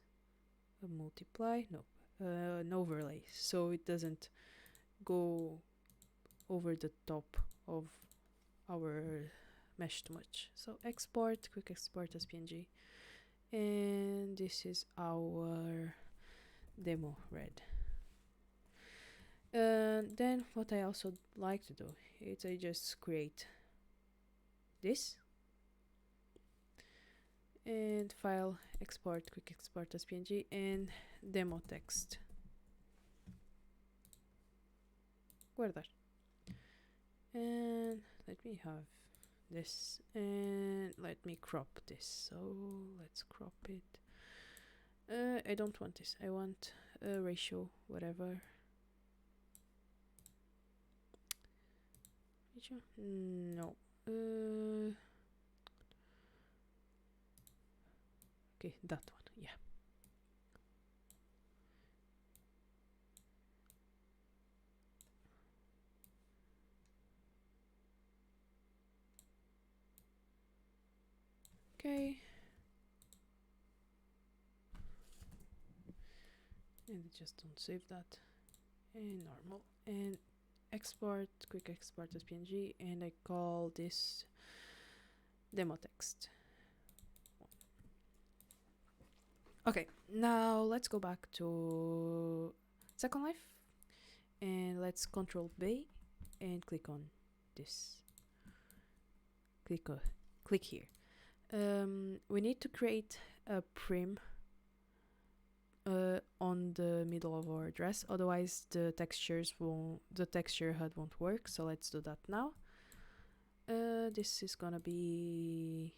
a multiply, no, an overlay, so it doesn't go over the top of our mesh too much. So export, quick export as PNG, and this is our demo red. Then what I also like to do is I just create this and file, export, quick export as PNG, and demo text. Guardar. And let me have this, and let me crop this. So let's crop it. I don't want this. I want a ratio, whatever. Ratio? No. Okay, that one. Yeah. Okay. And just don't save that. And normal. And export, quick export as PNG, and I call this demo text. Okay, now let's go back to Second Life, and let's Control B and click on this. Click here. We need to create a prim on the middle of our dress, otherwise the texture HUD won't work. So let's do that now. This is gonna be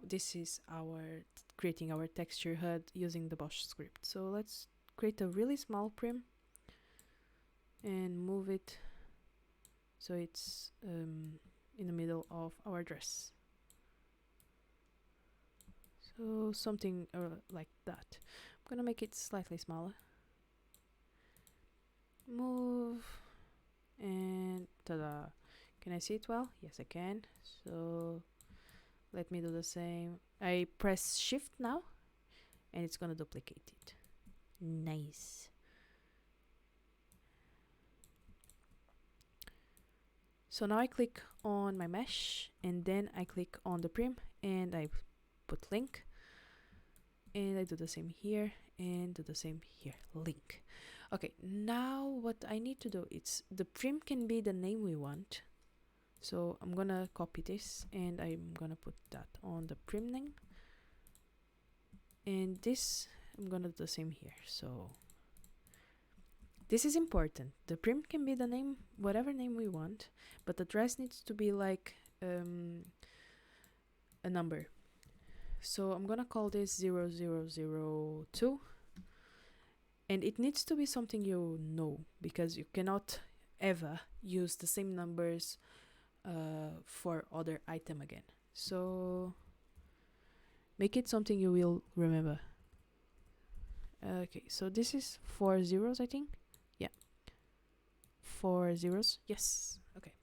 this is our creating our texture HUD using the BOSH script. So let's create a really small prim and move it so it's in the middle of our dress. So something like that. I'm gonna make it slightly smaller. Move, and ta-da! Can I see it well? Yes, I can. So let me do the same. I press shift now, and it's gonna duplicate it. Nice. So now I click on my mesh, and then I click on the prim, and I put link, and I do the same here, and do the same here, link. Okay, now what I need to do is the prim can be the name we want. So I'm gonna copy this, and I'm gonna put that on the prim name, and this I'm gonna do the same here. So this is important. The prim can be the name, whatever name we want, but the dress needs to be like a number. So I'm gonna call this 0002, and it needs to be something you know, because you cannot ever use the same numbers for other item again. So make it something you will remember. Okay, so this is 4 zeros, I think. Yeah, 4 zeros. Yes. Okay,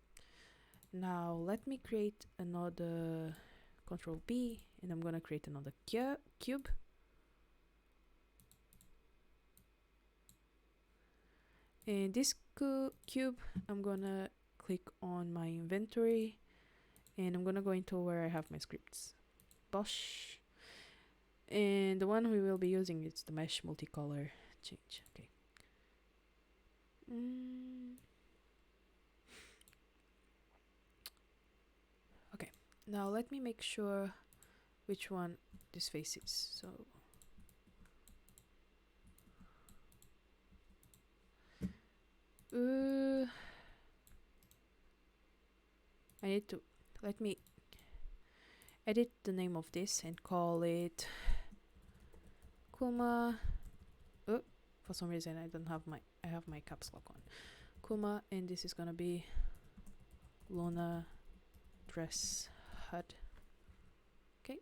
now let me create another Control B, and I'm gonna create another cube. And this cube, I'm gonna click on my inventory, and I'm gonna go into where I have my scripts. BOSH. And the one we will be using is the mesh multicolor change. Okay. Okay, now let me make sure which one this face is. So I need to let me edit the name of this and call it Kuma. Oh, for some reason I have my caps lock on. Kuma, and this is gonna be Luna dress HUD. Okay,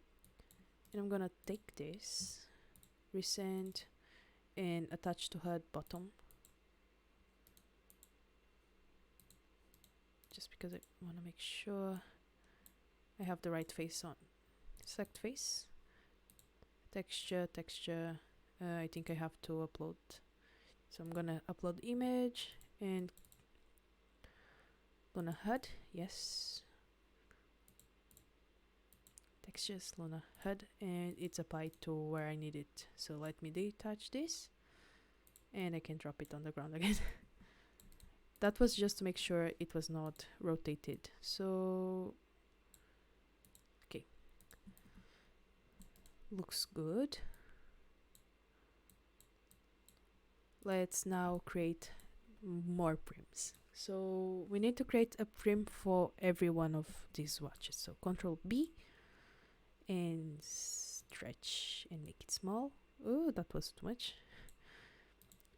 and I'm gonna take this, resend, and attach to HUD bottom. Just because I want to make sure I have the right face on. Select face, texture, texture. I think I have to upload. So I'm gonna upload image and Luna HUD, yes. Textures, Luna HUD, and it's applied to where I need it. So let me detach this and I can drop it on the ground again. That was just to make sure it was not rotated. So, okay. Looks good. Let's now create more prims. So we need to create a prim for every one of these swatches. So Control B and stretch and make it small. Oh, that was too much.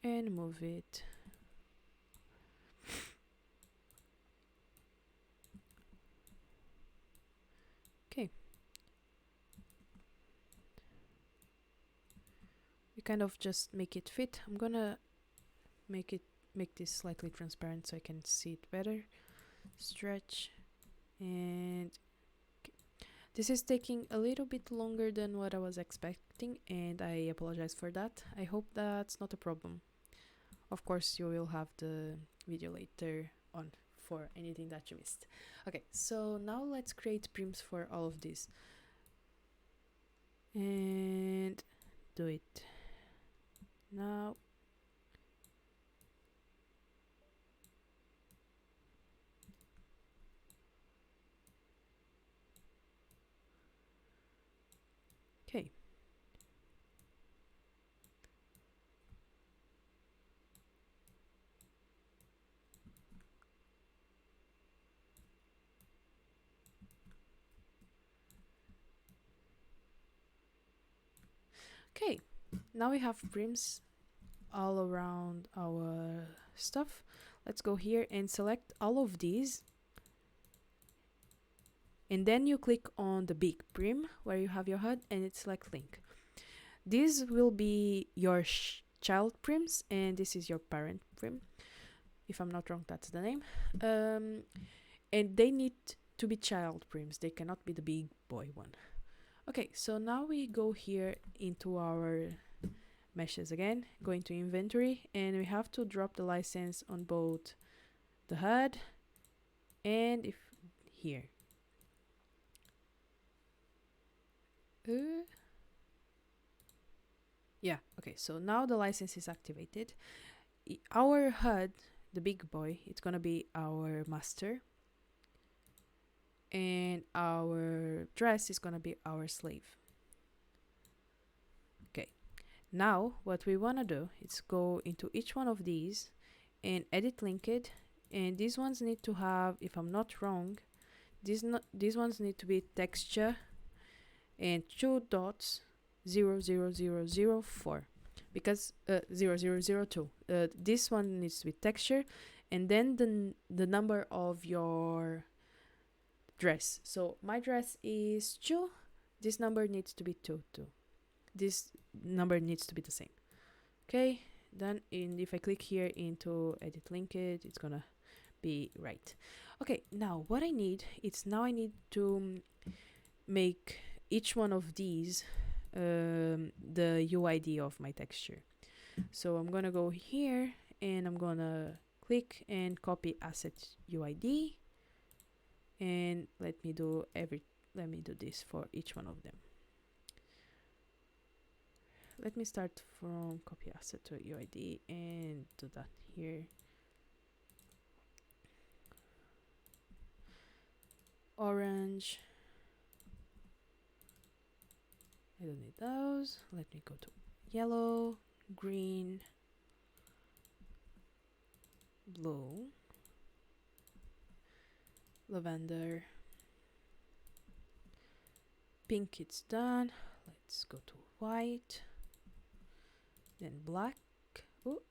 And move it. Okay. We kind of just make it fit. I'm gonna make this slightly transparent so I can see it better. Stretch and okay. This is taking a little bit longer than what I was expecting and I apologize for that. I hope that's not a problem. Of course, you will have the video later on for anything that you missed. Okay, so now let's create prims for all of these. And do it now. Okay. Okay, now we have prims all around our stuff. Let's go here and select all of these. And then you click on the big prim where you have your HUD and it's select link. These will be your child prims and this is your parent prim. If I'm not wrong, that's the name. And they need to be child prims. They cannot be the big boy one. Okay, so now we go here into our meshes again, go into inventory, and we have to drop the license on both the HUD and if here. Yeah, okay, so now the license is activated. Our HUD, the big boy, it's gonna be our master. And our dress is gonna be our slave. Okay, now what we wanna do is go into each one of these and edit linked, and these ones need to have, if I'm not wrong, these ones need to be texture and 2 dots 00004 because 0002. This one needs to be texture and then the number of your dress. So my dress is 2. This number needs to be 2 too. This number needs to be the same. Okay, then if I click here into edit linked, it's gonna be right. Okay, now what I need is I need to make each one of these the UID of my texture. So I'm gonna go here and I'm gonna click and copy asset UID. And let me do this for each one of them. Let me start from copy asset to UID and do that here. Orange. I don't need those. Let me go to yellow, green, blue, lavender, pink, it's done. Let's go to white, then black. Ooh.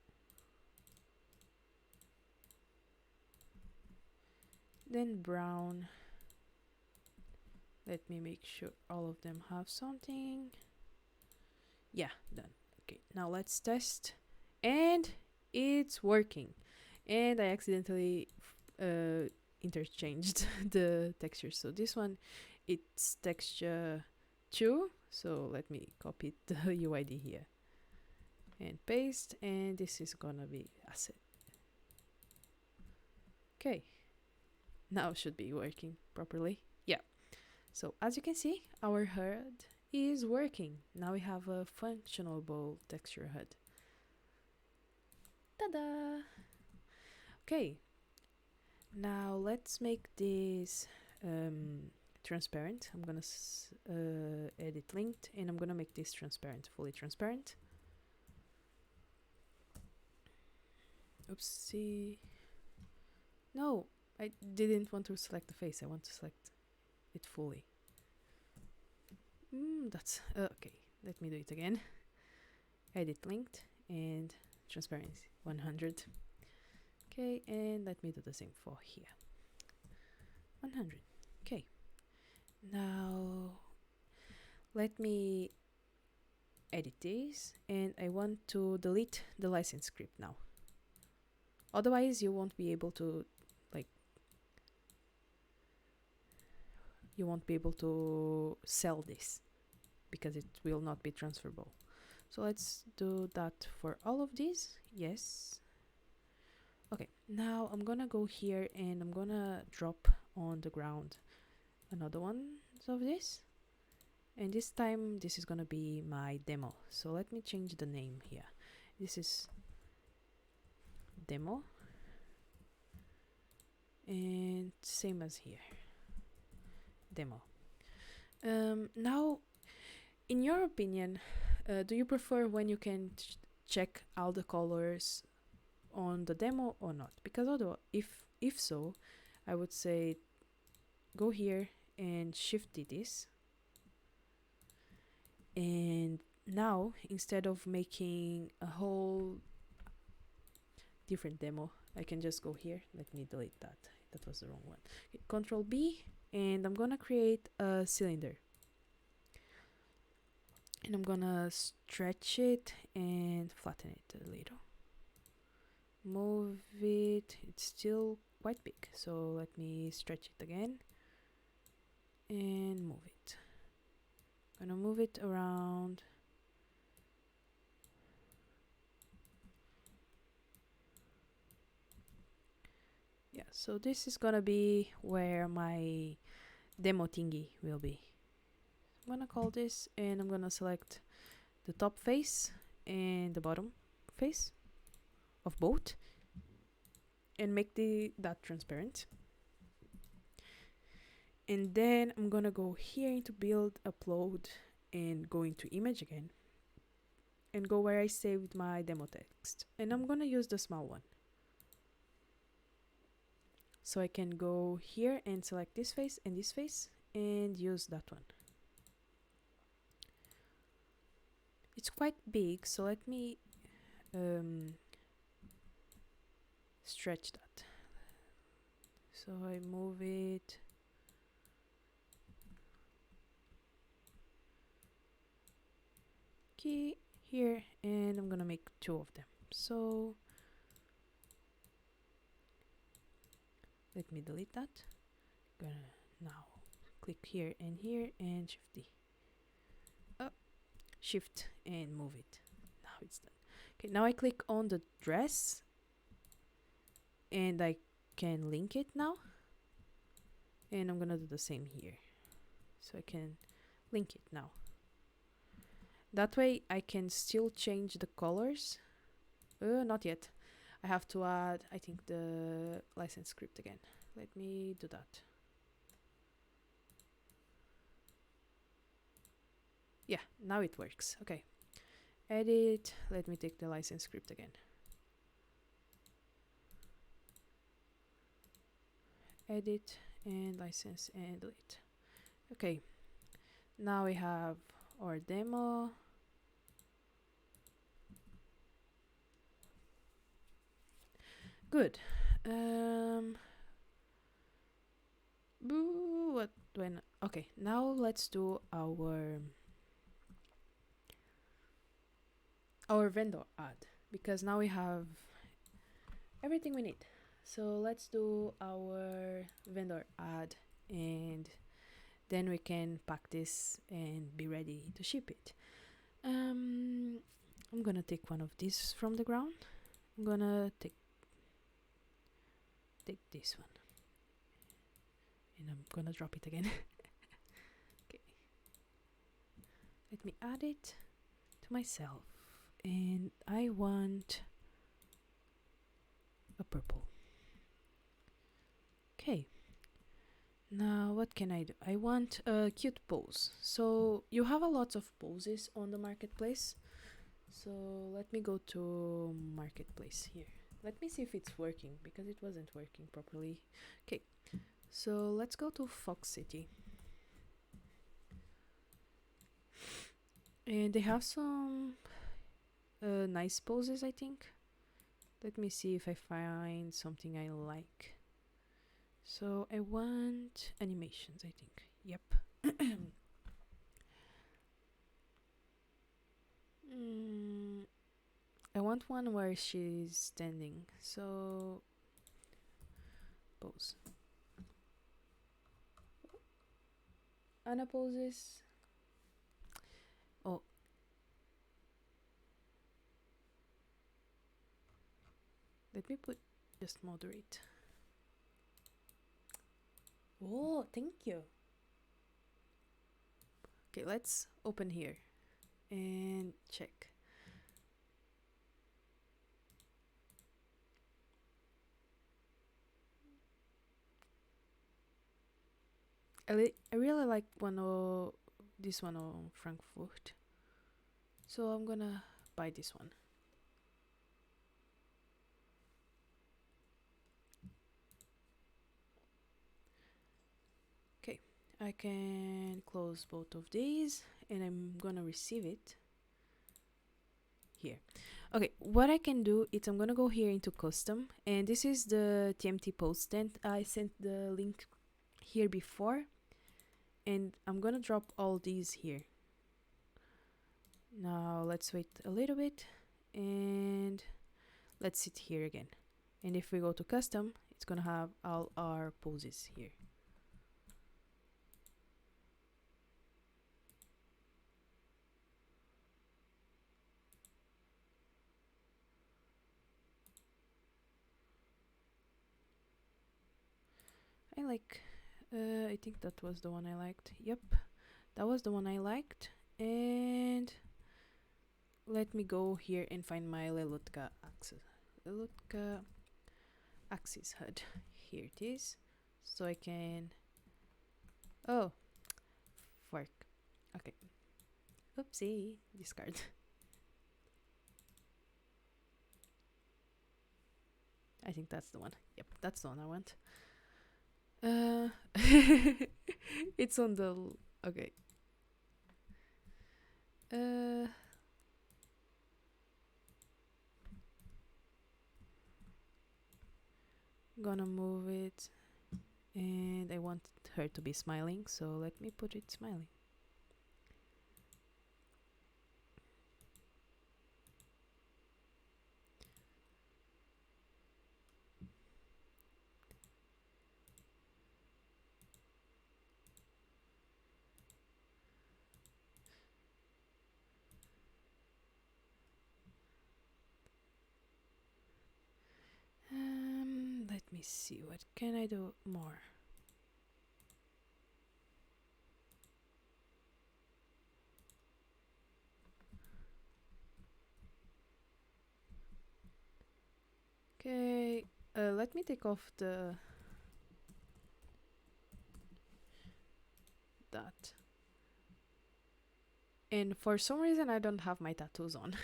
Then brown. Let me make sure all of them have something. Yeah, done. Okay, now let's test. And it's working. And I accidentally interchanged the textures. So this one, it's texture 2. So let me copy the UID here and paste. And this is gonna be asset. Okay, now it should be working properly. Yeah. So as you can see, our HUD is working. Now we have a functional texture HUD. Ta-da! Okay, now let's make this transparent. I'm gonna edit linked, and I'm gonna make this transparent, fully transparent. Oopsie. No, I didn't want to select the face. I want to select it fully. That's okay. Let me do it again. Edit linked and transparency 100. Okay, and let me do the same for here. 100. Okay. Now let me edit this, and I want to delete the license script now. Otherwise, you won't be able to sell this because it will not be transferable. So let's do that for all of these. Yes. Okay, now I'm gonna go here and I'm gonna drop on the ground another one of this. And this time this is gonna be my demo. So let me change the name here. This is demo. And same as here. Demo. Now, in your opinion, do you prefer when you can check all the colors on the demo or not? Because although if so, I would say go here and shift this, and now instead of making a whole different demo, I can just go here. Let me delete that. That was the wrong one. Okay, Control B, and I'm gonna create a cylinder. And I'm gonna stretch it and flatten it a little. Move it. It's still quite big, so let me stretch it again and move it. I'm gonna move it around. Yeah, so this is gonna be where my demo thingy will be. I'm gonna call this, and I'm gonna select the top face and the bottom face of both and make that transparent. And then I'm gonna go here into build, upload, and go into image again and go where I saved my demo text, and I'm gonna use the small one. So I can go here and select this face and use that one. It's quite big, so let me stretch that. So I move it. Okay, here, and I'm gonna make 2 of them. So let me delete that. Gonna now click here and shift D. Up, shift and move it. Now it's done. Okay, now I click on the dress and I can link it now. And I'm gonna do the same here. So I can link it now. That way I can still change the colors. Not yet. I have to add, I think, the license script again. Let me do that. Yeah, now it works. Okay. Edit. Let me take the license script again. Edit and license and delete. Okay. Now we have our demo. Good. Okay, now let's do our our vendor ad, because now we have everything we need. So let's do our vendor ad, and then we can pack this and be ready to ship it. I'm gonna take one of these from the ground. I'm gonna take this one, and I'm gonna drop it again. Okay, let me add it to myself, and I want a purple. Okay, now what can I do? I want a cute pose. So you have a lot of poses on the marketplace. So let me go to marketplace here. Let me see if it's working, because it wasn't working properly. Okay, so let's go to Fox City. And they have some nice poses, I think. Let me see if I find something I like. So I want animations, I think. Yep. I want one where she's standing. So pose. Anna poses. Oh. Let me put just moderate. Oh, thank you. Okay, let's open here and check. I really like this one on Frankfurt, so I'm gonna buy this one. Okay, I can close both of these, and I'm gonna receive it here. Okay, what I can do is I'm gonna go here into custom, and this is the TMT post tent. I sent the link here before, and I'm gonna drop all these here. Now let's wait a little bit, and let's sit here again. And if we go to custom, it's gonna have all our poses here. I think that was the one I liked. Yep, that was the one I liked. And let me go here and find my Lelutka axis HUD. Here it is. So I can... Oh, fork. Okay. Oopsie, discard. I think that's the one. Yep, that's the one I want. It's on the... Okay. Gonna move it, and I want her to be smiling, so let me put it smiling. Let me see, what can I do more? Okay, let me take off that. And for some reason I don't have my tattoos on.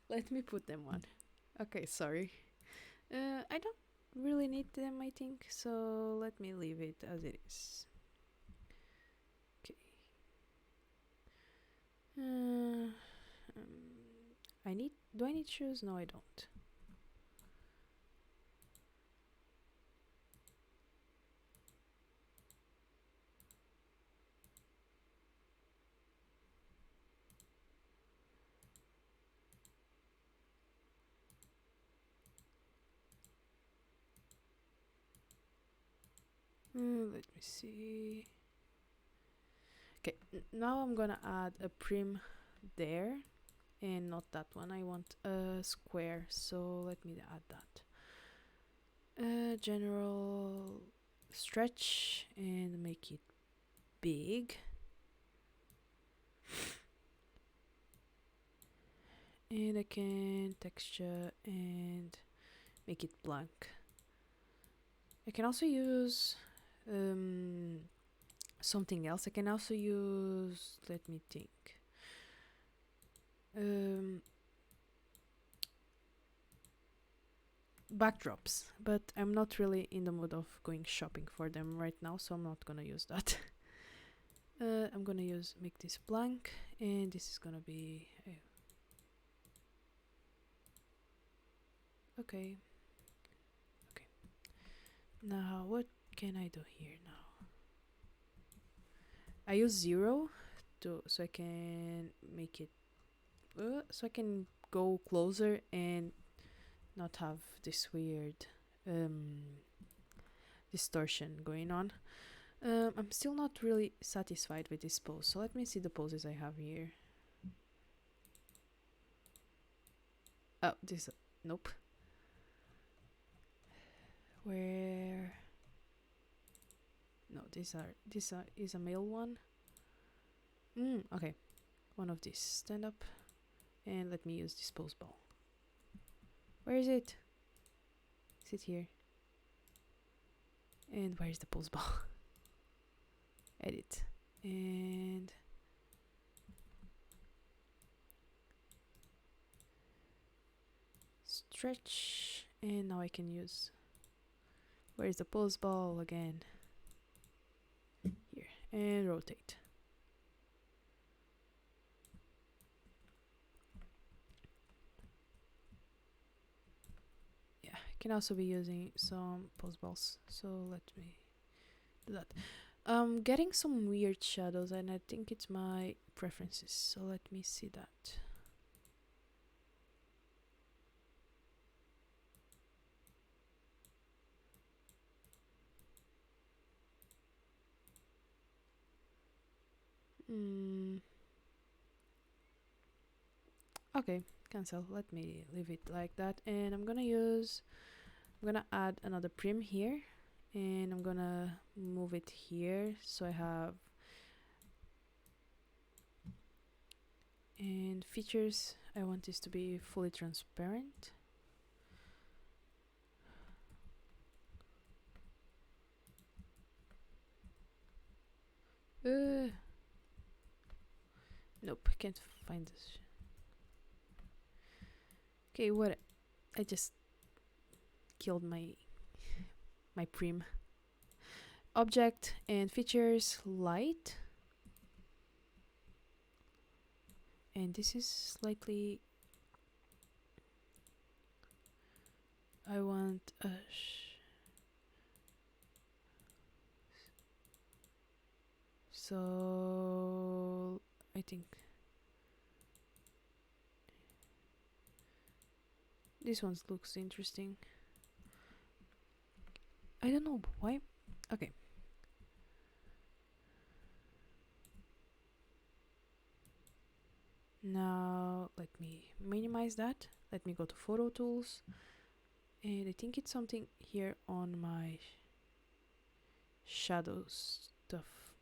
Let me put them on. Okay, sorry. I don't really need them, I think, so let me leave it as it is. Okay. Do I need shoes? No, I don't. Let me see. Okay, now I'm gonna add a prim there, and not that one. I want a square, so let me add that. General stretch and make it big. And I can texture and make it blank. I can also use something else. I can also use, let me think, backdrops, but I'm not really in the mood of going shopping for them right now, so I'm not gonna use that. I'm gonna make this blank, and this is gonna be okay. Now what can I do here now? I use 0 so I can make it so I can go closer and not have this weird distortion going on. I'm still not really satisfied with this pose, so let me see the poses I have here. Oh, this, nope. Where? No, this is a male one. Okay, one of these. Stand up, and let me use this pose ball. Where is it? Is it here? And where is the pose ball? Edit and stretch, and now I can use, where is the pose ball again? Here, and rotate. Yeah, I can also be using some pose balls, so let me do that. Getting some weird shadows, and I think it's my preferences, so let me see that. Okay, cancel. Let me leave it like that, and I'm gonna add another prim here, and I'm gonna move it here so I have, and features, I want this to be fully transparent. Nope, I can't find this. Okay, what? I just killed my prim. Object and features, light, and this is slightly, I want a so I think this one looks interesting. I don't know why. Okay. Now let me minimize that. Let me go to photo tools, and I think it's something here on my shadow stuff.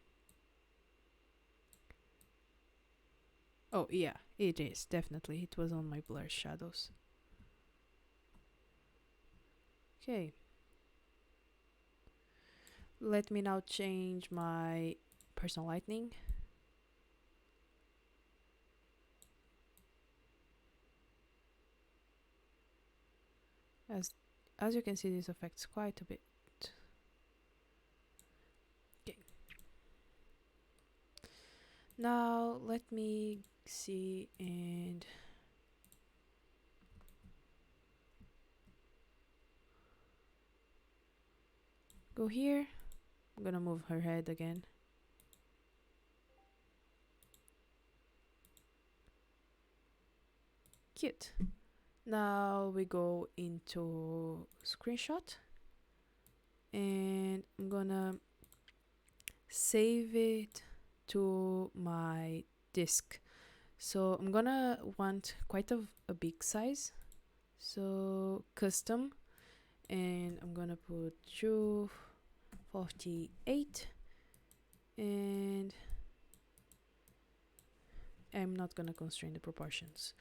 Oh yeah, it is definitely. It was on my blur shadows. Okay. Let me now change my personal lightning. As you can see, this affects quite a bit. Okay. Now let me see and go here. I'm gonna move her head again. Cute. Now we go into screenshot, and I'm gonna save it to my disk. So I'm gonna want quite a big size. So custom, and I'm gonna put 248, and I'm not gonna constrain the proportions.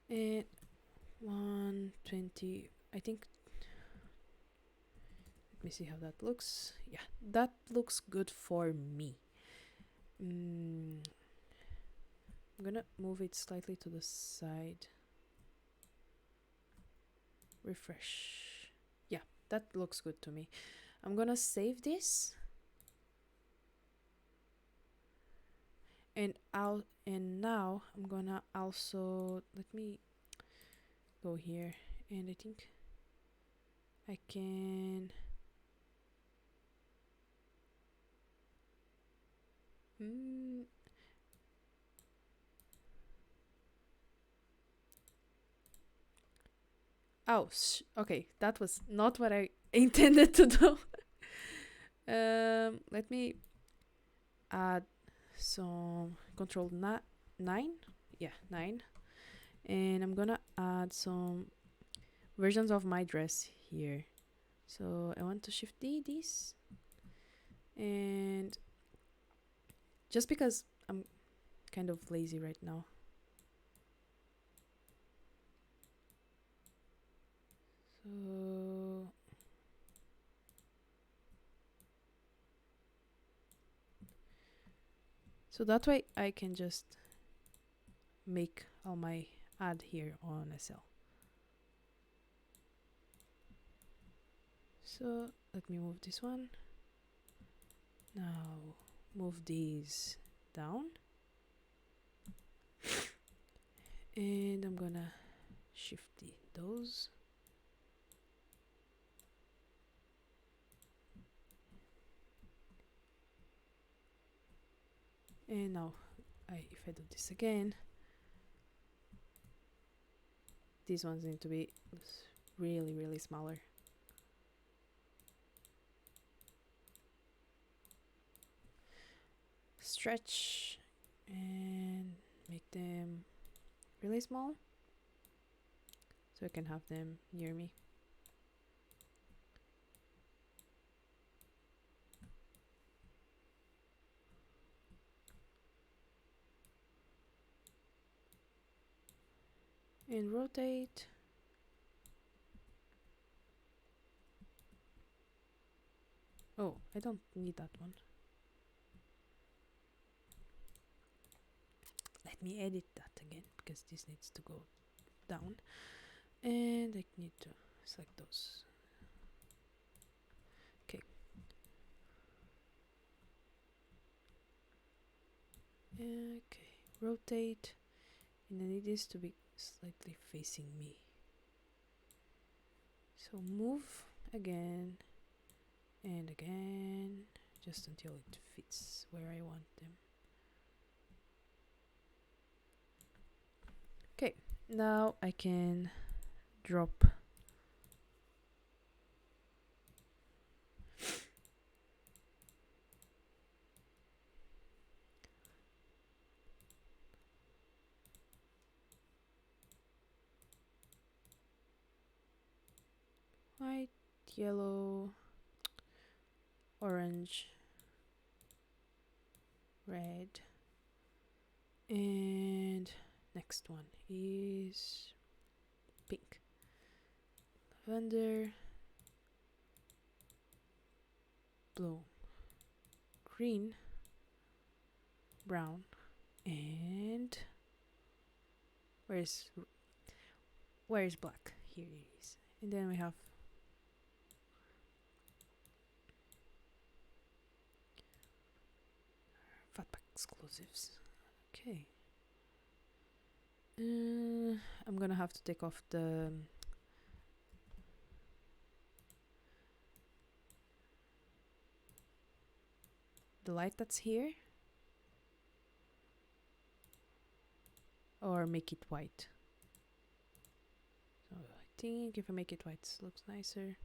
And 120, I think. Let me see how that looks. Yeah, that looks good for me. I'm gonna move it slightly to the side. Refresh. Yeah, that looks good to me. I'm gonna save this. And now I'm gonna also, let me go here, and I think I can oh, okay, that was not what I intended to do. Let me add some control 9. Yeah, 9. And I'm gonna add some versions of my dress here. So I want to shift this. And just because I'm kind of lazy right now. So that way I can just make all my ad here on SL. So let me move this one. Now move these down. And I'm gonna shift those. And now if I do this again, these ones need to be really, really smaller. Stretch and make them really small so I can have them near me. And rotate. Oh, I don't need that one. Let me edit that again because this needs to go down. And I need to select those. Okay. Okay, rotate. And I need this to be slightly facing me. So move again and again, just until it fits where I want them. Okay, now I can drop white, yellow, orange, red, and next one is pink, lavender, blue, green, brown, and where's black? Here it is. And then we have Fatpack exclusives. Okay. I'm gonna have to take off the light that's here, or make it white. So I think if I make it white it looks nicer,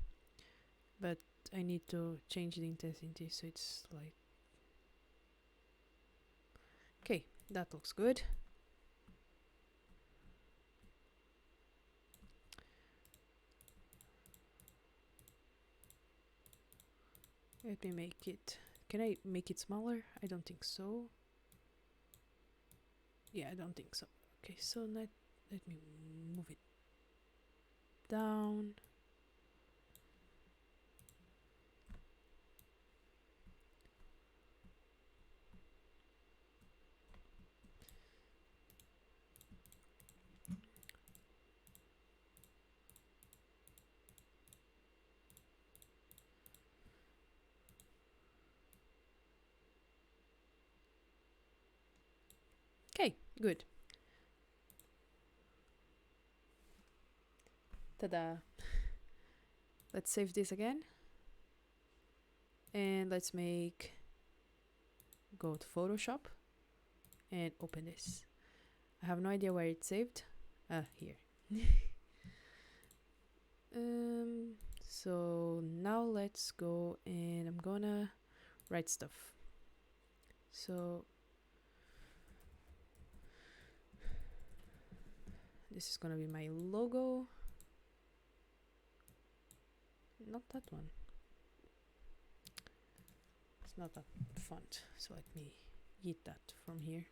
but I need to change the intensity so it's like That looks good. Let me make it. Can I make it smaller? I don't think so. Yeah, I don't think so. Okay, so let me move it down. Okay, good. Ta-da. Let's save this again. And let's go to Photoshop and open this. I have no idea where it's saved. Here. So now let's go and I'm gonna write stuff. So this is gonna be my logo. Not that one. It's not that font. So let me eat that from here.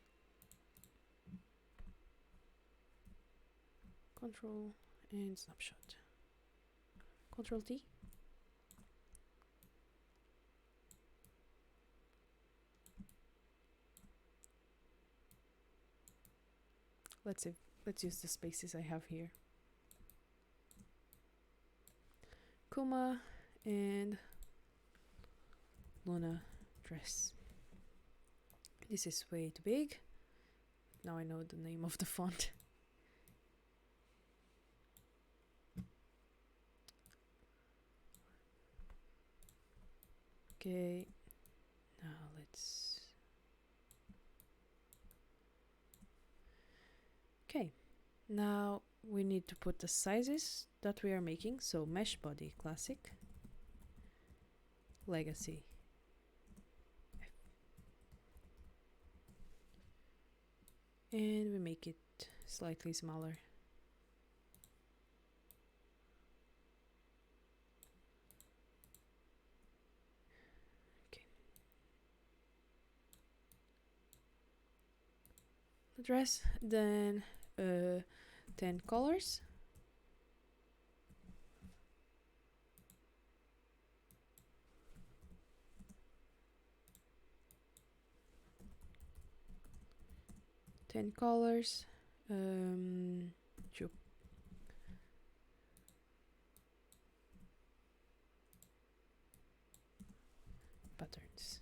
Control and snapshot. Control T. Let's use the spaces I have here. Kuma and Luna dress. This is way too big. Now I know the name of the font. Okay, now let's... Okay, now we need to put the sizes that we are making. So Meshbody Classic, Legacy, and we make it slightly smaller. Okay. Dress, then 10 colors. Two patterns.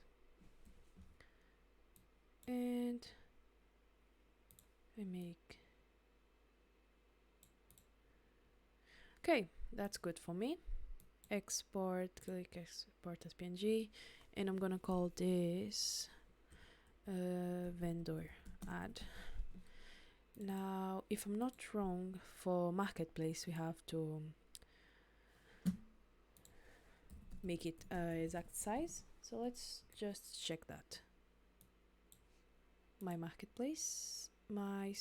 And I make... Okay, that's good for me. Export, click export as PNG, and I'm gonna call this vendor add. Now, if I'm not wrong, for marketplace we have to make it exact size. So let's just check that. My marketplace, my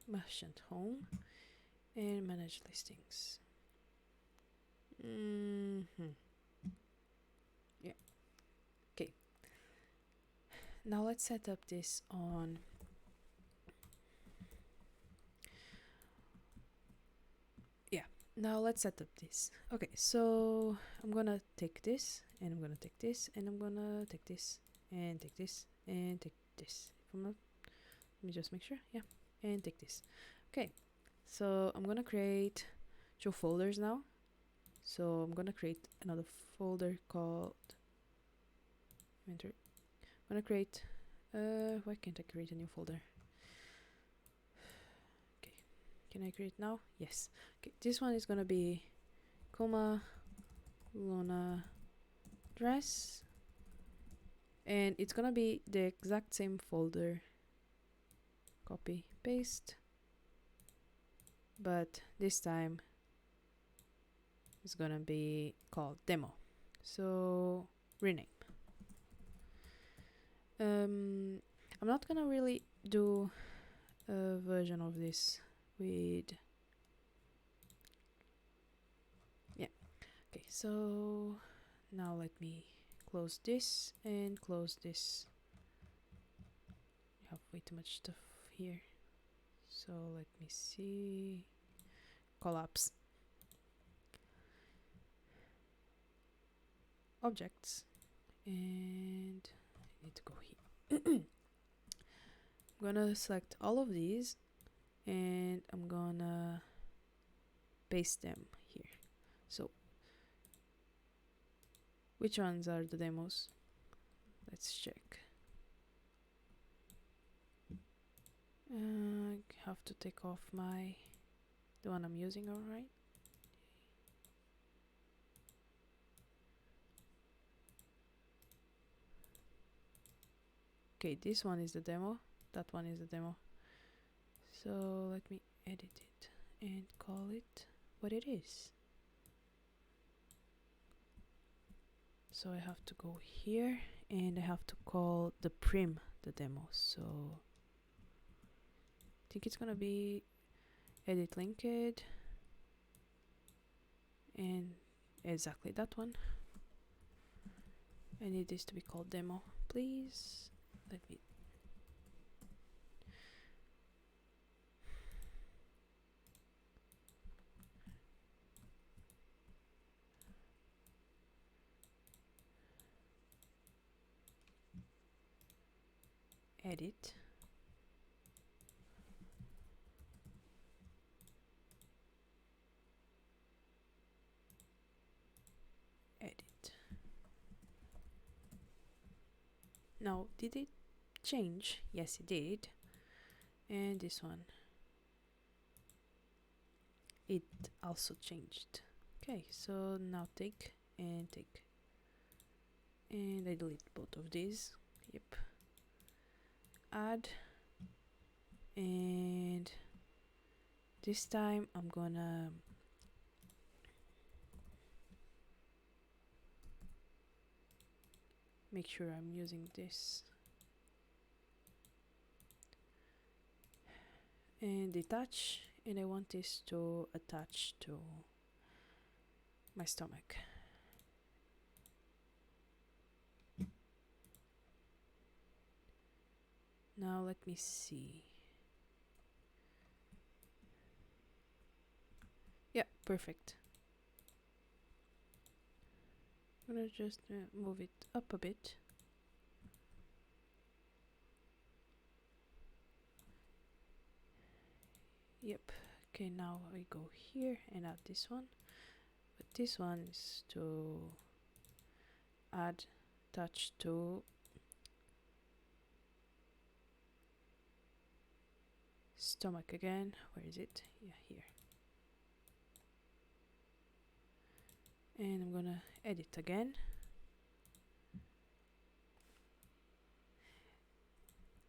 merchant home, and manage listings. Yeah. Okay. Now let's set up this on... Yeah. Now let's set up this. Okay, so I'm gonna take this, and I'm gonna take this, and I'm gonna take this, and take this, and take this. If I'm not... Let me just make sure. Yeah. And take this. Okay. So I'm gonna create 2 folders now. So I'm gonna create another folder called enter. I'm gonna create why can't I create a new folder? Okay, can I create now? Yes. Okay, this one is gonna be Coma Luna dress, and it's gonna be the exact same folder. Copy paste, but this time it's gonna be called demo. So rename. I'm not gonna really do a version of this with, yeah. Okay, so now let me close this and close this. I have way too much stuff here, so let me see. Collapse. Objects, and I need to go here. I'm gonna select all of these and I'm gonna paste them here. So which ones are the demos? Let's check. I have to take off the one I'm using, alright. Okay, this one is the demo, that one is the demo. So let me edit it and call it what it is. So I have to go here and I have to call the prim the demo. So I think it's gonna be edit linked and exactly that one. I need this to be called demo, please. Let me edit. Edit. Now, did it change? Yes, it did. And this one, it also changed. Okay, so now take and take. And I delete both of these. Yep. Add. And this time I'm gonna make sure I'm using this. And detach. And I want this to attach to my stomach. Now let me see. Yeah, perfect. I'm gonna just move it up a bit. Yep. Okay, now I go here and add this one. But this one is to add touch to stomach again. Where is it? Yeah, here. And I'm gonna edit again.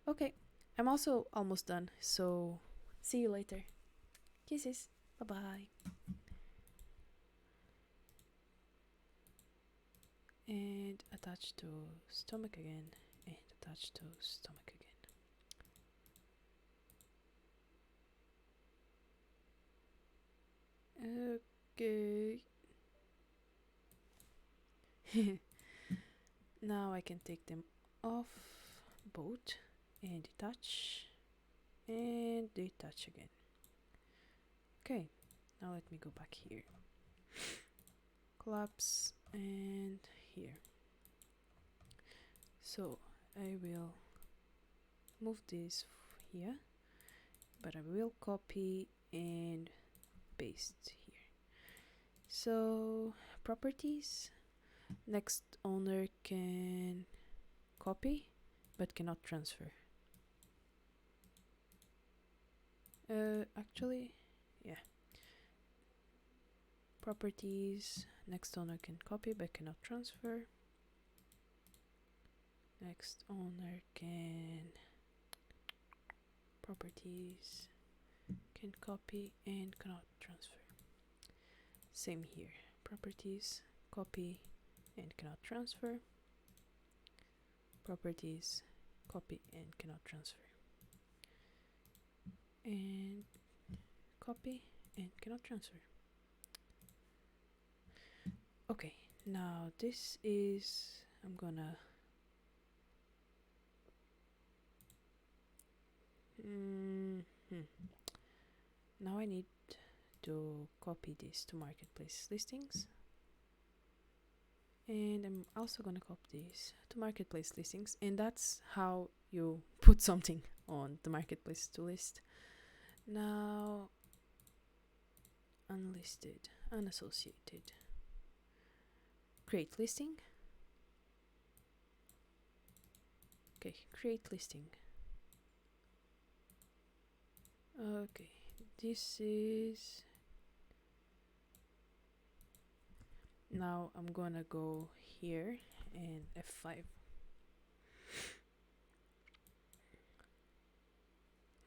Okay, I'm also almost done, so see you later. Kisses. Bye bye. And attach to stomach again, and attach to stomach again. Okay. Now I can take them off both and detach and detach again. Okay, now let me go back here. Collapse and here. So I will move this here, but I will copy and paste here. So properties, next owner can copy but cannot transfer. Actually, yeah. Properties, next owner can copy but cannot transfer. Next owner can properties, can copy and cannot transfer. Same here. Properties, copy and cannot transfer. Properties, copy and cannot transfer. And copy and cannot transfer. Okay, now this is, I'm gonna now I need to copy this to marketplace listings, and I'm also gonna copy this to marketplace listings, and that's how you put something on the marketplace to list. Now unlisted, unassociated, create listing. Okay, create listing. Okay, this is, now I'm gonna go here and F5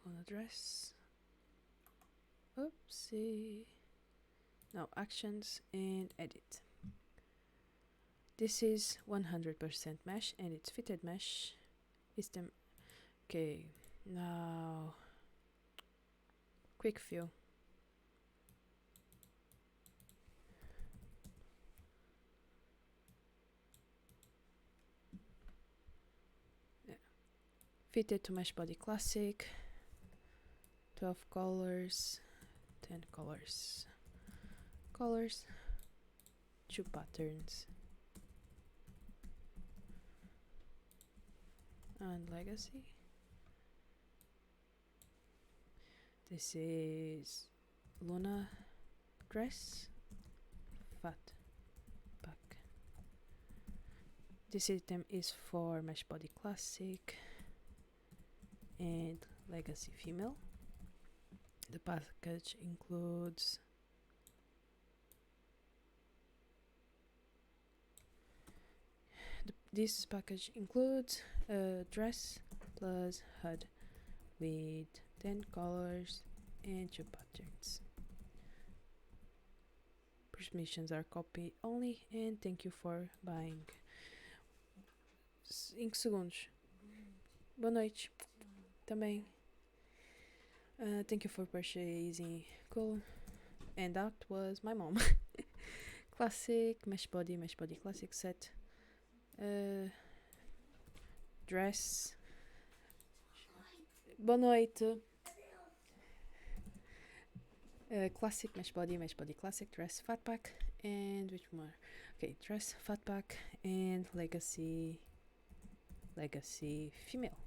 on address. Oopsie. Now actions and edit. This is 100% mesh and it's fitted mesh. System. Okay, now quick view. Yeah. Fitted to Meshbody Classic. 12 colors, 10 colors. Colors, 2 patterns. And legacy. This is Luna dress, fat pack. This item is for Meshbody Classic and Legacy Female. The package includes this package includes a dress plus HUD with 10 colors and 2 patterns. Permissions are copy only, and thank you for buying. 5 segundos. Boa noite. Também. Thank you for purchasing. Cool. And that was my mom. Classic Meshbody Classic set. Dress. Boa noite. Classic Meshbody Classic dress fat pack, and which more? Okay, dress fat pack and legacy female.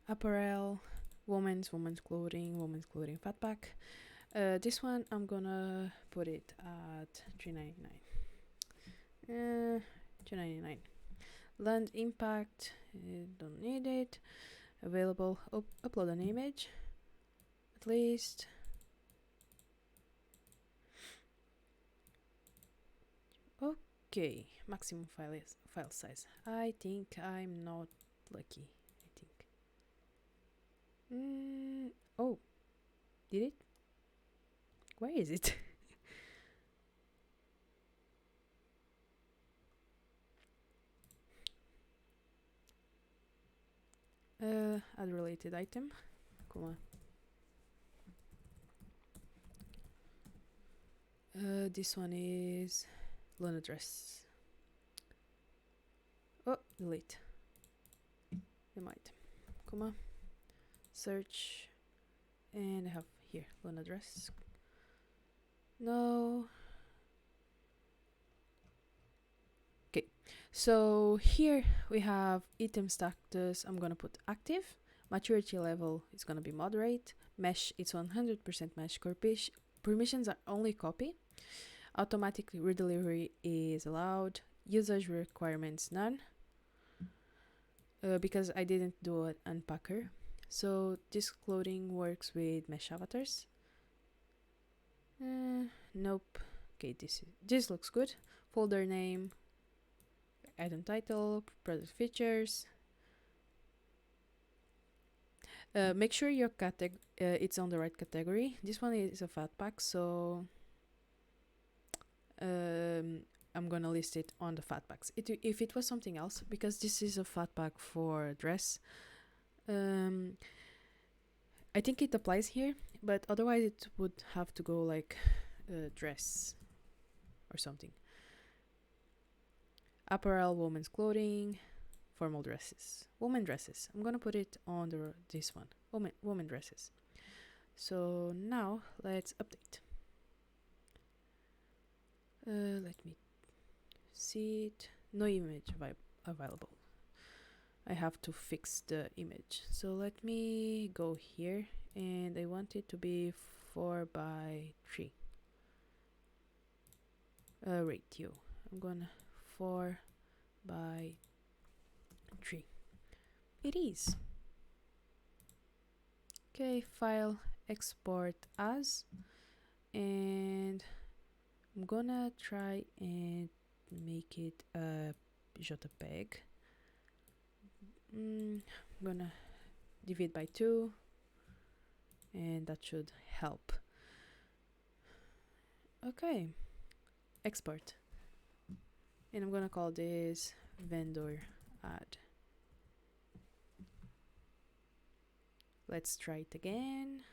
Apparel, women's clothing fat pack. This one I'm gonna put it at $3.99. $2.99. Land impact, don't need it. Available, upload an image. At least. Okay, maximum file size. I think I'm not lucky. Oh, did it? Where is it? Add related item. Come on. This one is Luna dress. Oh, delete. They might. Come on. Search. And I have here Luna dress. No. Okay. So here we have item status. I'm gonna put active. Maturity level is gonna be moderate. Mesh, it's 100% mesh. Permissions are only copy. Automatic redelivery is allowed. Usage requirements none. Because I didn't do an unpacker. So this clothing works with mesh avatars. Nope. Okay, this looks good. Folder name, item title, product features. Make sure your it's on the right category. This one is a fat pack, so I'm gonna list it on the fat packs. If it was something else, because this is a fat pack for dress, I think it applies here, but otherwise it would have to go like dress or something. Apparel, women's clothing, formal dresses, women dresses. I'm gonna put it on this one, women dresses. So now let's update. Let me see it. No image available. I have to fix the image. So let me go here, and I want it to be 4:3 ratio. I'm gonna 4:3. It is. Okay, file, export as, and I'm gonna try and make it a JPEG. I'm gonna divide by 2, and that should help. Okay, export, and I'm gonna call this vendor add. Let's try it again.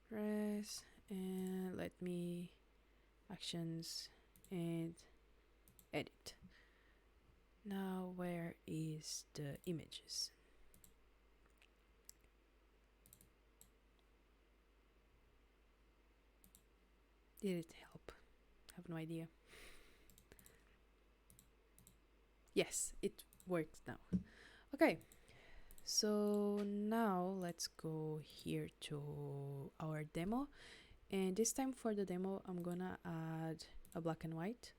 Press, and let me actions and edit. Now where is the images? Did it help? I have no idea. Yes, it works now. Okay, so now let's go here to our demo, and this time for the demo I'm gonna add a black and white,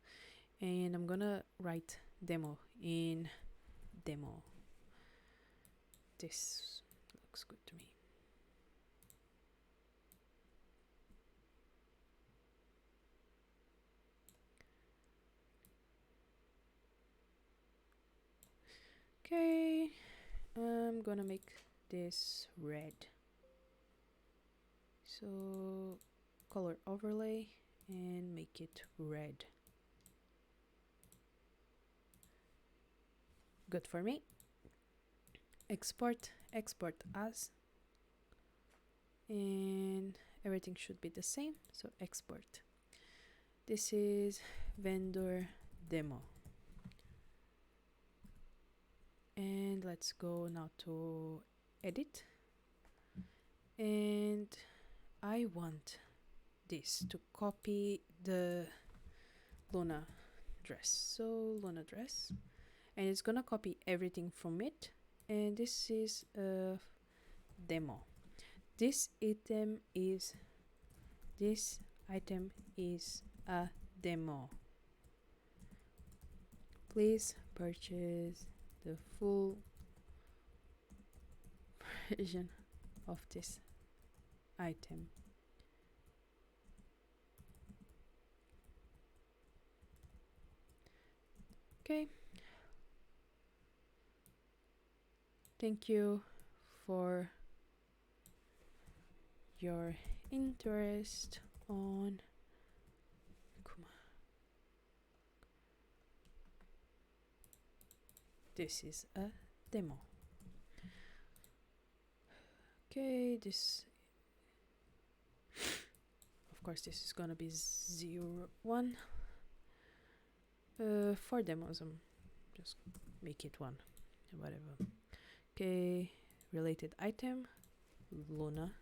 and I'm gonna write demo in demo. This looks good to me. Okay, I'm gonna make this red. So color overlay and make it red. Good for me. Export as, and everything should be the same, so export. This is vendor demo, and let's go now to edit, and I want this to copy the Luna dress. So Luna dress, and it's gonna copy everything from it, and this is a demo. This item is a demo. Please purchase the full version of this item. Okay. Thank you for your interest on Kuma. This is a demo. Okay, this, of course, this is gonna be 0, 1. For demos, just make it 1, whatever. Okay, related item, Luna.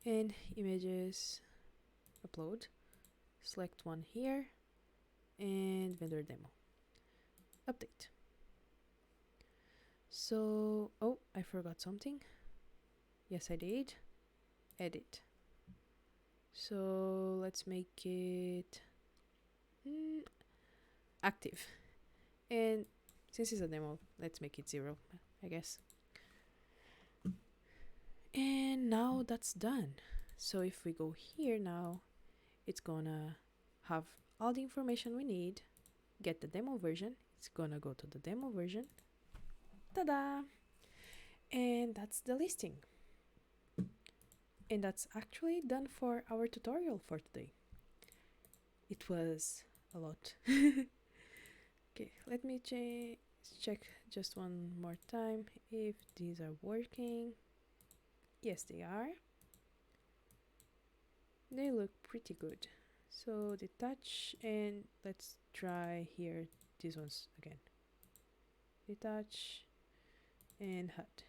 And images, upload, select one here, and vendor demo. Update. So, oh, I forgot something. Yes, I did. Edit. So let's make it active. And since it's a demo, let's make it 0, I guess. And now that's done. So if we go here now, it's gonna have all the information we need. Get the demo version. It's gonna go to the demo version. Ta-da! And that's the listing. And that's actually done for our tutorial for today. It was a lot. Okay, let me check just one more time if these are working. Yes, they are. They look pretty good. So detach, and let's try here these ones again. Detach and HUD.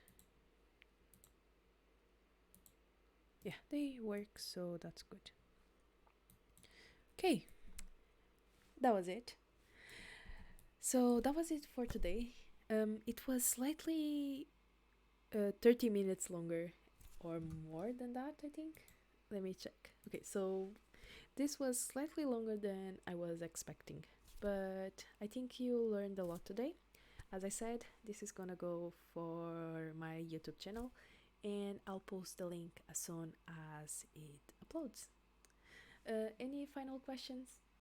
Yeah, they work, so that's good. Okay, that was it. So that was it for today. It was slightly 30 minutes longer or more than that, I think. Let me check. Okay, so this was slightly longer than I was expecting, but I think you learned a lot today. As I said, this is gonna go for my YouTube channel, and I'll post the link as soon as it uploads. Any final questions?